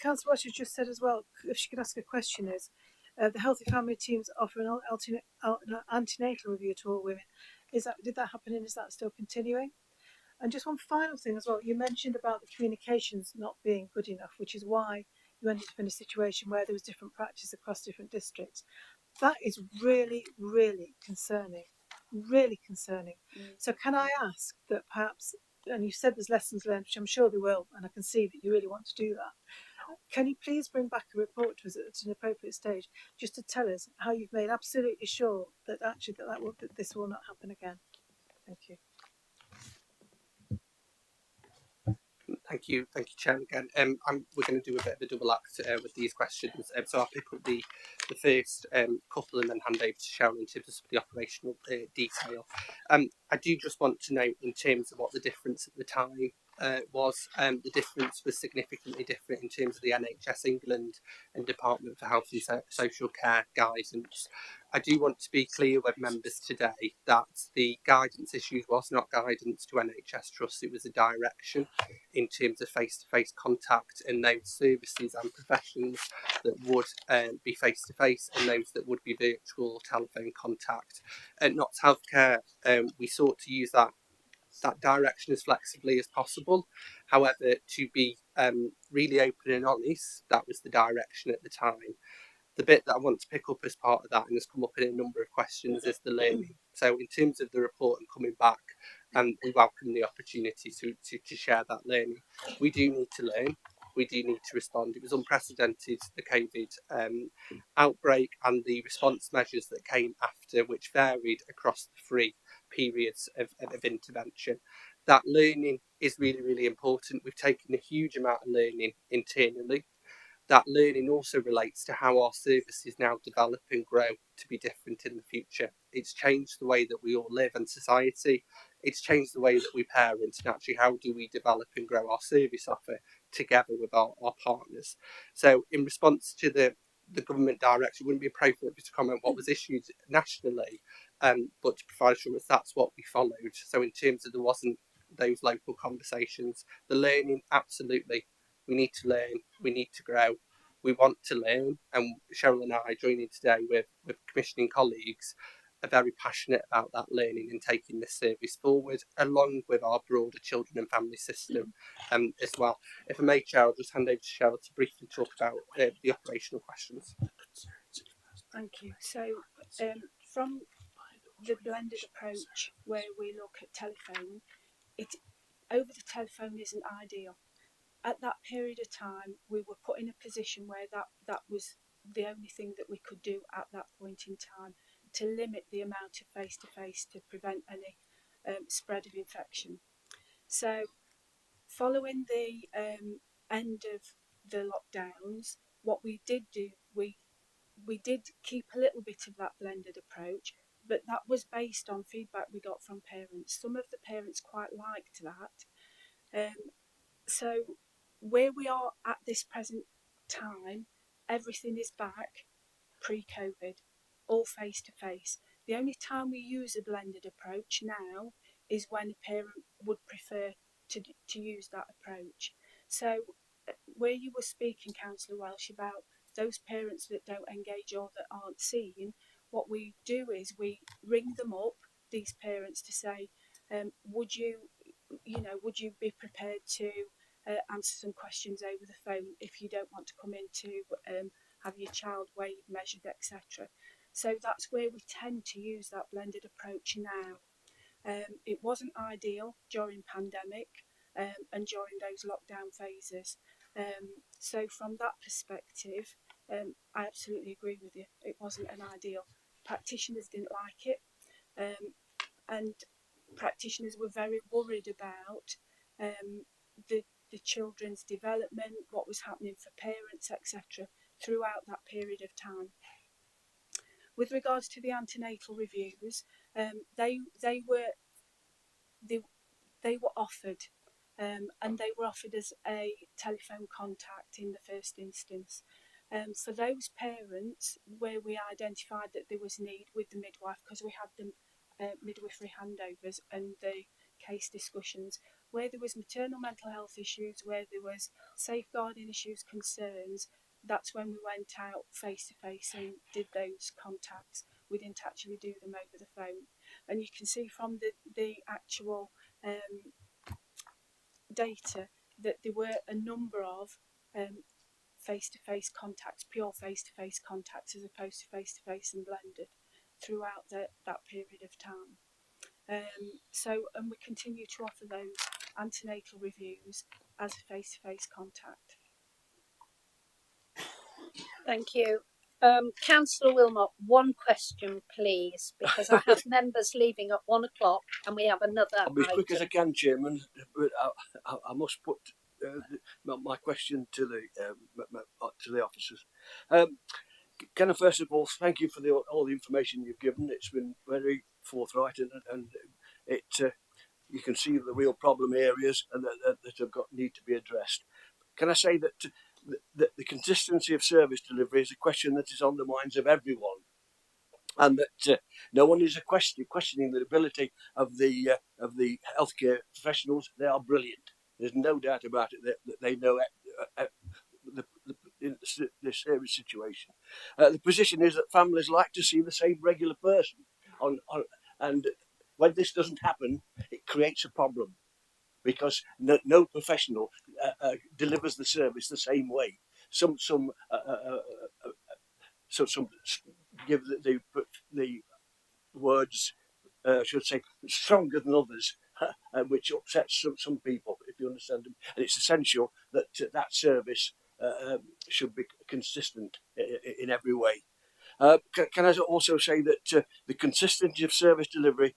Councillor Watch has just said as well, if she could ask a question, is the Healthy Family Teams offer an antenatal review to all women. Did that happen, and is that still continuing? And just one final thing as well, you mentioned about the communications not being good enough, which is why you ended up in a situation where there was different practice across different districts. That is really, really concerning, really concerning. So can I ask that perhaps, and you said there's lessons learned, which I'm sure there will, and I can see that you really want to do that. Can you please bring back a report to us at an appropriate stage, just to tell us how you've made absolutely sure that actually that this will not happen again? Thank you. Thank you, Chair. Again, we're going to do a bit of a double act with these questions. So I'll pick up the first couple and then hand over to Sharon in terms of some of the operational detail. I do just want to note in terms of what the difference at the time was. The difference was significantly different in terms of the NHS England and Department for Health and Social Care guidance. I do want to be clear with members today that the guidance issued was not guidance to NHS Trust, it was a direction in terms of face-to-face contact and those services and professions that would be face-to-face and those that would be virtual telephone contact. At Notts Healthcare, we sought to use that direction as flexibly as possible. However, to be really open and honest, that was the direction at the time. The bit that I want to pick up as part of that, and has come up in a number of questions, is the learning. So in terms of the report and coming back, we welcome the opportunity to share that learning. We do need to learn. We do need to respond. It was unprecedented, the COVID outbreak and the response measures that came after, which varied across the 3 periods of intervention. That learning is really, really important. We've taken a huge amount of learning internally. That learning also relates to how our services now develop and grow to be different in the future. It's changed the way that we all live in society. It's changed the way that we parent, and actually how do we develop and grow our service offer together with our partners. So in response to the government direction, it wouldn't be appropriate to comment what was issued nationally, but to provide assurance that's what we followed. So in terms of there wasn't those local conversations, the learning, absolutely. We need to learn, we need to grow, we want to learn, and Cheryl and I, joining today with commissioning colleagues, are very passionate about that learning and taking this service forward, along with our broader children and family system as well. If I may, Chair, I'll just hand over to Cheryl to briefly talk about the operational questions. Thank you. So from the blended approach where we look at telephone, it over the telephone isn't ideal. At that period of time, we were put in a position where that was the only thing that we could do at that point in time to limit the amount of face-to-face to prevent any spread of infection. So following the end of the lockdowns, what we did do, we did keep a little bit of that blended approach, but that was based on feedback we got from parents. Some of the parents quite liked that. So where we are at this present time, everything is back pre-COVID, all face-to-face. The only time we use a blended approach now is when a parent would prefer to use that approach. So where you were speaking, Councillor Welsh, about those parents that don't engage or that aren't seen, what we do is we ring them up, these parents, to say, would you be prepared to answer some questions over the phone if you don't want to come in to have your child weighed, measured, etc. So that's where we tend to use that blended approach now. It wasn't ideal during pandemic and during those lockdown phases. So from that perspective, I absolutely agree with you. It wasn't an ideal. Practitioners didn't like it, and practitioners were very worried about the children's development, what was happening for parents, etc. throughout that period of time. With regards to the antenatal reviews, they were offered, and they were offered as a telephone contact in the first instance. For those parents where we identified that there was need with the midwife, because we had the midwifery handovers and the case discussions, where there was maternal mental health issues, where there was safeguarding issues, concerns, that's when we went out face to face and did those contacts. We didn't actually do them over the phone. And you can see from the actual data that there were a number of face-to-face contacts, pure face-to-face contacts, as opposed to face-to-face and blended throughout that period of time. And we continue to offer those antenatal reviews as a face-to-face contact. Thank you. Councillor Wilmot, one question, please, because I have members leaving at 1 o'clock and we have another I'll be as quick as I item. can, Chairman, but I must put my question to the officers. Can I first of all thank you for all the information you've given? It's been very forthright, and it you can see the real problem areas and that need to be addressed. Can I say that the consistency of service delivery is a question that is on the minds of everyone, and that no one is questioning the ability of the healthcare professionals. They are brilliant. There's no doubt about it that they know the serious situation. The position is that families like to see the same regular person and when this doesn't happen, it creates a problem because no professional delivers the service the same way. Some give the words, should say, stronger than others, which upsets some people, if you understand them. And it's essential that that service should be consistent in every way. Can I also say that the consistency of service delivery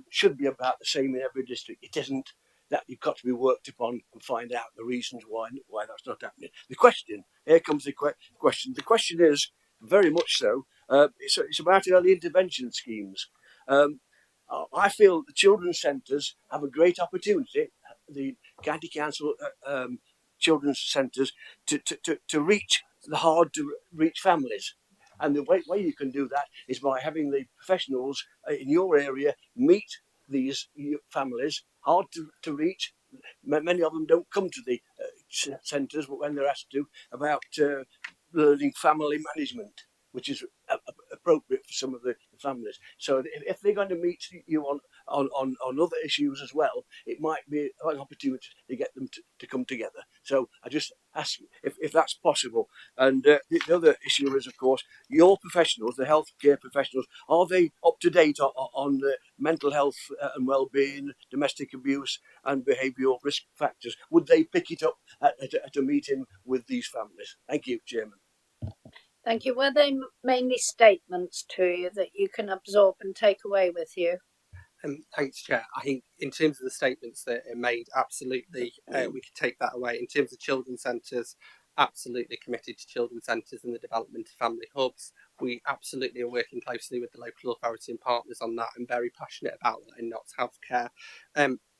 should be about the same in every district? It isn't. That you've got to be worked upon and find out the reasons why that's not happening. The question, here comes the question. The question is very much so. It's about early intervention schemes. I feel the children's centres have a great opportunity, the county council children's centres, to reach the hard to reach families. And the way you can do that is by having the professionals in your area meet these families, hard to reach. Many of them don't come to the centres, but when they're asked to, about learning family management, which is appropriate for some of the families. So if they're going to meet you on other issues as well, it might be an opportunity to get them to come together. So I just ask if that's possible. And the other issue is, of course, your professionals, the healthcare professionals, are they up to date on mental health and well-being, domestic abuse and behavioural risk factors? Would they pick it up at a meeting with these families? Thank you, Chairman. Thank you. Were they mainly statements to you that you can absorb and take away with you? Thanks, Chair. I think in terms of the statements that are made, absolutely, we could take that away. In terms of children's centres, absolutely committed to children's centres and the development of family hubs. We absolutely are working closely with the local authority and partners on that and very passionate about that in Notts Healthcare.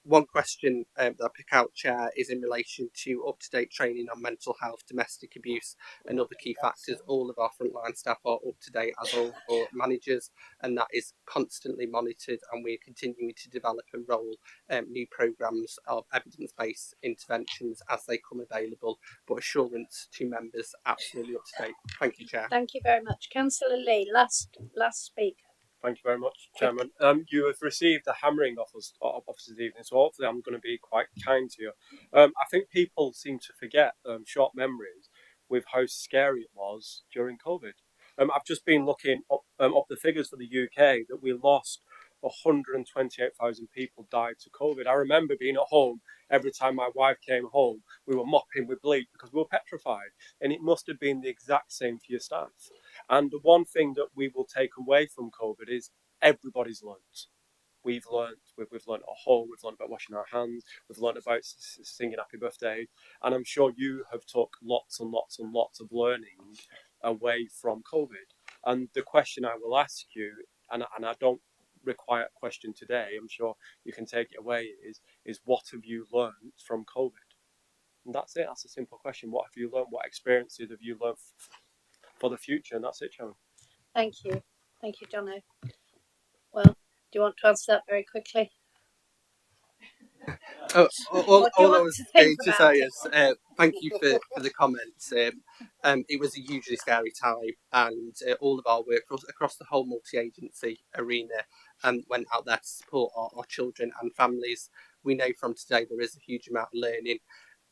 One question that I pick out, Chair, is in relation to up-to-date training on mental health, domestic abuse and other key factors. All of our frontline staff are up to date, as all our managers, and that is constantly monitored, and we're continuing to develop and roll new programmes of evidence-based interventions as they come available, but assurance to members absolutely up to date. Thank you, Chair. Thank you very much. Councillor Lee, last speaker. Thank you very much, Chairman. You have received a hammering off us this evening, so hopefully I'm going to be quite kind to you. I think people seem to forget, short memories, with how scary it was during COVID. I've just been looking up the figures for the UK, that we lost 128,000 people died to COVID. I remember being at home every time my wife came home, we were mopping with bleach because we were petrified, and it must have been the exact same for your staff. And the one thing that we will take away from COVID is everybody's learnt. We've learnt at home, we've learnt about washing our hands, we've learnt about singing happy birthday, and I'm sure you have took lots and lots and lots of learning away from COVID. And the question I will ask you, and I don't require a question today, I'm sure you can take it away, is what have you learned from COVID? And that's it. That's a simple question. What have you learned? What experiences have you learned for the future? And that's it, Chairman. Thank you. Thank you, Jono. Well, do you want to answer that very quickly? All I was going to say is thank you for the comments. It was a hugely scary time, and all of our work across the whole multi-agency arena went out there to support our children and families. We know from today there is a huge amount of learning.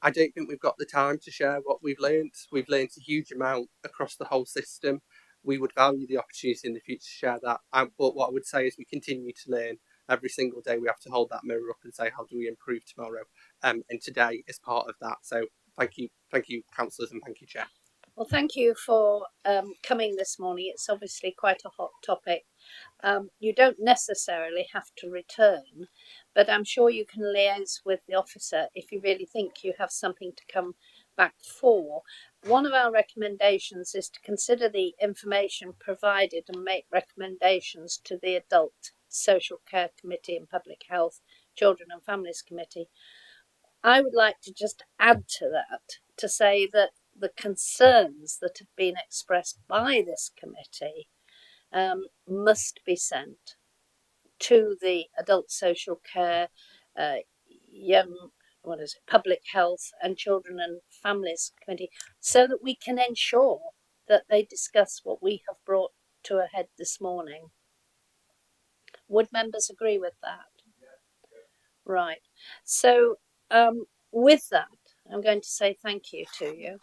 I don't think we've got the time to share what we've learned. We've learned a huge amount across the whole system. We would value the opportunity in the future to share that. But what I would say is we continue to learn. Every single day we have to hold that mirror up and say, how do we improve tomorrow? And today is part of that. So thank you, councillors, and thank you, Chair. Well, thank you for coming this morning. It's obviously quite a hot topic. You don't necessarily have to return, but I'm sure you can liaise with the officer if you really think you have something to come back for. One of our recommendations is to consider the information provided and make recommendations to the Adult Social Care Committee and Public Health, Children and Families Committee. I would like to just add to that to say that the concerns that have been expressed by this committee must be sent to the adult social care, young, public health and children and families committee, so that we can ensure that they discuss what we have brought to a head this morning. Would members agree with that? Right. So with that, I'm going to say thank you to you.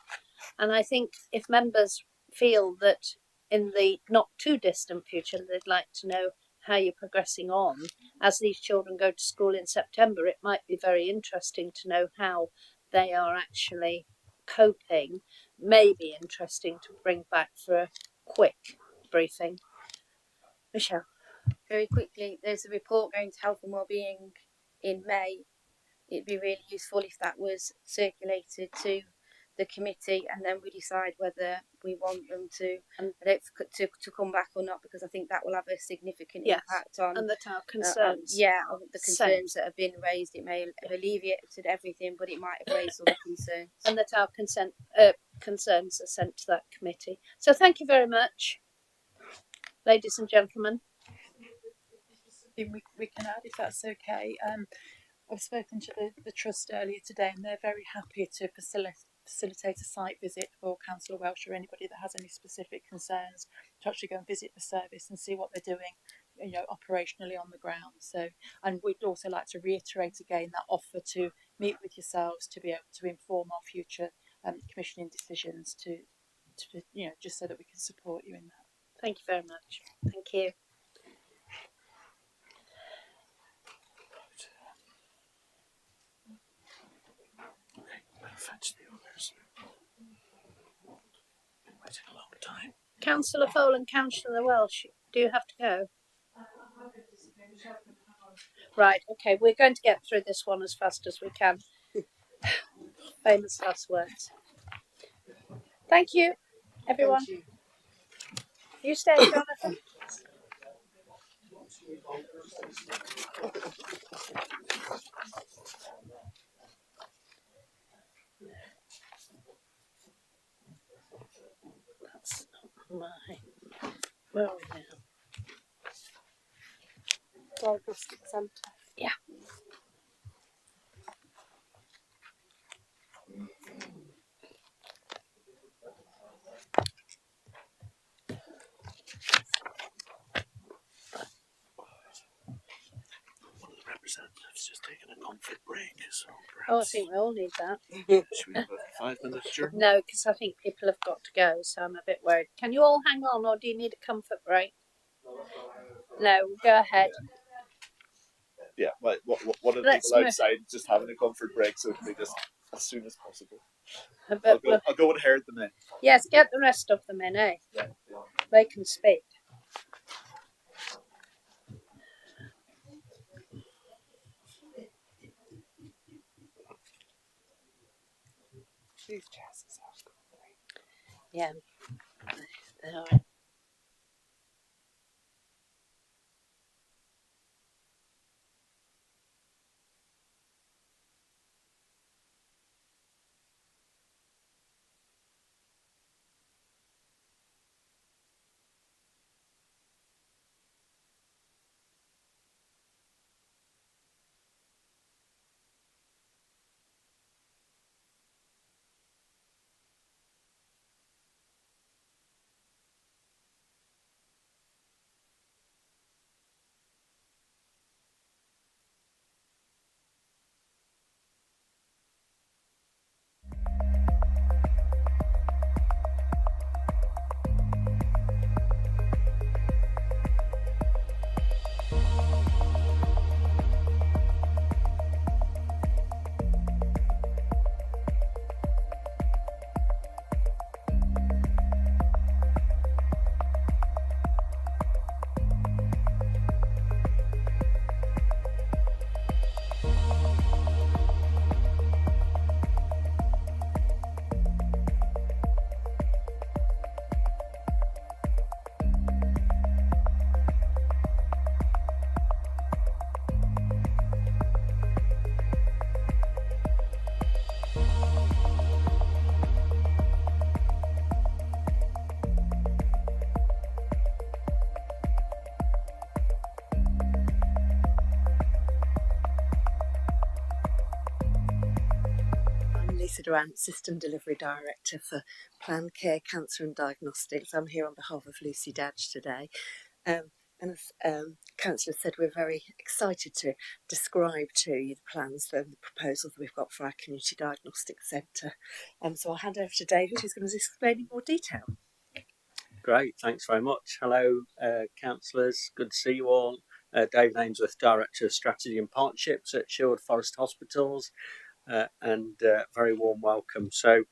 And I think if members feel that in the not too distant future they'd like to know how you're progressing on as these children go to school in September, it might be very interesting to know how they are actually coping. Maybe interesting to bring back for a quick briefing. Michelle. Very quickly, there's a report going to Health and Wellbeing in May. It'd be really useful if that was circulated to the committee, and then we decide whether we want them to come back or not, because I think that will have a significant impact on and that our concerns. On the concerns that have been raised. It may have alleviated everything, but it might have raised other concerns. And that our concerns are sent to that committee. So thank you very much, ladies and gentlemen. We can add, if that's okay. I've spoken to the trust earlier today, and they're very happy to facilitate a site visit for Councillor Welsh or anybody that has any specific concerns, to actually go and visit the service and see what they're doing, operationally on the ground. So, and we'd also like to reiterate again that offer to meet with yourselves to be able to inform our future commissioning decisions, to just so that we can support you in that. Thank you very much. Thank you. Fetch the others. Been waiting a long time. Councillor Fole and Councillor Welsh, do you have to go? Right, okay, we're going to get through this one as fast as we can. Famous last words. Thank you, everyone. Thank you. You stay, Jonathan. That's not mine. Where are we now? Diagnostic Centre. Yeah. One of the representatives just taking a comfort break, so perhaps. Oh, I think we all need that. Should we have a 5 minute adjournment? No, because I think people have got to go, so I'm a bit worried. Can you all hang on, or do you need a comfort break? No, go ahead. Yeah, one of the people outside just having a comfort break, so it can be just as soon as possible. I'll go and herd them in. Yes, get the rest of them in, eh? Yeah. They can speak. These chairs are so cool. Yeah, they are. Durant, System Delivery Director for Plan Care, Cancer and Diagnostics. I'm here on behalf of Lucy Dadge today. And as Councillor said, we're very excited to describe to you the plans and the proposals that we've got for our Community Diagnostic Centre. So I'll hand over to David, who's going to explain in more detail. Great, thanks very much. Hello, councillors, good to see you all. David Ainsworth, Director of Strategy and Partnerships at Sherwood Forest Hospitals, and very warm welcome. So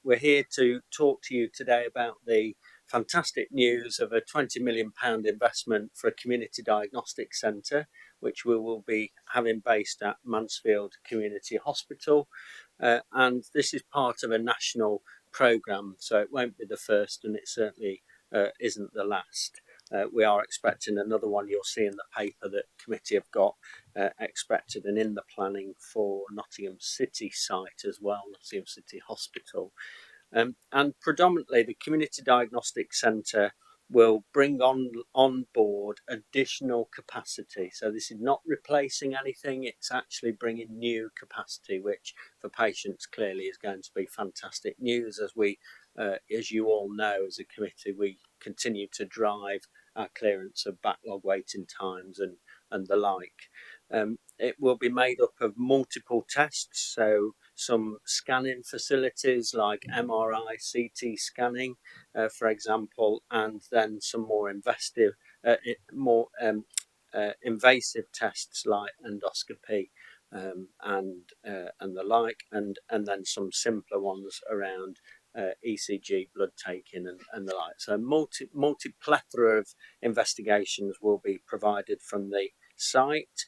we're here to talk to you today about the fantastic news of a £20 million investment for a community diagnostic centre, which we will be having based at Mansfield Community Hospital. And this is part of a national programme, so it won't be the first, and it certainly isn't the last. We are expecting another one you'll see in the paper that committee have got expected and in the planning for Nottingham City site as well, Nottingham City Hospital. And predominantly the Community Diagnostic Centre will bring on board additional capacity. So this is not replacing anything, it's actually bringing new capacity, which for patients clearly is going to be fantastic news as we, as you all know, as a committee, we continue to drive our clearance of backlog waiting times and the like. It will be made up of multiple tests, so some scanning facilities like MRI, CT scanning, for example, and then some more invasive tests like endoscopy and the like, and then some simpler ones around ECG, blood taking, and the like. So multi plethora of investigations will be provided from the site.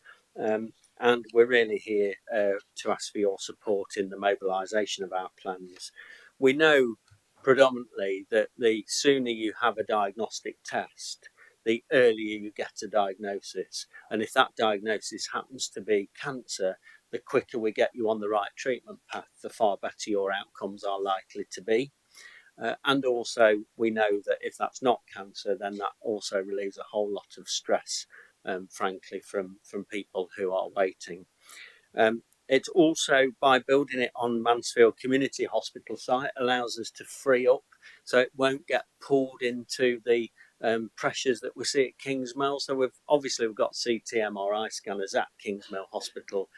And we're really here to ask for your support in the mobilisation of our plans. We know predominantly that the sooner you have a diagnostic test, the earlier you get a diagnosis. And if that diagnosis happens to be cancer, the quicker we get you on the right treatment path, the far better your outcomes are likely to be. And also, we know that if that's not cancer, then that also relieves a whole lot of stress, frankly, from people who are waiting. It also, by building it on Mansfield Community Hospital site, allows us to free up, so it won't get pulled into the pressures that we see at Kingsmill. So we've got CT MRI scanners at Kingsmill Hospital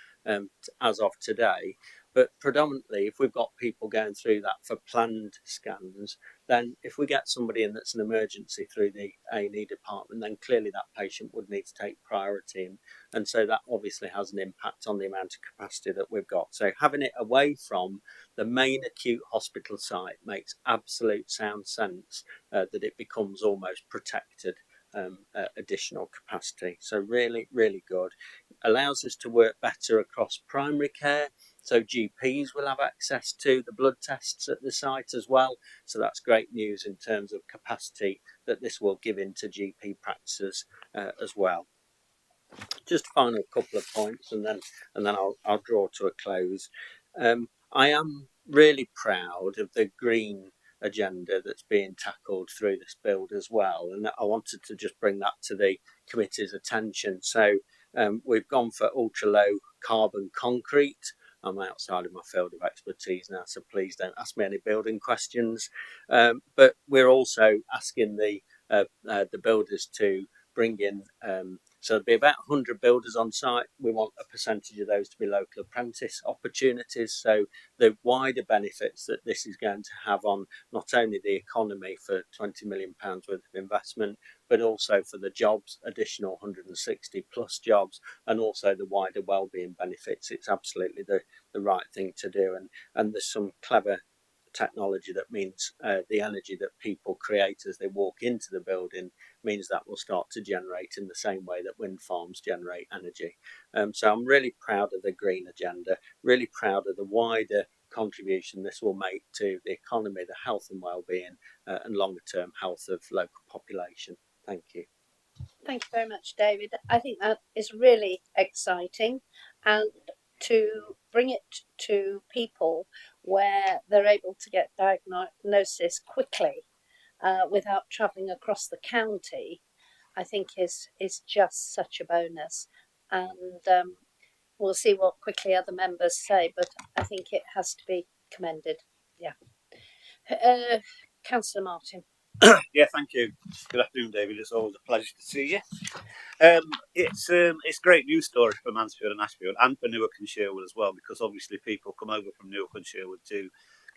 as of today. But predominantly, if we've got people going through that for planned scans, then if we get somebody in that's an emergency through the A&E department, then clearly that patient would need to take priority. And so that obviously has an impact on the amount of capacity that we've got. So having it away from the main acute hospital site makes absolute sound sense, that it becomes almost protected additional capacity. So really, really good. Allows us to work better across primary care. So GPs will have access to the blood tests at the site as well. So that's great news in terms of capacity that this will give into GP practices as well. Just a final couple of points, and then I'll draw to a close. I am really proud of the green agenda that's being tackled through this build as well, and I wanted to just bring that to the committee's attention. So we've gone for ultra low carbon concrete. I'm outside of my field of expertise now, so please don't ask me any building questions. But we're also asking the builders to bring in, so there'll be about 100 builders on site. We want a percentage of those to be local apprentice opportunities. So the wider benefits that this is going to have on not only the economy for £20 million worth of investment, but also for the jobs, additional 160 plus jobs, and also the wider wellbeing benefits. It's absolutely the right thing to do. And there's some clever technology that means the energy that people create as they walk into the building means that will start to generate in the same way that wind farms generate energy. So I'm really proud of the green agenda, really proud of the wider contribution this will make to the economy, the health and well-being and longer term health of local population. Thank you. Thank you very much, David. I think that is really exciting, and to bring it to people where they're able to get diagnosis quickly without travelling across the county, I think is just such a bonus. And we'll see what quickly other members say, but I think it has to be commended. Yeah. Councillor Martin. Yeah, thank you. Good afternoon, David. It's always a pleasure to see you. It's a great news story for Mansfield and Ashfield, and for Newark and Sherwood as well, because obviously people come over from Newark and Sherwood to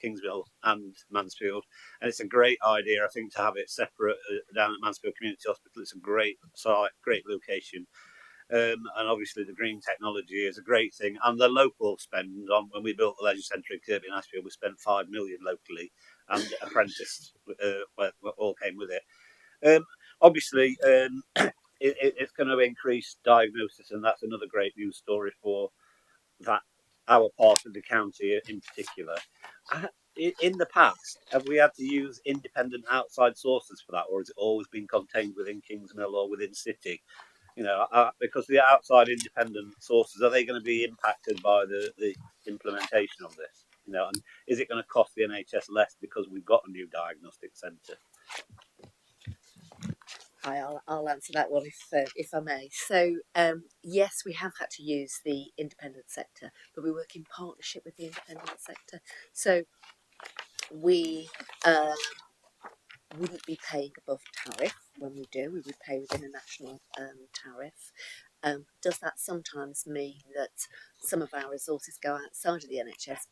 Kingsville and Mansfield, and it's a great idea, I think, to have it separate down at Mansfield Community Hospital. It's a great site, great location. And obviously the green technology is a great thing, and the local spend on when we built the leisure centre in Kirby and Ashfield, we spent 5 million locally, and apprentice all came with it. Obviously, it's going to increase diagnosis, and that's another great news story for that our part of the county in particular. In the past, have we had to use independent outside sources for that, or has it always been contained within Kingsmill or within City? You know, because the outside independent sources, are they going to be impacted by the implementation of this? You know, and is it going to cost the NHS less because we've got a new diagnostic centre? Hi, I'll answer that one if I may. So yes, we have had to use the independent sector, but we work in partnership with the independent sector. So we wouldn't be paying above tariff when we do. We would pay within a national tariff. Does that sometimes mean that some of our resources go outside of the NHS?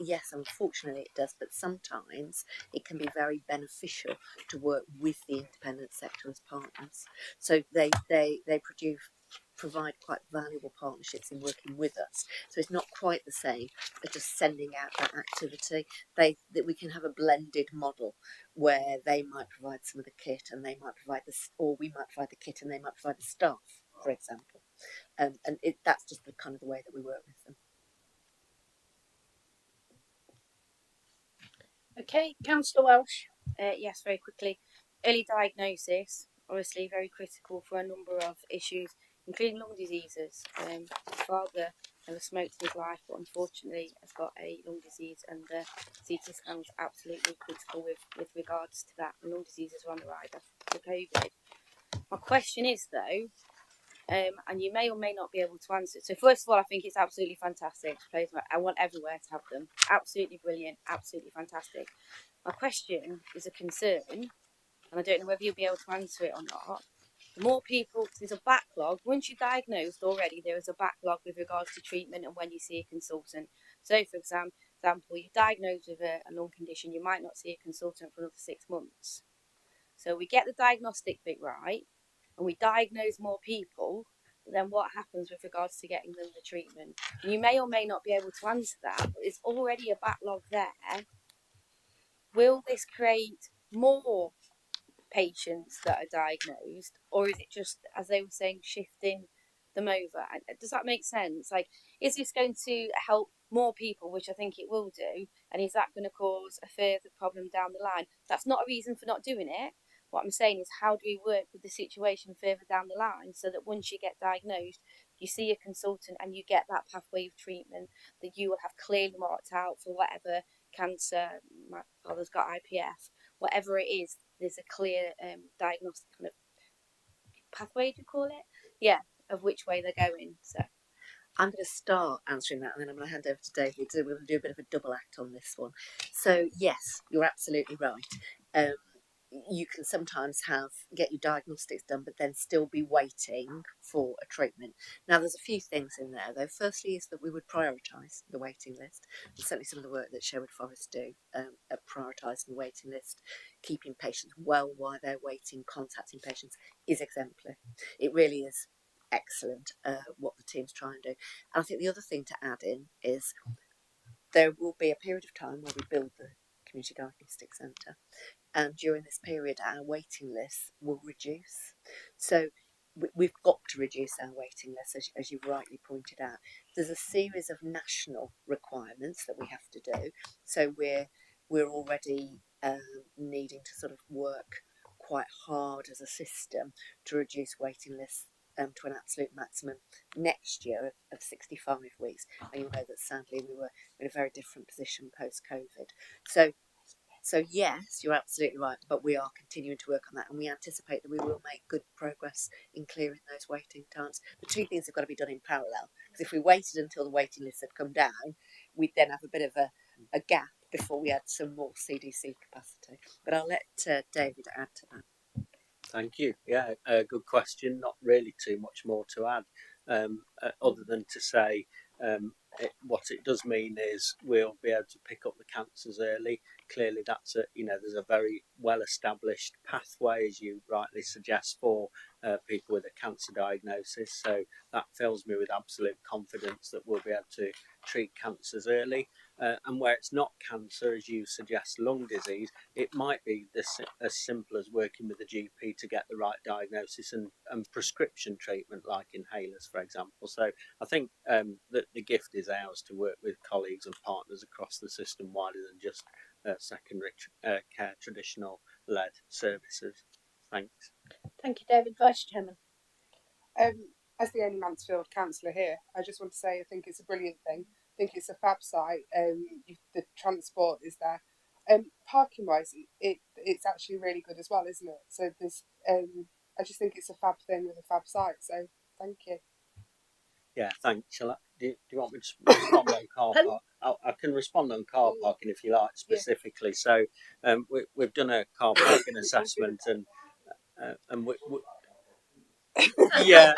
Yes, unfortunately it does, but sometimes it can be very beneficial to work with the independent sector as partners. So they provide quite valuable partnerships in working with us. So it's not quite the same as just sending out that activity. That we can have a blended model where they might provide some of the kit and they might provide or we might provide the kit and they might provide the staff, for example. And that's just the kind of the way that we work with them. Okay, Councillor Welsh. Yes, very quickly. Early diagnosis, obviously very critical for a number of issues, including lung diseases. My father never smoked in his life, but unfortunately has got a lung disease, and the CT scan was absolutely critical with regards to that. And lung diseases are on the rise after COVID. My question is, though, and you may or may not be able to answer it. So first of all, I think it's absolutely fantastic. I want everywhere to have them. Absolutely brilliant, absolutely fantastic. My question is a concern, and I don't know whether you'll be able to answer it or not. The more people, there's a backlog. Once you're diagnosed already, there is a backlog with regards to treatment and when you see a consultant. So, for example, you're diagnosed with a lung condition, you might not see a consultant for another 6 months. So we get the diagnostic bit right, and we diagnose more people, then what happens with regards to getting them the treatment? And you may or may not be able to answer that, but there's already a backlog there. Will this create more patients that are diagnosed, or is it just, as they were saying, shifting them over? Does that make sense? Like, is this going to help more people, which I think it will do, and is that going to cause a further problem down the line? That's not a reason for not doing it. What I'm saying is, how do we work with the situation further down the line so that once you get diagnosed, you see a consultant and you get that pathway of treatment that you will have clearly marked out for whatever cancer, my father's got IPF, whatever it is, there's a clear diagnostic kind of pathway, do you call it? Yeah, of which way they're going. So I'm going to start answering that, and then I'm going to hand over to David. So we're going to do a bit of a double act on this one. So yes, you're absolutely right. You can sometimes get your diagnostics done, but then still be waiting for a treatment. Now, there's a few things in there, though. Firstly, is that we would prioritise the waiting list, and certainly some of the work that Sherwood Forest do at prioritising the waiting list, keeping patients well while they're waiting, contacting patients, is exemplary. It really is excellent what the teams try and do. And I think the other thing to add in is there will be a period of time where we build the community diagnostic centre, and during this period our waiting lists will reduce. So we've got to reduce our waiting list, as you've rightly pointed out. There's a series of national requirements that we have to do, so we're already needing to sort of work quite hard as a system to reduce waiting lists to an absolute maximum next year of 65 weeks. And you'll know that sadly we were in a very different position post-COVID. So yes, you're absolutely right, but we are continuing to work on that, and we anticipate that we will make good progress in clearing those waiting times. The two things have got to be done in parallel, because if we waited until the waiting list had come down, we'd then have a bit of a gap before we had some more CDC capacity. But I'll let David add to that. Thank you. Yeah, good question. Not really too much more to add, other than to say what it does mean is we'll be able to pick up the cancers early. Clearly, that's there's a very well established pathway, as you rightly suggest, for people with a cancer diagnosis. So that fills me with absolute confidence that we'll be able to treat cancers early. And where it's not cancer, as you suggest, lung disease, it might be as simple as working with the GP to get the right diagnosis and prescription treatment, like inhalers, for example. So I think that the gift is ours to work with colleagues and partners across the system wider than just secondary care, traditional-led services. Thanks. Thank you, David. Vice Chairman. As the only Mansfield councillor here, I just want to say I think it's a brilliant thing. I think it's a fab site. The transport is there. Parking wise, it's actually really good as well, isn't it? So there's I just think it's a fab thing with a fab site. So thank you. Yeah, thanks. Do you want me to respond on car park? I can respond on car parking if you like specifically. Yeah. So we've done a car parking assessment and yeah.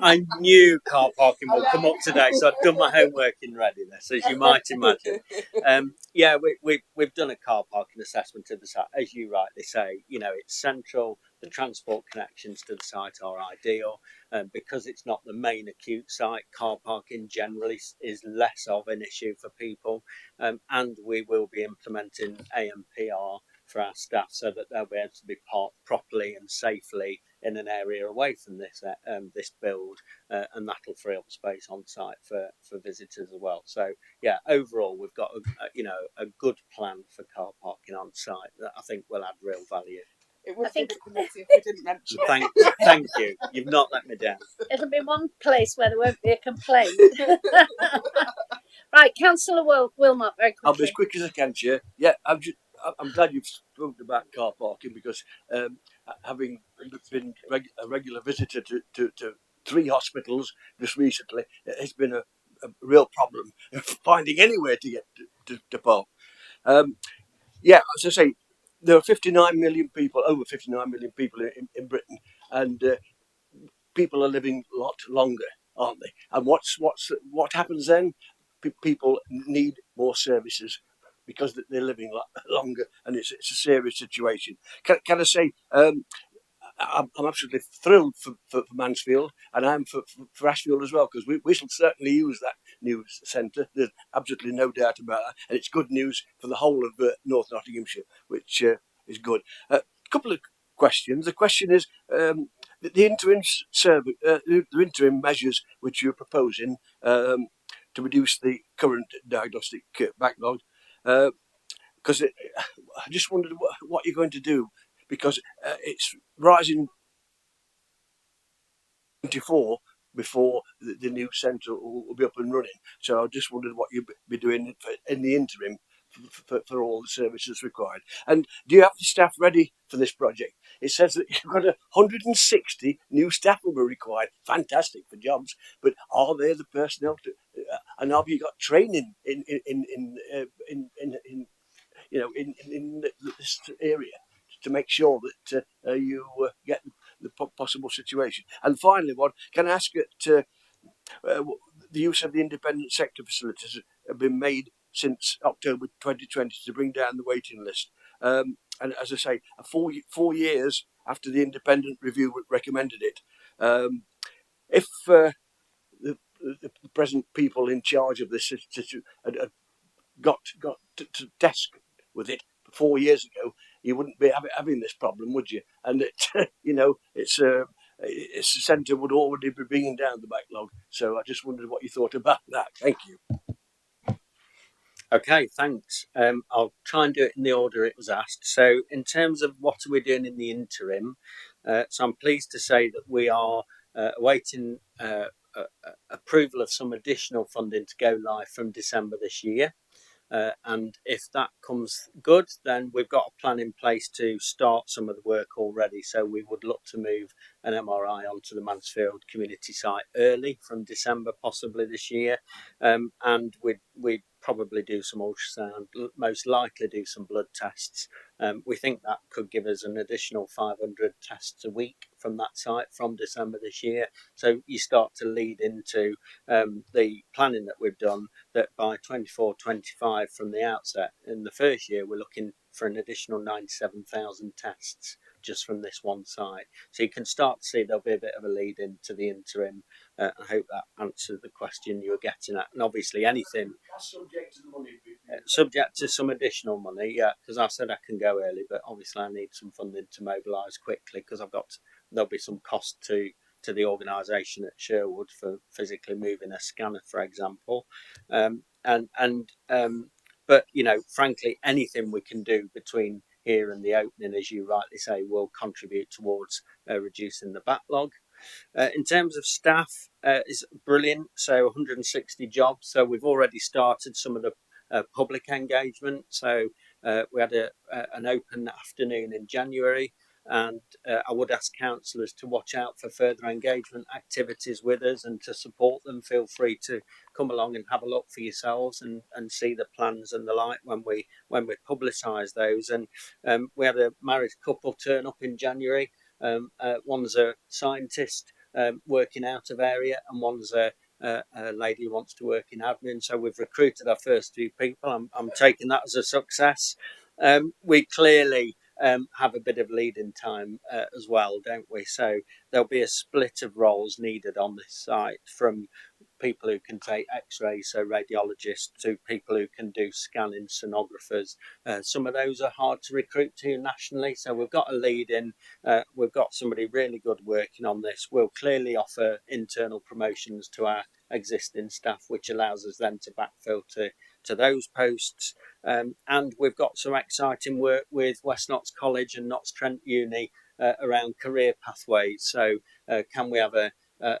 I knew car parking would come up today, so I've done my homework in readiness, as you might imagine. We've done a car parking assessment of the site, as you rightly say. It's central. The transport connections to the site are ideal, because it's not the main acute site. Car parking generally is less of an issue for people, and we will be implementing AMPR for our staff so that they'll be able to be parked properly and safely in an area away from this build, and that'll free up space on site for visitors as well. So yeah, overall we've got a good plan for car parking on site that I think will add real value. It would be the committee if we didn't mention it. Thank you. You've not let me down. It'll be one place where there won't be a complaint. Right, Councillor Wilmot, very quickly. I'll be as quick as I can, Chair. Yeah, I'm glad you've spoken about car parking because having been a regular visitor to 3 hospitals just recently, it's been a real problem finding anywhere to get to park. Yeah, as I say, there are 59 million people, over 59 million people in Britain, and people are living a lot longer, aren't they? And what happens then? People need more services because they're living longer, and it's a serious situation. Can I say? I'm absolutely thrilled for Mansfield, and I'm for Ashfield as well, because we shall certainly use that new centre. There's absolutely no doubt about that, and it's good news for the whole of North Nottinghamshire, which is good. A couple of questions. The question is the interim measures which you're proposing to reduce the current diagnostic backlog. Because I just wondered what you're going to do, because it's rising 24 before the new centre will be up and running. So I just wondered what you'd be doing in the interim for all the services required. And do you have the staff ready for this project? It says that you've got 160 new staff will be required. Fantastic for jobs, but are there the personnel to? And have you got training in this area to make sure that you get the possible situation? And finally, can I ask that the use of the independent sector facilities have been made since October 2020 to bring down the waiting list. And as I say, 4 years after the independent review recommended it, if the present people in charge of this had got to desk with it 4 years ago, you wouldn't be having this problem, would you? And it's a centre would already be bringing down the backlog. So I just wondered what you thought about that. Thank you. Okay, thanks. I'll try and do it in the order it was asked. So in terms of what are we doing in the interim, so I'm pleased to say that we are awaiting approval of some additional funding to go live from December this year. And if that comes good, then we've got a plan in place to start some of the work already. So we would look to move an MRI onto the Mansfield community site early from December, possibly this year. And we'd probably do some ultrasound, most likely do some blood tests. We think that could give us an additional 500 tests a week from that site from December this year. So you start to lead into the planning that we've done, that by 24-25 from the outset, in the first year, we're looking for an additional 97,000 tests just from this one site. So you can start to see there'll be a bit of a lead into the interim. I hope that answered the question you were getting at. And obviously anything Subject to the money. subject to some additional money, yeah, because I said I can go early, but obviously I need some funding to mobilise quickly, because there'll be some cost to the organisation at Sherwood for physically moving a scanner, for example, but frankly, anything we can do between here and the opening, as you rightly say, will contribute towards reducing the backlog. In terms of staff, is brilliant. So 160 jobs. So we've already started some of the public engagement. So we had an open afternoon in January, and I would ask councillors to watch out for further engagement activities with us and to support them. Feel free to come along and have a look for yourselves and see the plans and the like when we publicise those. And we had a married couple turn up in January. One's a scientist working out of area, and one's a lady who wants to work in admin. So we've recruited our first two people. I'm taking that as a success. We clearly have a bit of lead-in time as well, don't we? So there'll be a split of roles needed on this site, from people who can take x-rays, so radiologists, to people who can do scanning, sonographers. Some of those are hard to recruit to nationally, so we've got a lead in. We've got somebody really good working on this. We'll clearly offer internal promotions to our existing staff, which allows us then to backfill to those posts. And we've got some exciting work with West Notts College and Notts Trent Uni around career pathways. So can we have a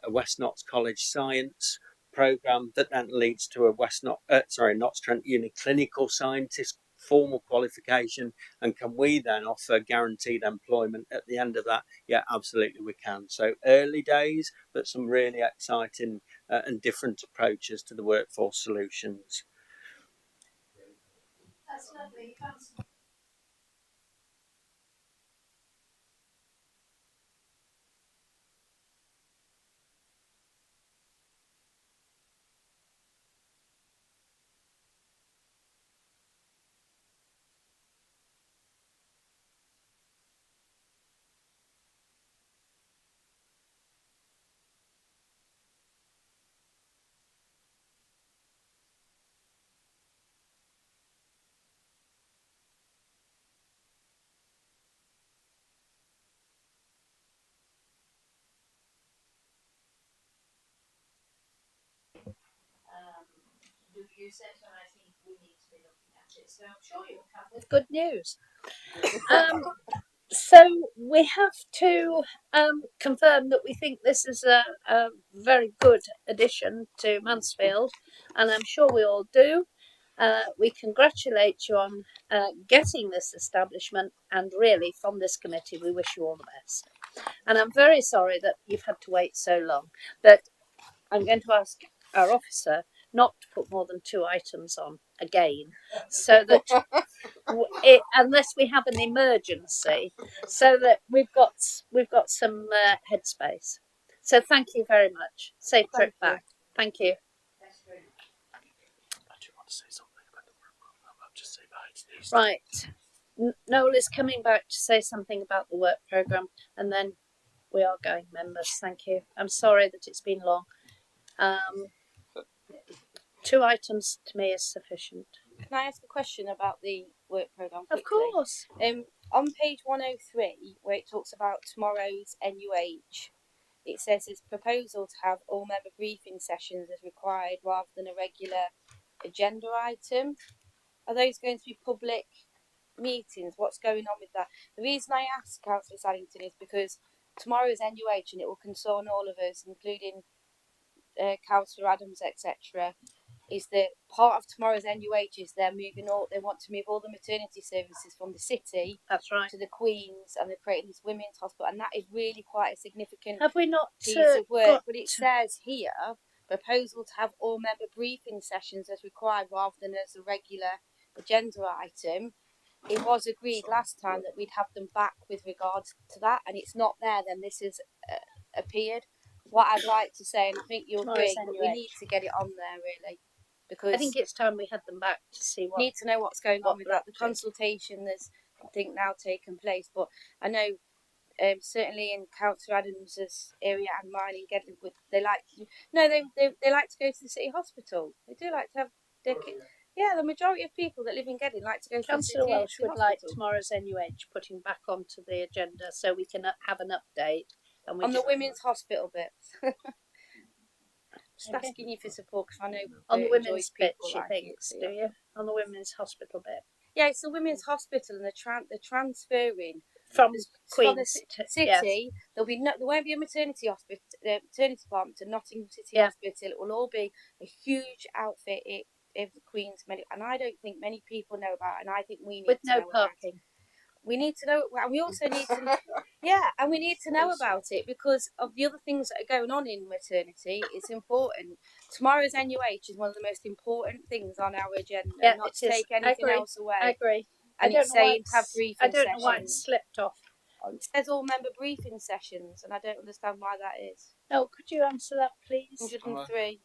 West Notts College science programme that then leads to a Notts Trent Uni clinical scientist formal qualification, and can we then offer guaranteed employment at the end of that? Yeah, absolutely we can. So early days, but some really exciting and different approaches to the workforce solutions. That's lovely. Thanks. You use it, and I think we need to be looking at it. So I'm sure you'll come with good news. So we have to confirm that we think this is a very good addition to Mansfield, and I'm sure we all do. We congratulate you on getting this establishment, and really from this committee we wish you all the best. And I'm very sorry that you've had to wait so long, but I'm going to ask our officer not to put more than 2 items on again, so that unless we have an emergency, so that we've got some headspace. So thank you very much. Safe trip back. Thank you. I do want to say something about the work programme. I'll just say bye to these. Right. Noel is coming back to say something about the work programme, and then we are going, members. Thank you. I'm sorry that it's been long. 2 items to me is sufficient. Can I ask a question about the work programme quickly? Of course. On page 103, where it talks about tomorrow's NUH, it says it's proposal to have all member briefing sessions as required rather than a regular agenda item. Are those going to be public meetings? What's going on with that? The reason I ask Councillor Saddington is because tomorrow is NUH and it will concern all of us, including Councillor Adams, etc. Is that part of tomorrow's NUH is they want to move all the maternity services from the city, that's right, to the Queen's, and they're creating this women's hospital, and that is really quite a significant have we not piece of work. got But it says here proposal to have all member briefing sessions as required rather than as a regular agenda item. It was agreed last time that we'd have them back with regards to that, and it's not there. Then this has appeared. What I'd like to say, and I think you'll agree, but we need to get it on there really, because I think it's time we had them back to see what. Need to know what's going on with that. The consultation has, I think, now taken place, but I know certainly in Councillor Adams's area and mine in Gedling, they like to, they like to go to the city hospital. They do like to have their yeah, the majority of people that live in Gedling like to go to Councillor the city Welsh would hospital. like tomorrow's NUH putting back onto the agenda so we can have an update. And we on just... the women's hospital bit. Just asking you for support because I know on the women's bit, she like thinks, do you? On the women's hospital bit. Yeah, it's the women's hospital, and they're transferring from from the Queen's city. Yes. There won't be a maternity hospital, maternity department to Nottingham City Hospital. It will all be a huge outfit of the Queen's Medical, and I don't think many people know about it, and I think we need with to no know parking. We need to know, and we also need to, and we need to know about it because of the other things that are going on in maternity. It's important. Tomorrow's NUH is one of the most important things on our agenda. Yeah, not to take anything else away. I agree. And it's saying to have briefing I don't sessions. know why it slipped off. It says all member briefing sessions, and I don't understand why that is. Oh, could you answer that, please? 103.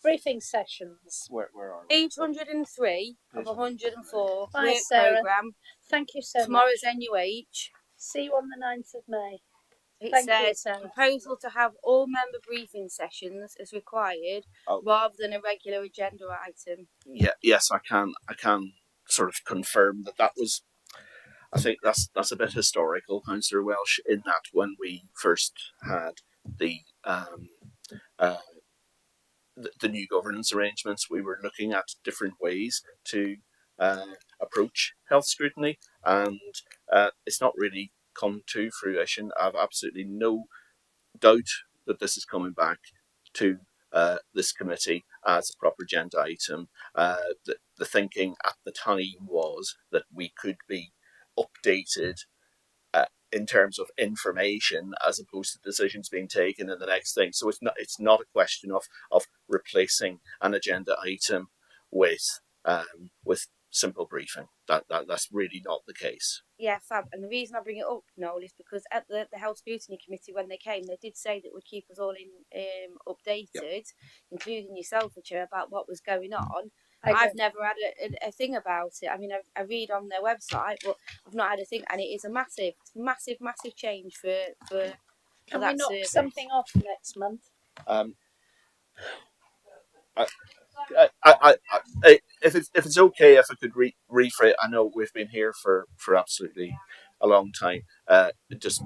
Briefing sessions. Where are we? Page 103 of 104. Bye, work Sarah. programme. Thank you so Tomorrow's much. NUH. See you on the 9th of May. It Thank you, says Sarah. proposal to have all member briefing sessions as required rather than a regular agenda item. Yeah, yes, I can sort of confirm that was. I think that's a bit historical, Councillor Welsh, in that when we first had the new governance arrangements, we were looking at different ways to approach health scrutiny, and it's not really come to fruition. I have absolutely no doubt that this is coming back to this committee as a proper agenda item. The thinking at the time was that we could be updated in terms of information as opposed to decisions being taken in the next thing. So it's not a question of replacing an agenda item with simple briefing. That's really not the case. Yeah, fab. And the reason I bring it up, Noel, is because at the Health Scrutiny Committee, when they came, they did say that would keep us all updated, including yourself, Chair, about what was going on. I've never had a thing about it. I mean, I read on their website, but I've not had a thing, and it is a massive change for Can that we knock service. something off next month? If it's okay, if I could rephrase, I know we've been here for absolutely a long time. Just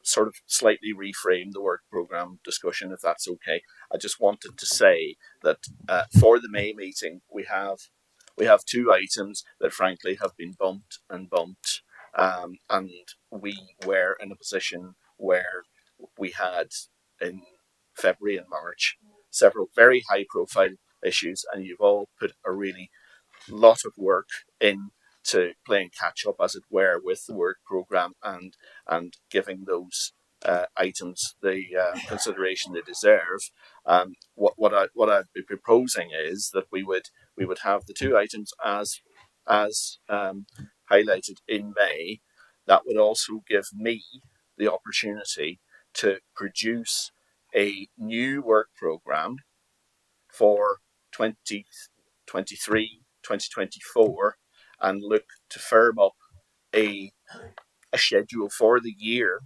sort of slightly reframe the work program discussion, if that's okay. I just wanted to say that for the May meeting, we have two items that frankly have been bumped, and we were in a position where we had in February and March several very high profile issues, and you've all put a really lot of work into playing catch up, as it were, with the work program and giving those items the consideration they deserve. What I'd be proposing is that we would have the two items as highlighted in May. That would also give me the opportunity to produce a new work program for 2023, 2024, and look to firm up a schedule for the year,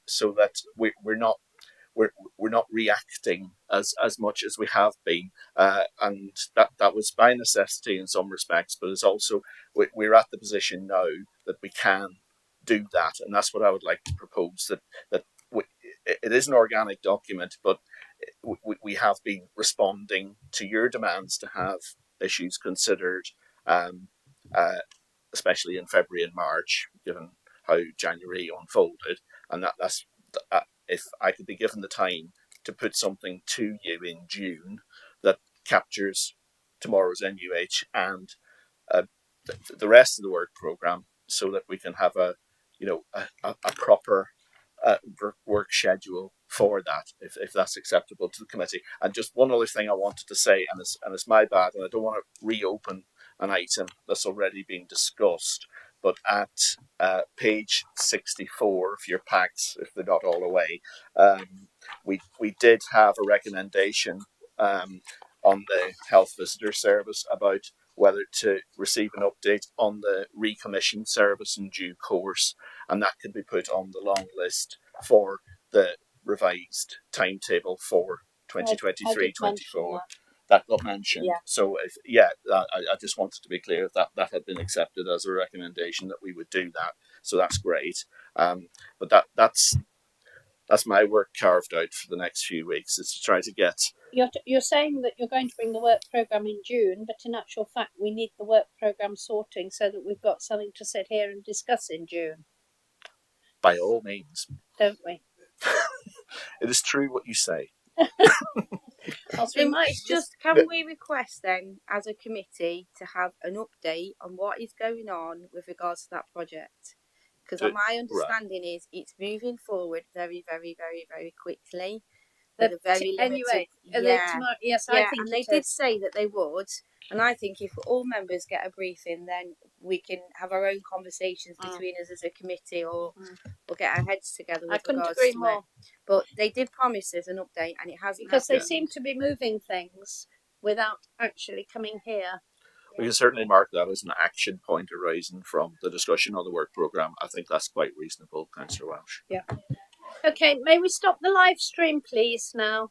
so that we're not reacting as much as we have been, and that was by necessity in some respects, but it's also we're at the position now that we can do that, and that's what I would like to propose. That it is an organic document, but we have been responding to your demands to have issues considered, especially in February and March, given how January unfolded, and that's if I could be given the time to put something to you in June that captures tomorrow's NUH and the rest of the work program, so that we can have a proper work schedule for that, if that's acceptable to the committee. And just one other thing I wanted to say, and it's my bad, and I don't want to reopen an item that's already been discussed, but at page 64 of your packs, if they're not all away, we did have a recommendation on the health visitor service about whether to receive an update on the recommissioned service in due course, and that could be put on the long list for the revised timetable for 2023-24. That got mentioned. Yeah. So I just wanted to be clear that had been accepted as a recommendation that we would do that. So that's great. But that's my work carved out for the next few weeks, is to try to get. You're saying that you're going to bring the work programme in June, but in actual fact we need the work programme sorting so that we've got something to sit here and discuss in June. By all means. Don't we? It is true what you say. Can we request then, as a committee, to have an update on what is going on with regards to that project? Because my understanding is it's moving forward very, very, very, very quickly. With a very limited, yes, I think and they did say that they would. And I think if all members get a briefing, then we can have our own conversations between us as a committee, or get our heads together with regards to it. But they did promise us an update, and it hasn't. Because they seem to be moving things without actually coming here. We can certainly mark that as an action point arising from the discussion on the work programme. I think that's quite reasonable, Councillor Welsh. Yeah. Okay, may we stop the live stream, please, now?